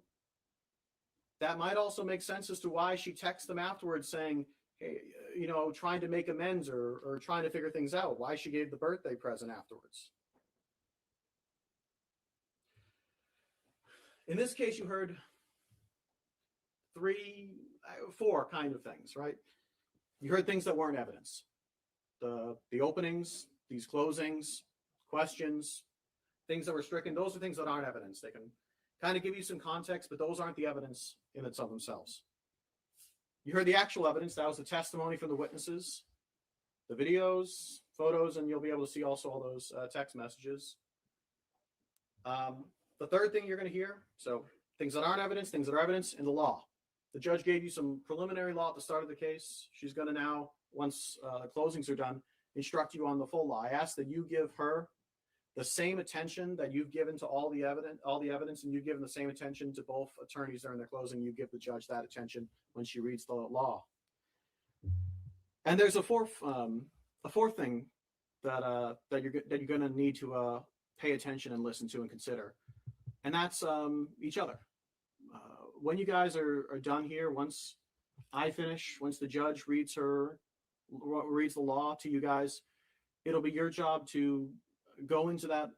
that might also make sense as to why she texted them afterwards saying, hey, you know, trying to make amends or trying to figure things out, why she gave the birthday present afterwards. In this case, you heard 4 kind of things, right? You heard things that weren't evidence. The openings, these closings, questions, things that were stricken, those are things that aren't evidence. They can kind of give you some context, but those aren't the evidence in and of themselves. You heard the actual evidence. That was the testimony from the witnesses, the videos, photos, and you'll be able to see also all those text messages. The third thing you're going to hear, so things that aren't evidence, things that are evidence in the law. The judge gave you some preliminary law at the start of the case. She's going to now, once the closings are done, instruct you on the full law. I ask that you give her the same attention that you've given to all the evidence, and you've given the same attention to both attorneys during their closing. You give the judge that attention when she reads the law. And there's a fourth thing that you're going to need to pay attention and listen to and consider, and that's each other. When you guys are done here, once I finish, once the judge reads the law to you guys, it'll be your job to go into that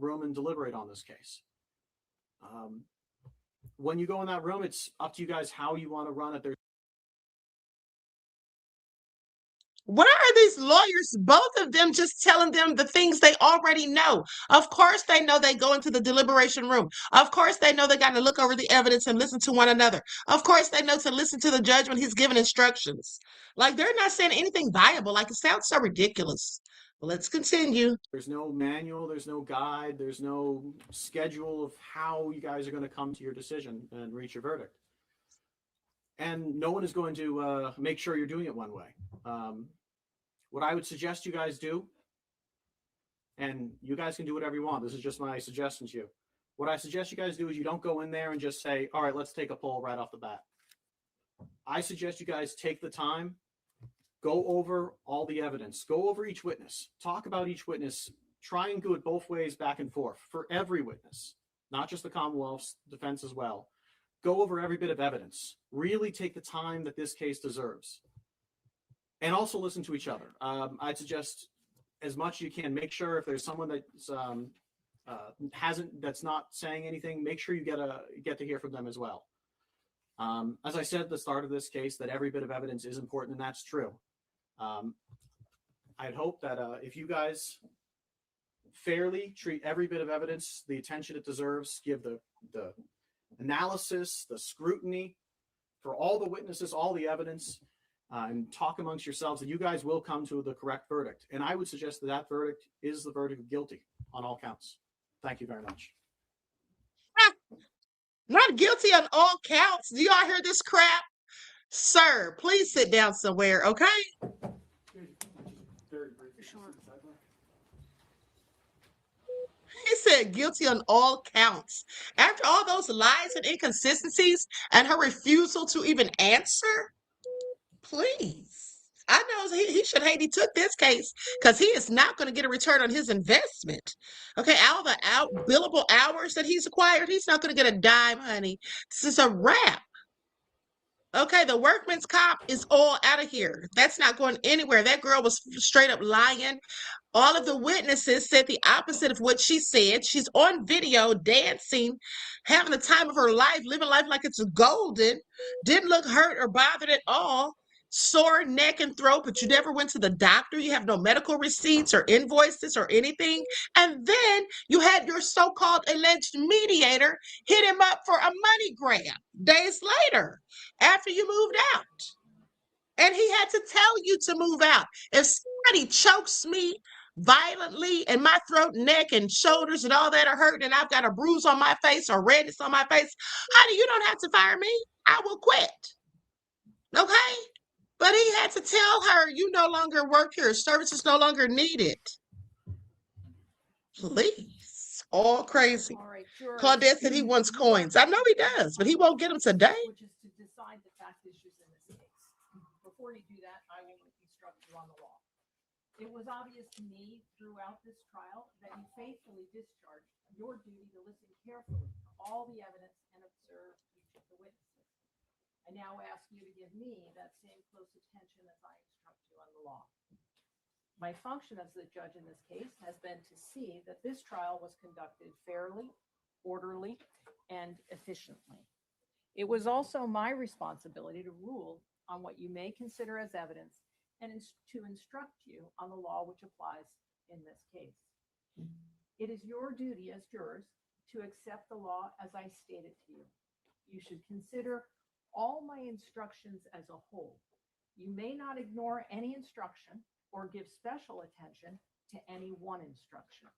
room and deliberate on this case. When you go in that room, it's up to you guys how you want to run it. Why are these lawyers, both of them, just telling them the things they already know? Of course they know they go into the deliberation room. Of course they know they got to look over the evidence and listen to one another. Of course they know to listen to the judge when he's giving instructions. Like, they're not saying anything viable. Like, it sounds so ridiculous. Let's continue. There's no manual, there's no guide, there's no schedule of how you guys are going to come to your decision and reach your verdict. And no one is going to make sure you're doing it one way. What I would suggest you guys do, and you guys can do whatever you want, this is just my suggestion to you. What I suggest you guys do is you don't go in there and just say, all right, let's take a poll right off the bat. I suggest you guys take the time, go over all the evidence, go over each witness, talk about each witness, try and do it both ways, back and forth, for every witness, not just the Commonwealth's defense as well. Go over every bit of evidence. Really take the time that this case deserves. And also listen to each other. I'd suggest as much as you can, make sure if there's someone that's that's not saying anything, make sure you get to hear from them as well. As I said at the start of this case, that every bit of evidence is important, and that's true. I'd hope that if you guys fairly treat every bit of evidence the attention it deserves, give the analysis, the scrutiny for all the witnesses, all the evidence, and talk amongst yourselves, that you guys will come to the correct verdict. And I would suggest that that verdict is the verdict of guilty on all counts. Thank you very much. Not guilty on all counts. Do y'all hear this crap? Sir, please sit down somewhere, okay? He said guilty on all counts. After all those lies and inconsistencies and her refusal to even answer, please. I know he should hate he took this case, because he is not going to get a return on his investment. Okay, all the billable hours that he's acquired, he's not going to get a dime, honey. This is a wrap. Okay, the workman's comp is all out of here. That's not going anywhere. That girl was straight up lying. All of the witnesses said the opposite of what she said. She's on video dancing, having the time of her life, living life like it's golden. Didn't look hurt or bothered at all. Sore neck and throat, but you never went to the doctor. You have no medical receipts or invoices or anything. And then you had your so-called alleged mediator hit him up for a money grab days later after you moved out. And he had to tell you to move out. If somebody chokes me violently and my throat, neck, and shoulders and all that are hurting, and I've got a bruise on my face or redness on my face, honey, you don't have to fire me. I will quit. Okay? But he had to tell her, you no longer work here. Services no longer needed. Please. All crazy. All right, sure. Claudette said he wants coins. I know he does, but he won't get them today. Which is to decide the fact issues in this case. Before you do that, I will instruct you on the law. It was obvious to me throughout this trial that you faithfully discharged your duty to listen carefully to all the evidence and observe each of the witnesses. I now ask you to give me that same close attention as I instruct you on the law. My function as the judge in this case has been to see that this trial was conducted fairly, orderly, and efficiently. It was also my responsibility to rule on what you may consider as evidence and to instruct you on the law which applies in this case. It is your duty as jurors to accept the law as I stated to you. You should consider all my instructions as a whole. You may not ignore any instruction or give special attention to any one instruction.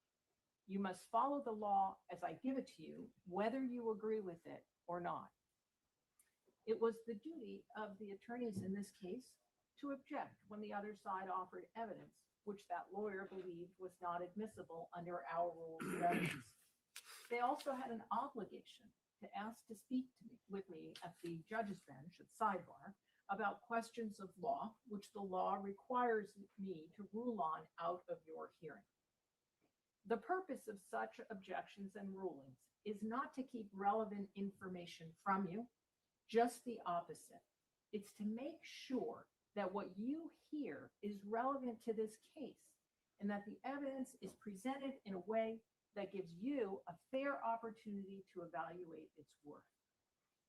You must follow the law as I give it to you, whether you agree with it or not. It was the duty of the attorneys in this case to object when the other side offered evidence which that lawyer believed was not admissible under our rules of evidence. They also had an obligation to ask to speak to me, with me at the judge's bench at sidebar about questions of law which the law requires me to rule on out of your hearing. The purpose of such objections and rulings is not to keep relevant information from you, just the opposite. It's to make sure that what you hear is relevant to this case and that the evidence is presented in a way that gives you a fair opportunity to evaluate its worth.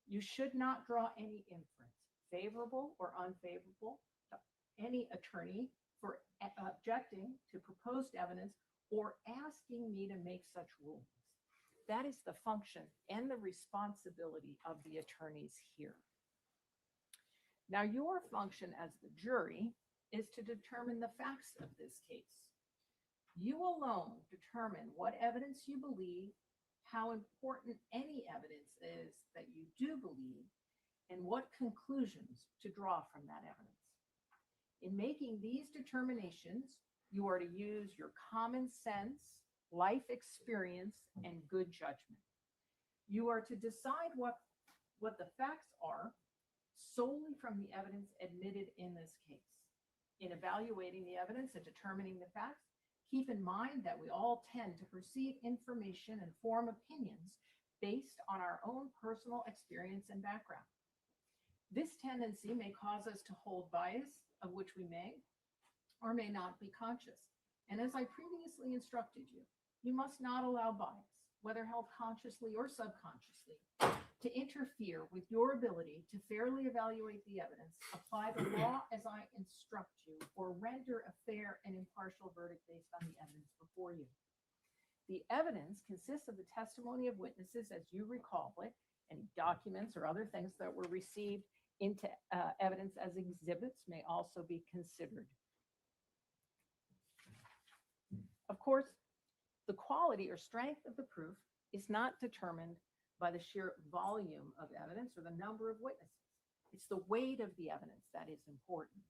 You should not draw any inference, favorable or unfavorable, to any attorney for objecting to proposed evidence or asking me to make such rulings. That is the function and the responsibility of the attorneys here. Now, your function as the jury is to determine the facts of this case. You alone determine what evidence you believe, how important any evidence is that you do believe, and what conclusions to draw from that evidence. In making these determinations, you are to use your common sense, life experience, and good judgment. You are to decide what the facts are solely from the evidence admitted in this case. In evaluating the evidence and determining the facts, keep in mind that we all tend to perceive information and form opinions based on our own personal experience and background. This tendency may cause us to hold bias, of which we may or may not be conscious. And as I previously instructed you, you must not allow bias, whether held consciously or subconsciously, to interfere with your ability to fairly evaluate the evidence, apply the law as I instruct you, or render a fair and impartial verdict based on the evidence before you. The evidence consists of the testimony of witnesses as you recall it, any documents or other things that were received into evidence as exhibits may also be considered. Of course, the quality or strength of the proof is not determined by the sheer volume of evidence or the number of witnesses. It's the weight of the evidence that is important.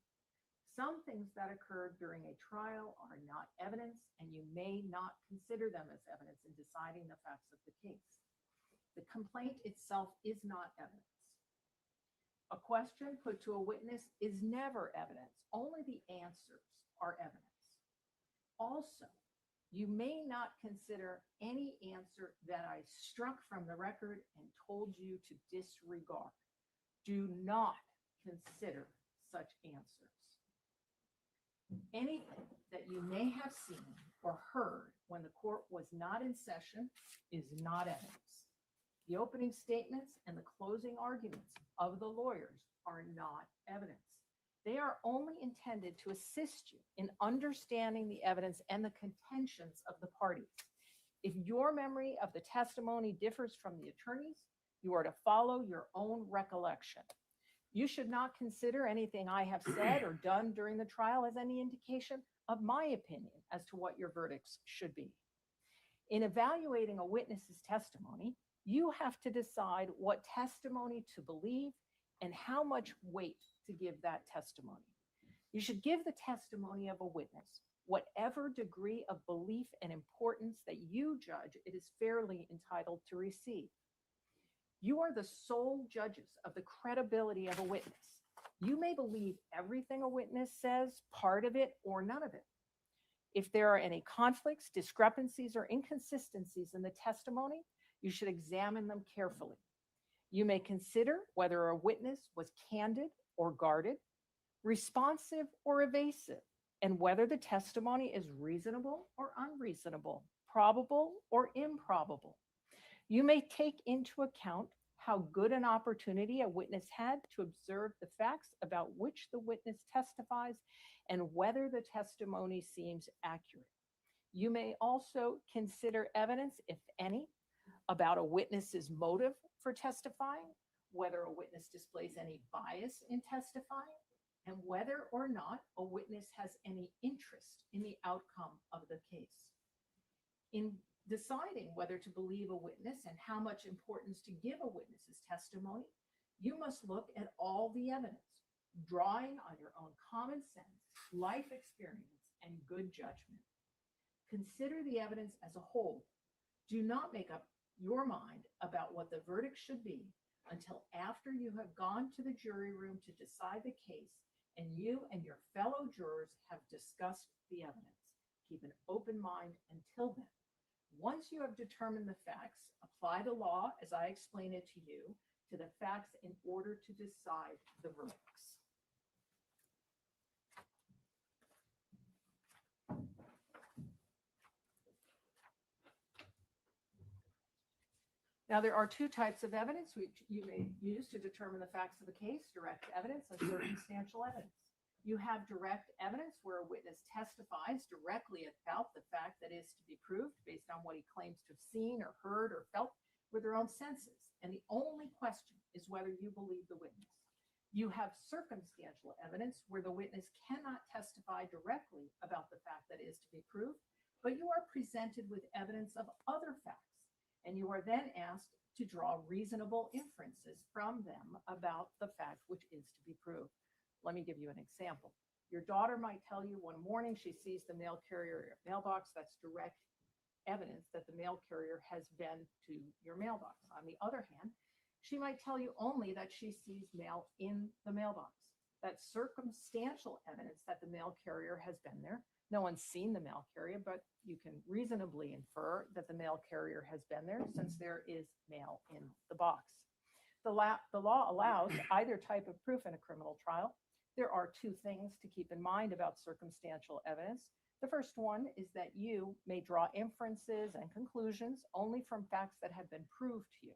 Some things that occurred during a trial are not evidence, and you may not consider them as evidence in deciding the facts of the case. The complaint itself is not evidence. A question put to a witness is never evidence. Only the answers are evidence. Also, you may not consider any answer that I struck from the record and told you to disregard. Do not consider such answers. Anything that you may have seen or heard when the court was not in session is not evidence. The opening statements and the closing arguments of the lawyers are not evidence. They are only intended to assist you in understanding the evidence and the contentions of the parties. If your memory of the testimony differs from the attorney's, you are to follow your own recollection. You should not consider anything I have said or done during the trial as any indication of my opinion as to what your verdicts should be. In evaluating a witness's testimony, you have to decide what testimony to believe and how much weight to give that testimony. You should give the testimony of a witness whatever degree of belief and importance that you judge it is fairly entitled to receive. You are the sole judges of the credibility of a witness. You may believe everything a witness says, part of it, or none of it. If there are any conflicts, discrepancies, or inconsistencies in the testimony, you should examine them carefully. You may consider whether a witness was candid or guarded, responsive or evasive, and whether the testimony is reasonable or unreasonable, probable or improbable. You may take into account how good an opportunity a witness had to observe the facts about which the witness testifies and whether the testimony seems accurate. You may also consider evidence, if any, about a witness's motive for testifying, whether a witness displays any bias in testifying, and whether or not a witness has any interest in the outcome of the case. In deciding whether to believe a witness and how much importance to give a witness's testimony, you must look at all the evidence, drawing on your own common sense, life experience, and good judgment. Consider the evidence as a whole. Do not make up your mind about what the verdict should be until after you have gone to the jury room to decide the case and you and your fellow jurors have discussed the evidence. Keep an open mind until then. Once you have determined the facts, apply the law as I explain it to you to the facts in order to decide the verdicts. Now, there are two types of evidence which you may use to determine the facts of the case: direct evidence and circumstantial evidence. You have direct evidence where a witness testifies directly about the fact that is to be proved based on what he claims to have seen or heard or felt with their own senses. And the only question is whether you believe the witness. You have circumstantial evidence where the witness cannot testify directly about the fact that is to be proved, but you are presented with evidence of other facts. And you are then asked to draw reasonable inferences from them about the fact which is to be proved. Let me give you an example. Your daughter might tell you one morning she sees the mail carrier mailbox. That's direct evidence that the mail carrier has been to your mailbox. On the other hand, she might tell you only that she sees mail in the mailbox. That's circumstantial evidence that the mail carrier has been there. No one's seen the mail carrier, but you can reasonably infer that the mail carrier has been there since there is mail in the box. The law allows either type of proof in a criminal trial. There are two things to keep in mind about circumstantial evidence. The first one is that you may draw inferences and conclusions only from facts that have been proved to you.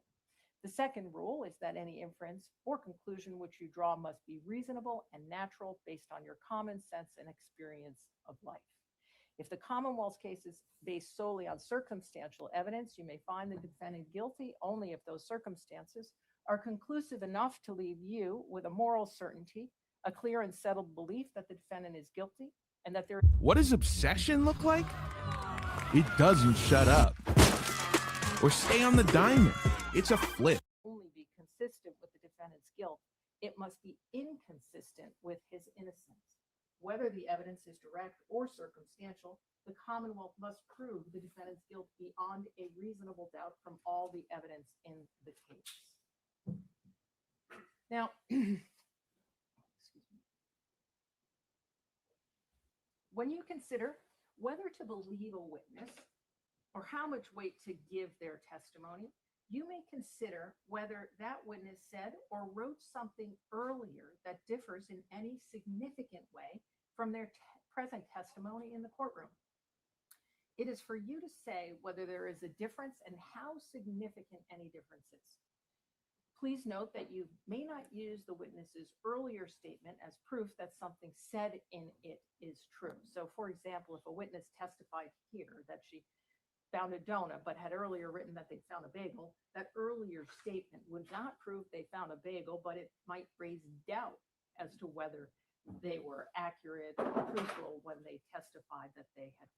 The second rule is that any inference or conclusion which you draw must be reasonable and natural based on your common sense and experience of life. If the Commonwealth's case is based solely on circumstantial evidence, you may find the defendant guilty only if those circumstances are conclusive enough to leave you with a moral certainty, a clear and settled belief that the defendant is guilty, and that there is. What does obsession look like? It doesn't shut up or stay on the diamond. It's a flip. Only be consistent with the defendant's guilt. It must be inconsistent with his innocence. Whether the evidence is direct or circumstantial, the Commonwealth must prove the defendant's guilt beyond a reasonable doubt from all the evidence in the case. Now, when you consider whether to believe a witness or how much weight to give their testimony, you may consider whether that witness said or wrote something earlier that differs in any significant way from their present testimony in the courtroom. It is for you to say whether there is a difference and how significant any difference is. Please note that you may not use the witness's earlier statement as proof that something said in it is true. So, for example, if a witness testified here that she found a donut but had earlier written that they found a bagel, that earlier statement would not prove they found a bagel, but it might raise doubt as to whether they were accurate or truthful when they testified that they had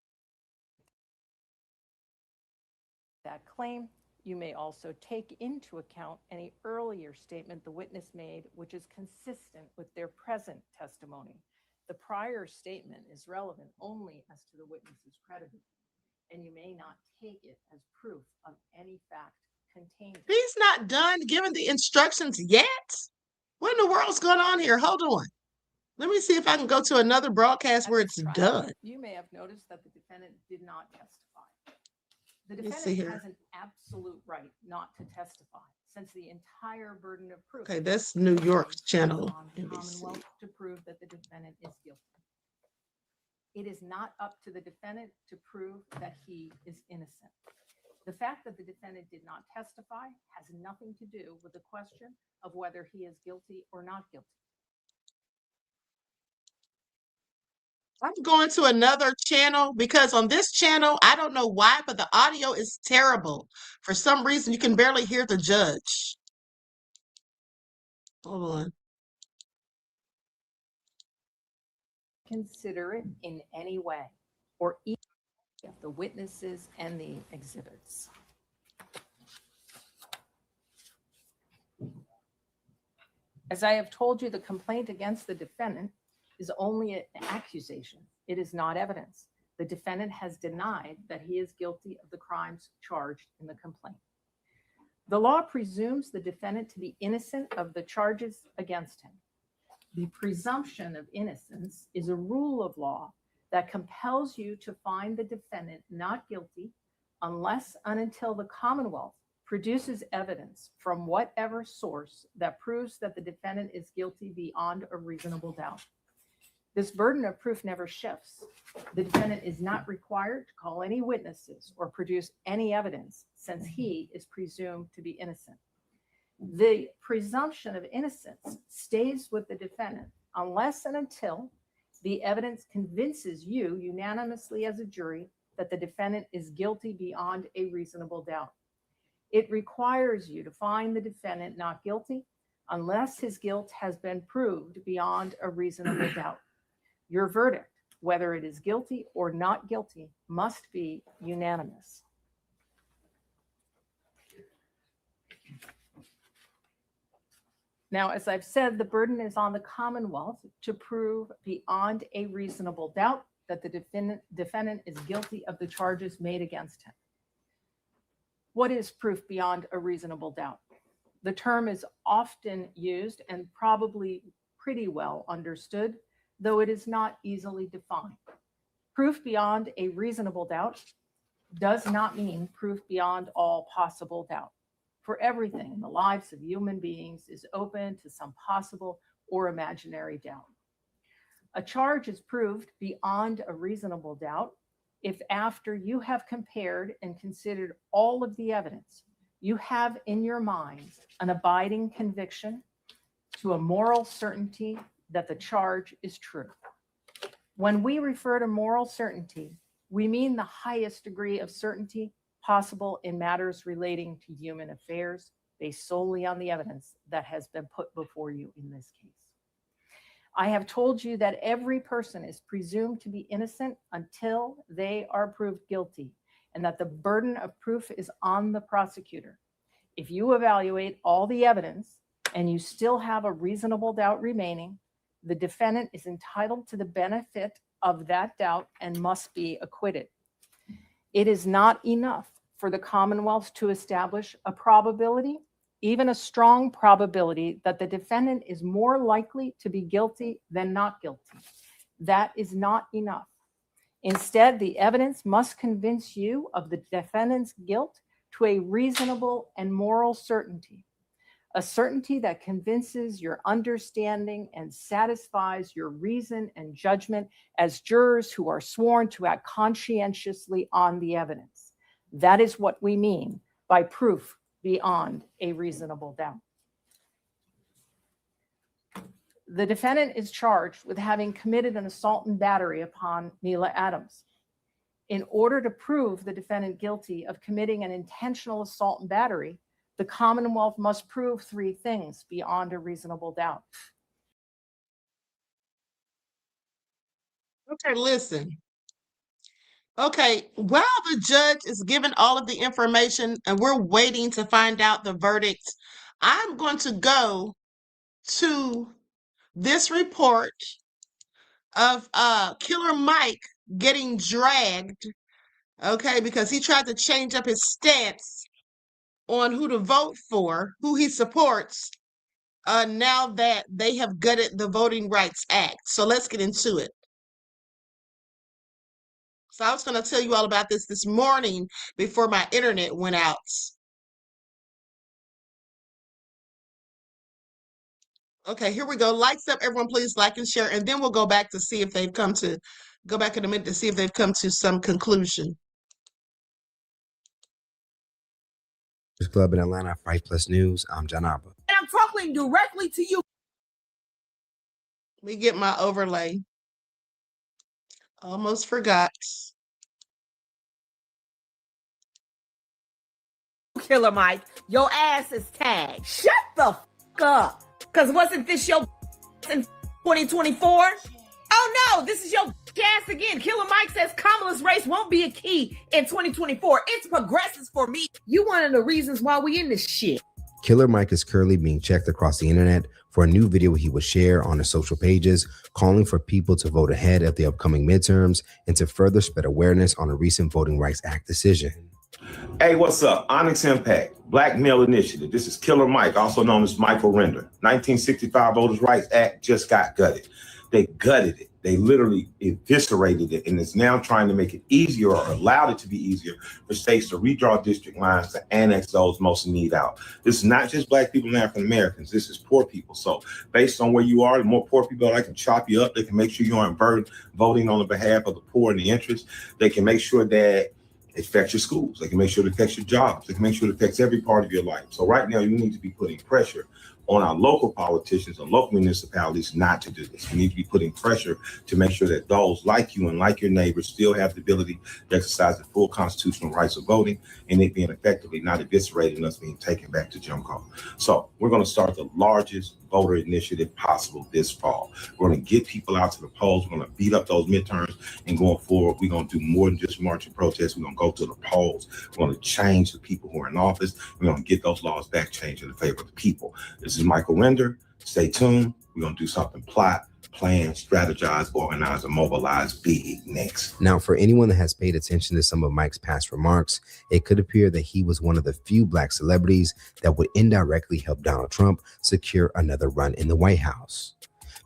that claim. You may also take into account any earlier statement the witness made, which is consistent with their present testimony. The prior statement is relevant only as to the witness's credibility, and you may not take it as proof of any fact contained. He's not done giving the instructions yet. What in the world's going on here? Hold on. Let me see if I can go to another broadcast where it's done. You may have noticed that the defendant did not testify. The Let me see defendant here. has an absolute right not to testify, since the entire burden of proof. Okay, that's New York channel. On the Commonwealth to prove that the defendant is guilty. It is not up to the defendant to prove that he is innocent. The fact that the defendant did not testify has nothing to do with the question of whether he is guilty or not guilty. I'm going to another channel because on this channel, I don't know why, but the audio is terrible. For some reason, you can barely hear the judge. Hold on. Consider it in any way, or even the witnesses and the exhibits. As I have told you, the complaint against the defendant is only an accusation. It is not evidence. The defendant has denied that he is guilty of the crimes charged in the complaint. The law presumes the defendant to be innocent of the charges against him. The presumption of innocence is a rule of law that compels you to find the defendant not guilty unless and until the Commonwealth produces evidence from whatever source that proves that the defendant is guilty beyond a reasonable doubt. This burden of proof never shifts. The defendant is not required to call any witnesses or produce any evidence, since he is presumed to be innocent. The presumption of innocence stays with the defendant unless and until the evidence convinces you unanimously as a jury that the defendant is guilty beyond a reasonable doubt. It requires you to find the defendant not guilty unless his guilt has been proved beyond a reasonable doubt. Your verdict, whether it is guilty or not guilty, must be unanimous. Now, as I've said, the burden is on the Commonwealth to prove beyond a reasonable doubt that the defendant is guilty of the charges made against him. What is proof beyond a reasonable doubt? The term is often used and probably pretty well understood, though it is not easily defined. Proof beyond a reasonable doubt does not mean proof beyond all possible doubt. For everything in the lives of human beings is open to some possible or imaginary doubt. A charge is proved beyond a reasonable doubt if, after you have compared and considered all of the evidence, you have in your mind an abiding conviction to a moral certainty that the charge is true. When we refer to moral certainty, we mean the highest degree of certainty possible in matters relating to human affairs based solely on the evidence that has been put before you in this case. I have told you that every person is presumed to be innocent until they are proved guilty, and that the burden of proof is on the prosecutor. If you evaluate all the evidence and you still have a reasonable doubt remaining, the defendant is entitled to the benefit of that doubt and must be acquitted. It is not enough for the Commonwealth to establish a probability, even a strong probability, that the defendant is more likely to be guilty than not guilty. That is not enough. Instead, the evidence must convince you of the defendant's guilt to a reasonable and moral certainty, a certainty that convinces your understanding and satisfies your reason and judgment as jurors who are sworn to act conscientiously on the evidence. That is what we mean by proof beyond a reasonable doubt. The defendant is charged with having committed an assault and battery upon Mila Adams. In order to prove the defendant guilty of committing an intentional assault and battery, the Commonwealth must prove three things beyond a reasonable doubt. Okay, listen. Okay, while the judge is giving all of the information and we're waiting to find out the verdict, I'm going to go to this report of Killer Mike getting dragged, okay, because he tried to change up his stance on who to vote for, who he supports, now that they have gutted the Voting Rights Act. So let's get into it. So I was going to tell you all about this morning before my internet went out. Okay, here we go. Lights up, everyone, please like and share, and then we'll go back to see if they've go back in a minute to see if they've come to some conclusion. Club in Atlanta, Fight Plus News. I'm John Abba. And I'm talking directly to you. Let me get my overlay. Almost forgot. Killer Mike, your ass is tagged. Shut the f up. Cause wasn't this your in 2024? Oh no, this is your ass again. Killer Mike says Kamala's race won't be a key in 2024. It's progressives for me. You one of the reasons why we in this shit. Killer Mike is currently being checked across the internet for a new video he will share on his social pages, calling for people to vote ahead of the upcoming midterms and to further spread awareness on a recent Voting Rights Act decision. Hey, what's up? Onyx Impact, Black Male Initiative. This is Killer Mike, also known as Michael Render. 1965 Voters' Rights Act just got gutted. They gutted it. They literally eviscerated it, and it's now trying to make it easier or allowed it to be easier for states to redraw district lines to annex those most in need out. This is not just Black people and African Americans. This is poor people. So based on where you are, the more poor people, they can chop you up. They can make sure you aren't voting on the behalf of the poor and the interest. They can make sure that it affects your schools. They can make sure it affects your jobs. They can make sure it affects every part of your life. So right now, you need to be putting pressure on our local politicians and local municipalities not to do this. We need to be putting pressure to make sure that those like you and like your neighbors still have the ability to exercise the full constitutional rights of voting, and it being effectively not eviscerated and us being taken back to Jim Crow. So we're going to start the largest voter initiative possible this fall. We're going to get people out to the polls. We're going to beat up those midterms, and going forward, we're going to do more than just march and protest. We're going to go to the polls. We're going to change the people who are in office. We're going to get those laws back changed in the favor of the people. This is Michael Render. Stay tuned. We're going to do something plot, plan, strategize, organize, and mobilize big next. Now, for anyone that has paid attention to some of Mike's past remarks, it could appear that he was one of the few Black celebrities that would indirectly help Donald Trump secure another run in the White House.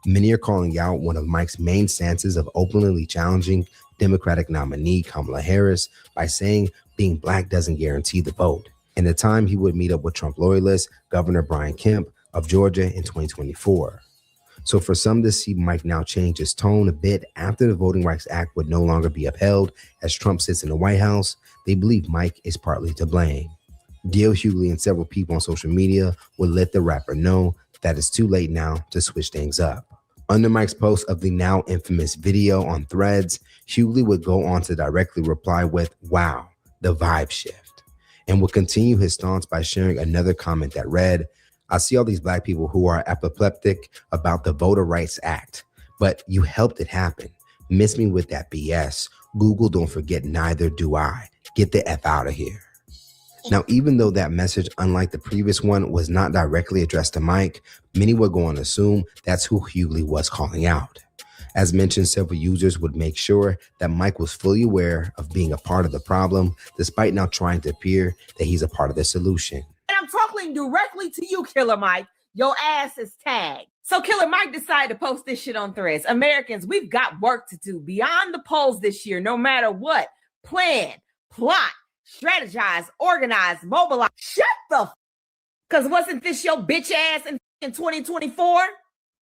Many are calling out one of Mike's main stances of openly challenging Democratic nominee Kamala Harris by saying being Black doesn't guarantee the vote. And the time he would meet up with Trump loyalist Governor Brian Kemp of Georgia in 2024. So for some to see Mike now change his tone a bit after the Voting Rights Act would no longer be upheld as Trump sits in the White House, they believe Mike is partly to blame. Gail Hughley and several people on social media would let the rapper know that it's too late now to switch things up. Under Mike's post of the now infamous video on Threads, Hughley would go on to directly reply with, "Wow, the vibe shift," and would continue his stance by sharing another comment that read, "I see all these Black people who are apoplectic about the Voter Rights Act, but you helped it happen. Miss me with that BS. Google don't forget, neither do I. Get the F out of here." Now, even though that message, unlike the previous one, was not directly addressed to Mike, many would go on to assume that's who Hughley was calling out. As mentioned, several users would make sure that Mike was fully aware of being a part of the problem, despite now trying to appear that he's a part of the solution. And I'm talking directly to you, Killer Mike. Your ass is tagged. So Killer Mike decided to post this shit on Threads. Americans, we've got work to do beyond the polls this year, no matter what. Plan, plot, strategize, organize, mobilize. Shut the f. Because wasn't this your bitch ass in 2024?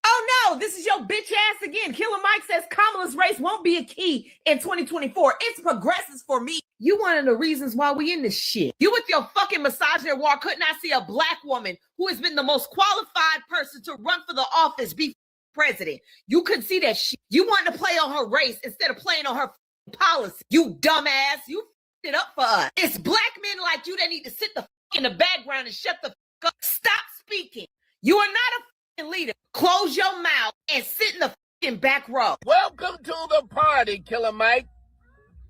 Oh no, this is your bitch ass again. Killer Mike says Kamala's race won't be a key in 2024. It's progressives for me. You one of the reasons why we in this shit. You with your fucking misogyny war could not see a Black woman who has been the most qualified person to run for the office be president. You couldn't see that shit. You wanted to play on her race instead of playing on her policy. You dumbass. You it up for us. It's Black men like you that need to sit the in the background and shut the up. Stop speaking. You are not a leader. Close your mouth and sit in the back row. Welcome to the party, Killer Mike.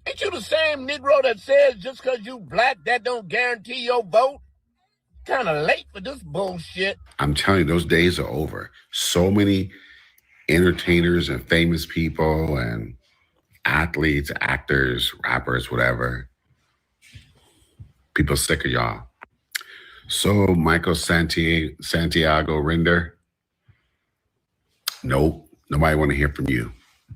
Ain't you the same Negro that says just because you Black, that don't guarantee your vote? Kind of late for this bullshit. I'm telling you, those days are over. So many entertainers and famous people and athletes, actors, rappers, whatever. People sick of y'all. So Michael Santiago Render, Nope. Nobody want to hear from you.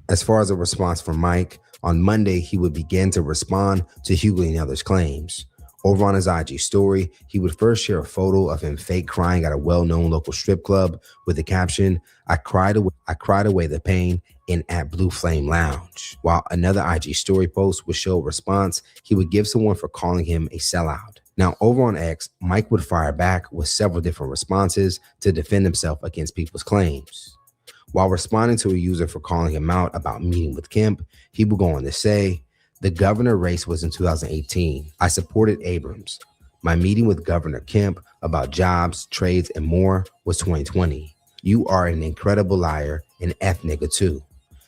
As far as a response from Mike, on Monday, he would begin to respond to Hughley and others' claims. Over on his IG story, he would first share a photo of him fake crying at a well-known local strip club with the caption, I cried away the pain in at Blue Flame Lounge. While another IG story post would show a response he would give someone for calling him a sellout. Now, over on X, Mike would fire back with several different responses to defend himself against people's claims. While responding to a user for calling him out about meeting with Kemp, he would go on to say, the governor race was in 2018. I supported Abrams. My meeting with Governor Kemp about jobs, trades, and more was 2020. You are an incredible liar and F nigga too.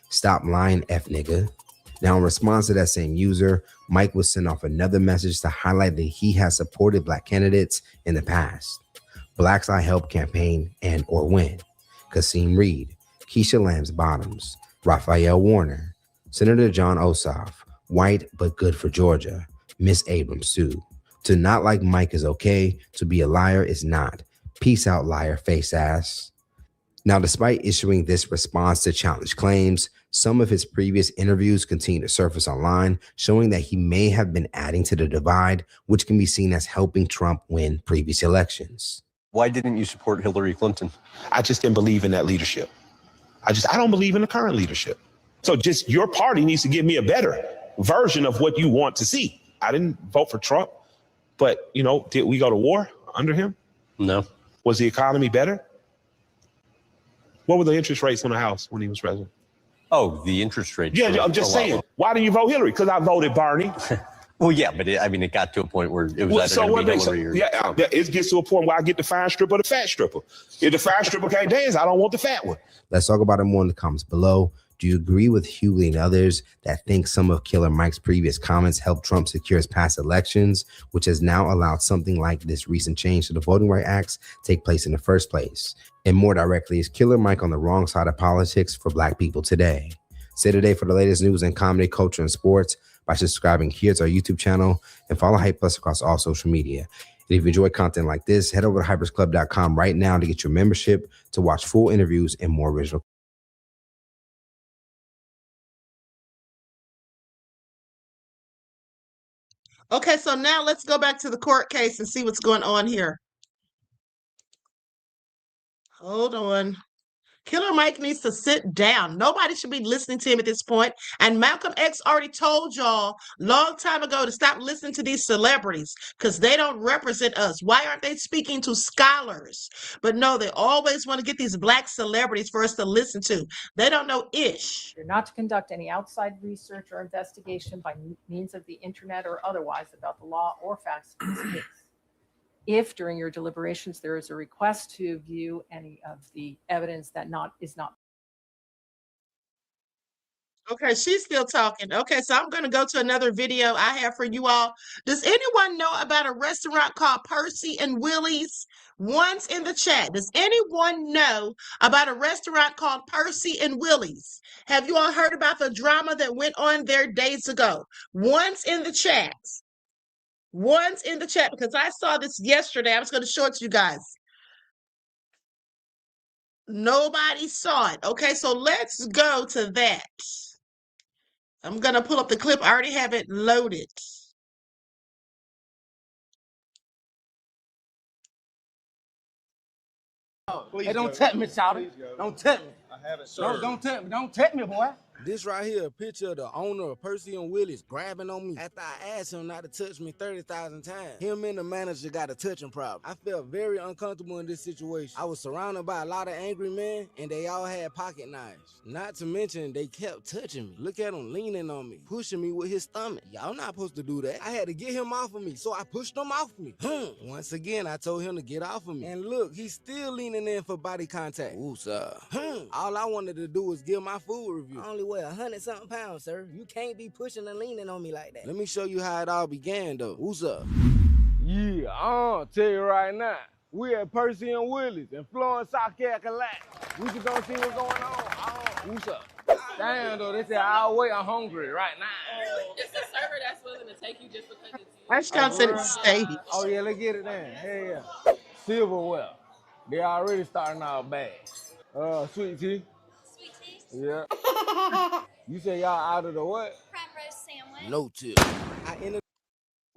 Stop lying, F nigga. Now, in response to that same user, Mike would send off another message to highlight that he has supported Black candidates in the past. Blacks I Help campaign and or win. Kasim Reed, Keisha Lambs Bottoms, Raphael Warner, Senator John Ossoff, white but good for Georgia, Miss Abrams too. To not like Mike is okay, to be a liar is not. Peace out, liar, face ass. Now, despite issuing this response to challenge claims, some of his previous interviews continue to surface online, showing that he may have been adding to the divide, which can be seen as helping Trump win previous elections. Why didn't you support Hillary Clinton? I just didn't believe in that leadership. I don't believe in the current leadership. So just your party needs to give me a better version of what you want to see. I didn't vote for Trump, but did we go to war under him? No. Was the economy better? What were the interest rates on the house when he was president? Oh, the interest rate. Yeah, I'm just saying. Why didn't you vote Hillary? Because I voted Bernie. Well, yeah, but it got to a point where it was either going to be Hillary or... Yeah, it gets to a point where I get the fine stripper or the fat stripper. If the fat stripper can't dance, I don't want the fat one. Let's talk about it more in the comments below. Do you agree with Hughley and others that think some of Killer Mike's previous comments helped Trump secure his past elections, which has now allowed something like this recent change to the Voting Rights Act take place in the first place? And more directly, is Killer Mike on the wrong side of politics for Black people today? Stay today for the latest news in comedy, culture, and sports by subscribing here to our YouTube channel and follow Hype Plus across all social media. And if you enjoy content like this, head over to hypersclub.com right now to get your membership to watch full interviews and more original. Okay, so now let's go back to the court case and see what's going on here. Hold on. Killer Mike needs to sit down. Nobody should be listening to him at this point. And Malcolm X already told y'all long time ago to stop listening to these celebrities because they don't represent us. Why aren't they speaking to scholars? But no, they always want to get these Black celebrities for us to listen to. They don't know ish. You're not to conduct any outside research or investigation by means of the internet or otherwise about the law or facts in this case. If during your deliberations there is a request to view any of the evidence that is not. Okay, she's still talking. Okay, so I'm going to go to another video I have for you all. Does anyone know about a restaurant called Percy and Willie's? Once in the chat. Does anyone know about a restaurant called Percy and Willie's? Have you all heard about the drama that went on there days ago? Once in the chat. Once in the chat, because I saw this yesterday. I was going to show it to you guys. Nobody saw it. Okay, so let's go to that. I'm going to pull up the clip. I already have it loaded. Hey, don't tempt me, Shouty. Don't tempt me. I have it, sir. Don't tempt me. Don't tempt me, boy. This right here, a picture of the owner of Percy and Willie's grabbing on me after I asked him not to touch me 30,000 times. Him and the manager got a touching problem. I felt very uncomfortable in this situation. I was surrounded by a lot of angry men, and they all had pocket knives. Not to mention, they kept touching me. Look at him leaning on me, pushing me with his stomach. Y'all not supposed to do that. I had to get him off of me, so I pushed him off me. Once again, I told him to get off of me. And look, he's still leaning in for body contact. Ooh, sir. All I wanted to do was give my food review. I only weigh 100-something pounds, sir. You can't be pushing and leaning on me like that. Let me show you how it all began, though. What's up? Yeah, I'll tell you right now. We at Percy and Willie's in Florence, South Carolina. We just gonna see what's going on. What's up? Damn, though, they said I'll wait. I'm hungry right now. It's a server that's willing to take you just because it's you. I just gotta say it's staged. Oh, yeah, let's get it then. Hey, yeah. Silverware. They already starting out bad. Sweet tea. Yeah. You say y'all out of the what? Crab roast sandwich. No tip.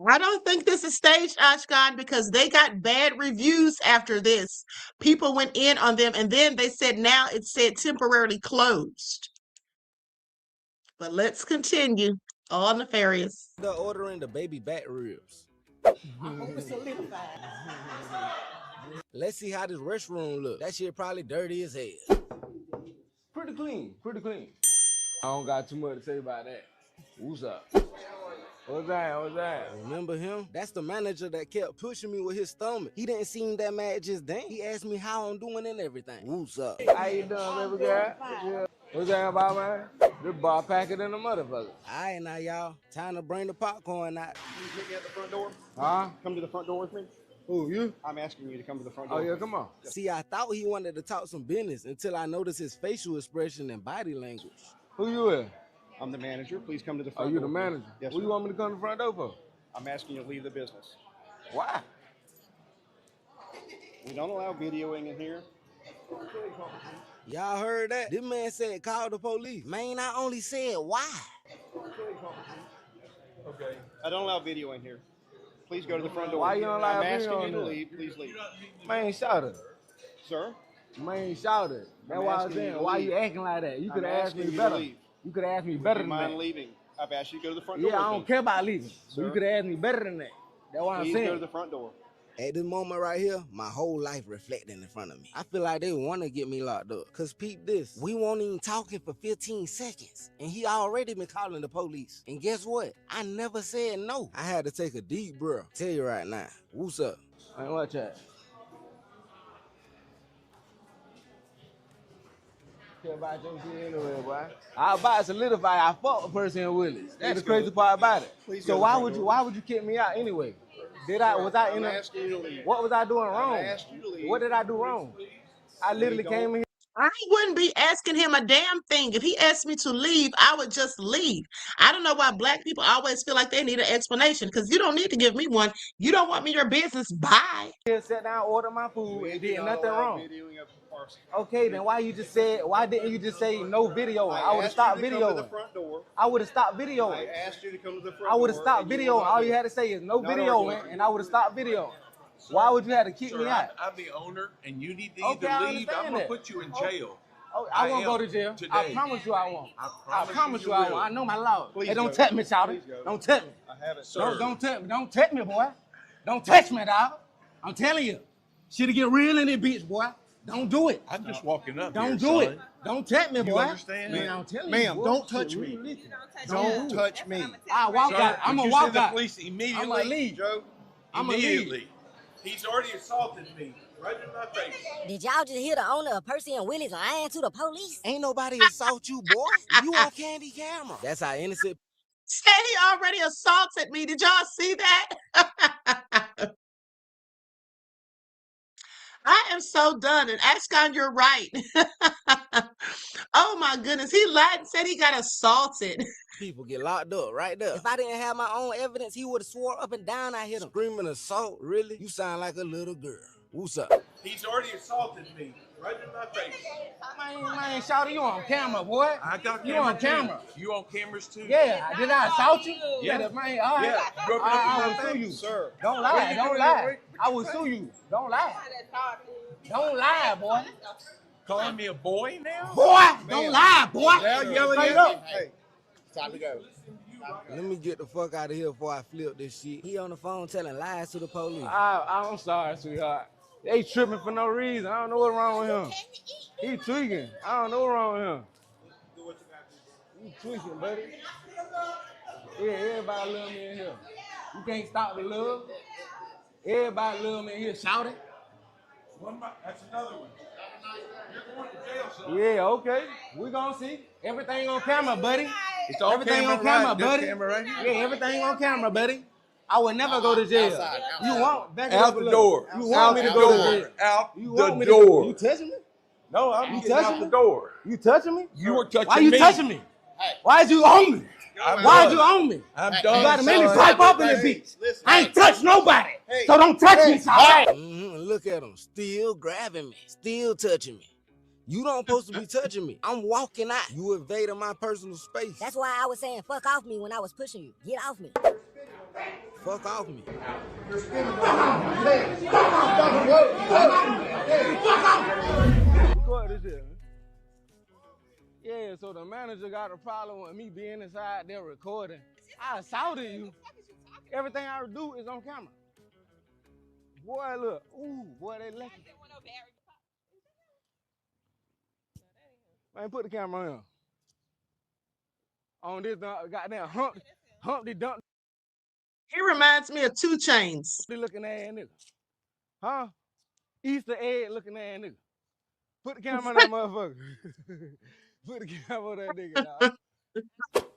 I don't think this is staged, Ashkan, because they got bad reviews after this. People went in on them, and then they said now it said temporarily closed. But let's continue. All nefarious. They're ordering the baby back ribs. Let's see how this restroom look. That shit probably dirty as hell. Pretty clean, pretty clean. I don't got too much to say about that. What's up? What's that? What's that? Remember him? That's the manager that kept pushing me with his stomach. He didn't seem that mad just then. He asked me how I'm doing and everything. What's up? How you doing, baby girl? Yeah. What's that about, man? This bar packer than a motherfucker. All right, now, y'all. Time to bring the popcorn out. Can you meet me at the front door? Huh? Come to the front door with me. Who, you? I'm asking you to come to the front door. Oh, yeah, come on. See, I thought he wanted to talk some business until I noticed his facial expression and body language. Who you with? I'm the manager. Please come to the front Oh, door. you the manager? Yes, What sir. you want me to come to the front door for? I'm asking you to leave the business. Why? We don't allow videoing in here. Y'all heard that? This man said call the police. Man, I only said why. Okay. I don't allow video in here. Please go to the front door. Why you don't allow I'm asking video you in to there? leave. Please leave. Man, shout it. Sir? Man, shout it. That's I'm why I was asking you saying, to why leave. you acting like that? You could I'm have asked asking me you to better. leave. You could have asked me Would better you than mind that. leaving? I've asked you to go to the front door. Yeah, I with don't me. care about leaving. But you Sir? could have asked me better than that. That's what I'm Please saying. go to the front door. At this moment right here, my whole life reflecting in front of me. I feel like they want to get me locked up. Cause peep this, we won't even talking for 15 seconds. And he already been calling the police. And guess what? I never said no. I had to take a deep breath. Tell you right now, what's up? Man, watch that. Care about your shit anyway, boy. I about to solidify I fucked a person in Willis. That's the crazy part about it. Please So go why to the would front you door. why would you kick me out anyway? Was I in I'm a asking you to leave. what was I doing wrong? I asked you to leave. What did I do wrong? I literally Please came in here. I wouldn't be asking him a damn thing. If he asked me to leave, I would just leave. I don't know why black people always feel like they need an explanation, because you don't need to give me one. You don't want me your business. Bye. Here, sat down, ordered my food, We and do did not nothing allow wrong. videoing of parcels. Okay, then why didn't you just say no video? I would have asked stopped you to come to the videoing. front door. I would have stopped I videoing. asked you to come to the front door. I would have stopped and you videoing. will not All do you it. had to say is no Not videoing, arguing. and I would have stopped videoing. Why would you have to kick me out? I'm the owner, and you need to Okay, either I leave. understand I'm gonna that. put you in jail. Oh, I won't am go to jail. today. I promise you I won't. I promise you I will. won't. I know my law. Please Hey, don't go. touch me, Shouty. Please go. Don't touch me. I haven't, sir. Don't touch me. Don't touch me, boy. Don't touch me, dog. I'm telling you. Shit'll get real in this bitch, boy. Don't do it. I'm just walking up Don't here, do it. son. Don't touch me, You boy. understand? Man, I'm telling you. Ma'am, boy. don't Shit touch really me. licky. Don't touch me. I walk Sir, out. I'm would gonna you walk send the out. police I'm immediately? gonna leave. Joe, I'm gonna leave. Immediately. He's already assaulted me right in my face. Did y'all just hear the owner of Percy and Willis lying to the police? Ain't nobody assault you, boy. You on candy camera. That's how innocent. Said he already assaulted me. Did y'all see that? I am so done. And Ashkan, you're right. Oh my goodness. He lied and said he got assaulted. People get locked up right there. If I didn't have my own evidence, he would have swore up and down I hit him. Screaming assault, really? You sound like a little girl. What's up? He's already assaulted me right in my face. Man, Shouty, you on camera, boy. I got You camera on too. camera. You on cameras too? Yeah, did I assault you? Yeah. Man, all right. Yeah. You broke it up I with will my sue you. face. sir. Don't lie, don't lie. I will sue you. Don't lie. Don't lie, boy. Calling me a boy now? Boy, don't lie, boy. They're yelling Straight at up. me. Hey, it's time to go. Let me get the fuck out of here before I flip this shit. He on the phone telling lies to the police. I'm sorry, sweetheart. They tripping for no reason. I don't know what's wrong with him. He tweaking. I don't know what's wrong with him. He tweaking, buddy. Yeah, everybody love me in here. You can't stop the love. Everybody love me in here. Shout it. That's another one. You're going to jail, son. Yeah, okay. We gonna see. Everything on camera, buddy. It's on Everything camera, on camera, right? This buddy. camera right here? Yeah, everything on camera, buddy. I would never go to jail. Outside. You want back it Out up a the little. door. You want me to go to jail? Out You the want me door. To, you touching me? No, I'm You getting touching out me? the door. You touching me? You were touching Why you me. touching me? Hey. Why'd you own me? I'm Why'd done. you own me? I'm Hey, done. You gotta make me son. pipe up in this bitch. Listen, I ain't touched nobody. Hey. So don't touch me, Hey. son. Look at him. Still grabbing me. Still touching me. You don't supposed to be touching me. I'm walking out. You invading my personal space. That's why I was saying fuck off me when I was pushing you. Get off me. Fuck off me. Record this shit, man. Yeah, so the manager got a problem with me being inside there recording. I assaulted you. Everything I do is on camera. Boy, look. Ooh, boy, they lucky. Man, put the camera on. On this goddamn Humpty Dumpty. He reminds me of 2 Chainz. Looking ass nigga. Huh? Easter egg looking ass nigga. Put the camera on that motherfucker. Put the camera on that nigga, dog.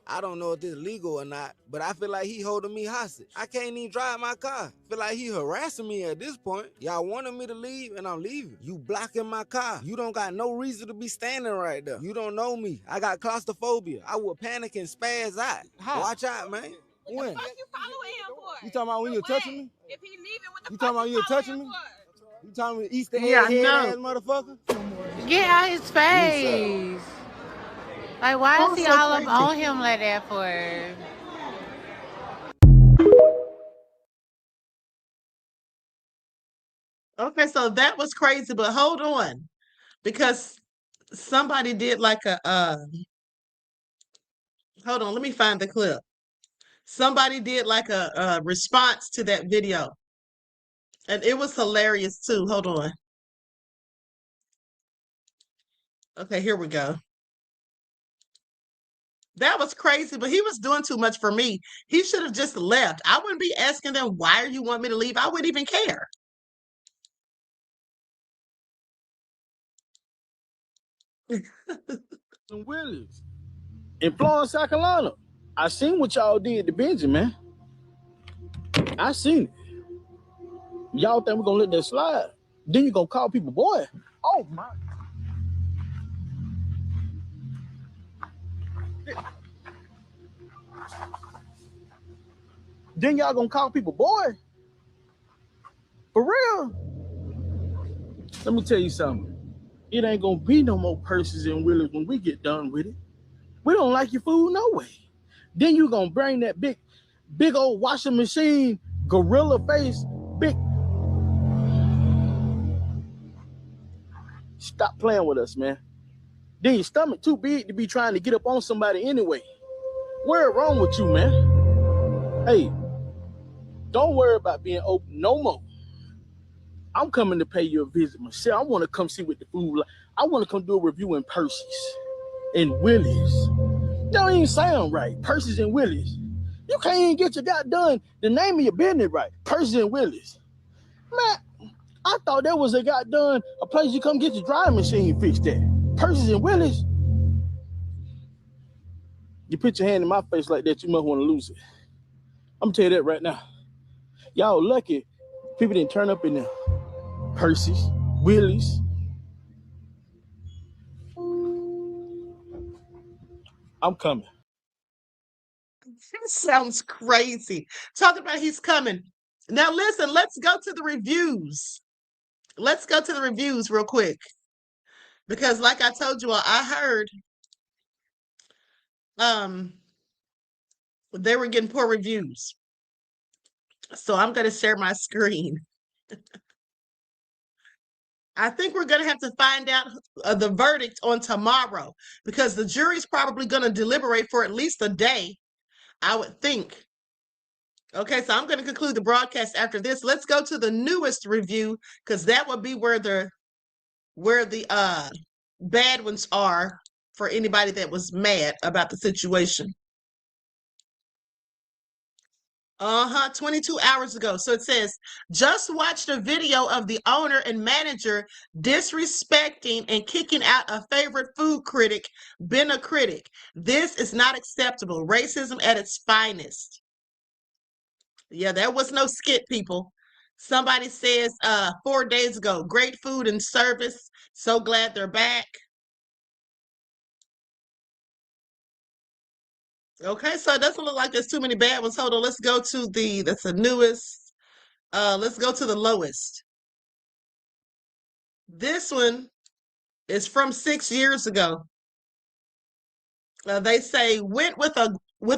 I don't know if this is legal or not, but I feel like he holding me hostage. I can't even drive my car. Feel like he harassing me at this point. Y'all wanted me to leave and I'm leaving. You blocking my car. You don't got no reason to be standing right there. You don't know me. I got claustrophobia. I will panic and spaz out. How? Watch out, man. When? What you following him for? You talking about when you're touching me? If he leaving, what the You fuck talking about you touching me? You talking about Easter egg Yeah, I head know. ass motherfucker? Get out his face. Like, why Oh, is he so all up crazy. on him like that for? Okay, so that was crazy, but hold on. Because somebody did like a hold on, let me find the clip. Somebody did like a response to that video. And it was hilarious too. Hold on. Okay, here we go. That was crazy, but he was doing too much for me. He should have just left. I wouldn't be asking them, why are you want me to leave? I wouldn't even care. Williams in Florence, South Carolina. I seen what y'all did to Benji, man. I seen it. Y'all think we're gonna let that slide? Then you gonna call people boy. Oh my. Then y'all gonna call people boy? For real? Let me tell you something. It ain't gonna be no more purses and willies when we get done with it. We don't like your food no way. Then you gonna bring that big old washing machine, gorilla face, big. Stop playing with us, man. Then your stomach too big to be trying to get up on somebody anyway. What's wrong with you, man? Hey, don't worry about being open no more. I'm coming to pay you a visit myself. I want to come see what the food like. I want to come do a review in purses and willies. That don't even sound right. Purses and willies. You can't even get your god done the name of your business right. Purses and willies. Man, I thought that was a place you come get your drying machine fixed at. Purses and willies. You put your hand in my face like that, you must want to lose it. I'm gonna tell you that right now. Y'all lucky people didn't turn up in there. Purses, willies. I'm coming. This sounds crazy. Talking about he's coming. Now listen, let's go to the reviews. Let's go to the reviews real quick. Because like I told you all, I heard they were getting poor reviews. So I'm going to share my screen. I think we're going to have to find out the verdict on tomorrow because the jury's probably going to deliberate for at least a day, I would think. Okay, so I'm going to conclude the broadcast after this. Let's go to the newest review because that would be where the bad ones are for anybody that was mad about the situation. 22 hours ago. So it says, just watched a video of the owner and manager disrespecting and kicking out a favorite food critic, been a critic. This is not acceptable. Racism at its finest. Yeah, there was no skit, people. Somebody says 4 days ago, great food and service. So glad they're back. Okay, so it doesn't look like there's too many bad ones. Hold on, let's go to that's the newest. Let's go to the lowest. This one It's from 6 years ago. They say went with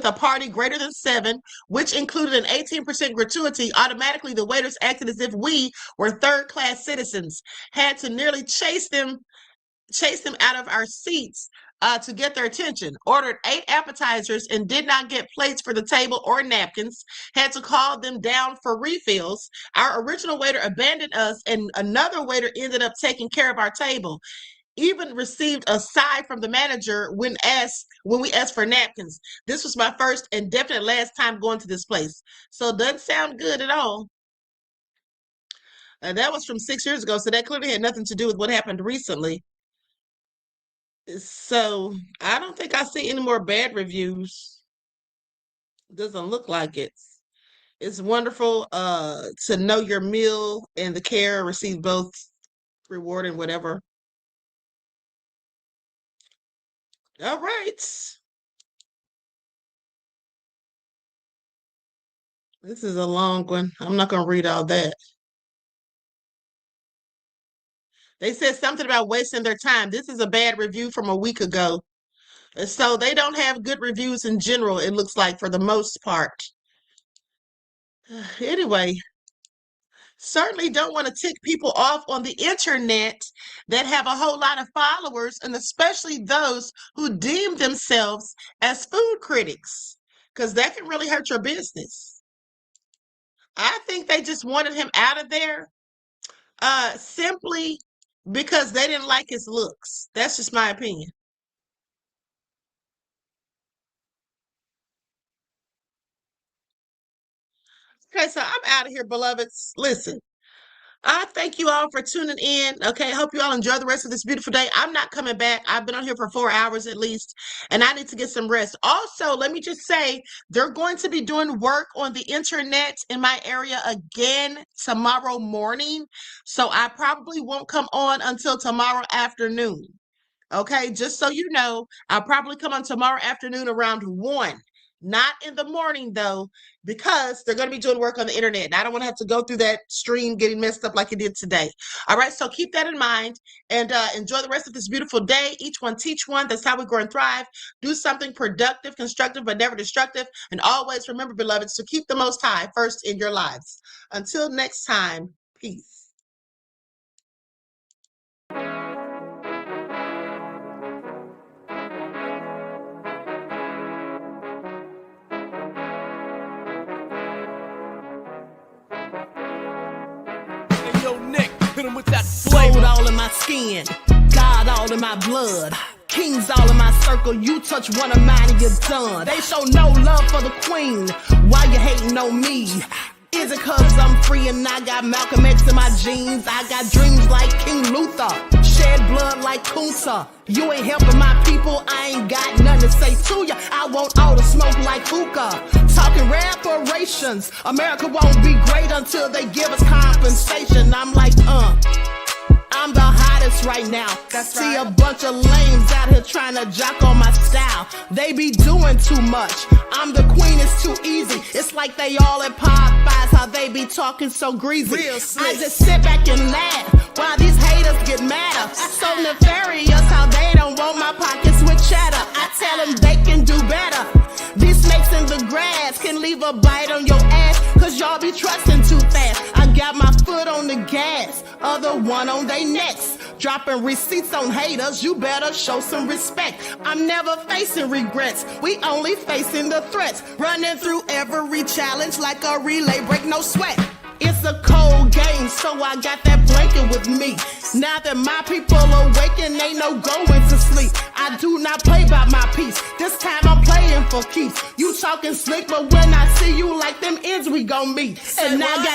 a party greater than 7, which included an 18% gratuity. Automatically, the waiters acted as if we were third-class citizens. Had to nearly chase them out of our seats to get their attention. Ordered 8 appetizers and did not get plates for the table or napkins. Had to call them down for refills. Our original waiter abandoned us, and another waiter ended up taking care of our table. Even received a sigh from the manager when we asked for napkins. This was my first and definite last time going to this place. So it doesn't sound good at all. And that was from 6 years ago, so that clearly had nothing to do with what happened recently. So I don't think I see any more bad reviews. Doesn't look like it. It's wonderful to know your meal and the care, receive both reward and whatever. All right. This is a long one. I'm not going to read all that. They said something about wasting their time. This is a bad review from a week ago. So they don't have good reviews in general, it looks like, for the most part. Anyway, certainly don't want to tick people off on the internet that have a whole lot of followers, and especially those who deem themselves as food critics, because that can really hurt your business. I think they just wanted him out of there simply because they didn't like his looks. That's just my opinion. Okay, so I'm out of here, beloveds. Listen, I thank you all for tuning in. Okay, hope you all enjoy the rest of this beautiful day. I'm not coming back. I've been on here for 4 hours at least, and I need to get some rest. Also, let me just say, they're going to be doing work on the internet in my area again tomorrow morning, so I probably won't come on until tomorrow afternoon. Okay, just so you know, I'll probably come on tomorrow afternoon around 1. Not in the morning, though, because they're going to be doing work on the internet. And I don't want to have to go through that stream getting messed up like it did today. All right, so keep that in mind and enjoy the rest of this beautiful day. Each one teach one. That's how we grow and thrive. Do something productive, constructive, but never destructive. And always remember, beloveds, to keep the Most High first in your lives. Until next time, peace. Gold all in my skin, God all in my blood, kings all in my circle. You touch one of mine and you're done. They show no love for the queen. Why you hating on me? Is it cause I'm free and I got Malcolm X in my jeans? I got dreams like King Luther, shed blood like Kunta. You ain't helping my people, I ain't got nothing to say to ya. I want all the smoke like hookah. Talking reparations, America won't be great until they give us compensation. I'm like, I'm the hottest right now. That's See right. a bunch of lames out here trying to jock on my style. They be doing too much. I'm the queen, it's too easy. It's like they all at Popeyes, how they be talking so greasy. Real slick. I just sit back and laugh while these haters get madder. So nefarious how they don't want my pockets with cheddar. I tell them they can do better. These snakes in the grass can leave a bite on your ass, cause y'all be trusting too fast. I got my foot on the gas, other one on they necks. Dropping receipts on haters, you better show some respect. I'm never facing regrets, we only facing the threats. Running through every challenge like a relay, break no sweat. It's a cold game, so I got that blanket with me. Now that my people awaken, ain't no going to sleep. I do not play by my piece, this time I'm playing for keeps. You talking slick, but when I see you like them ends, we gon' meet. And I got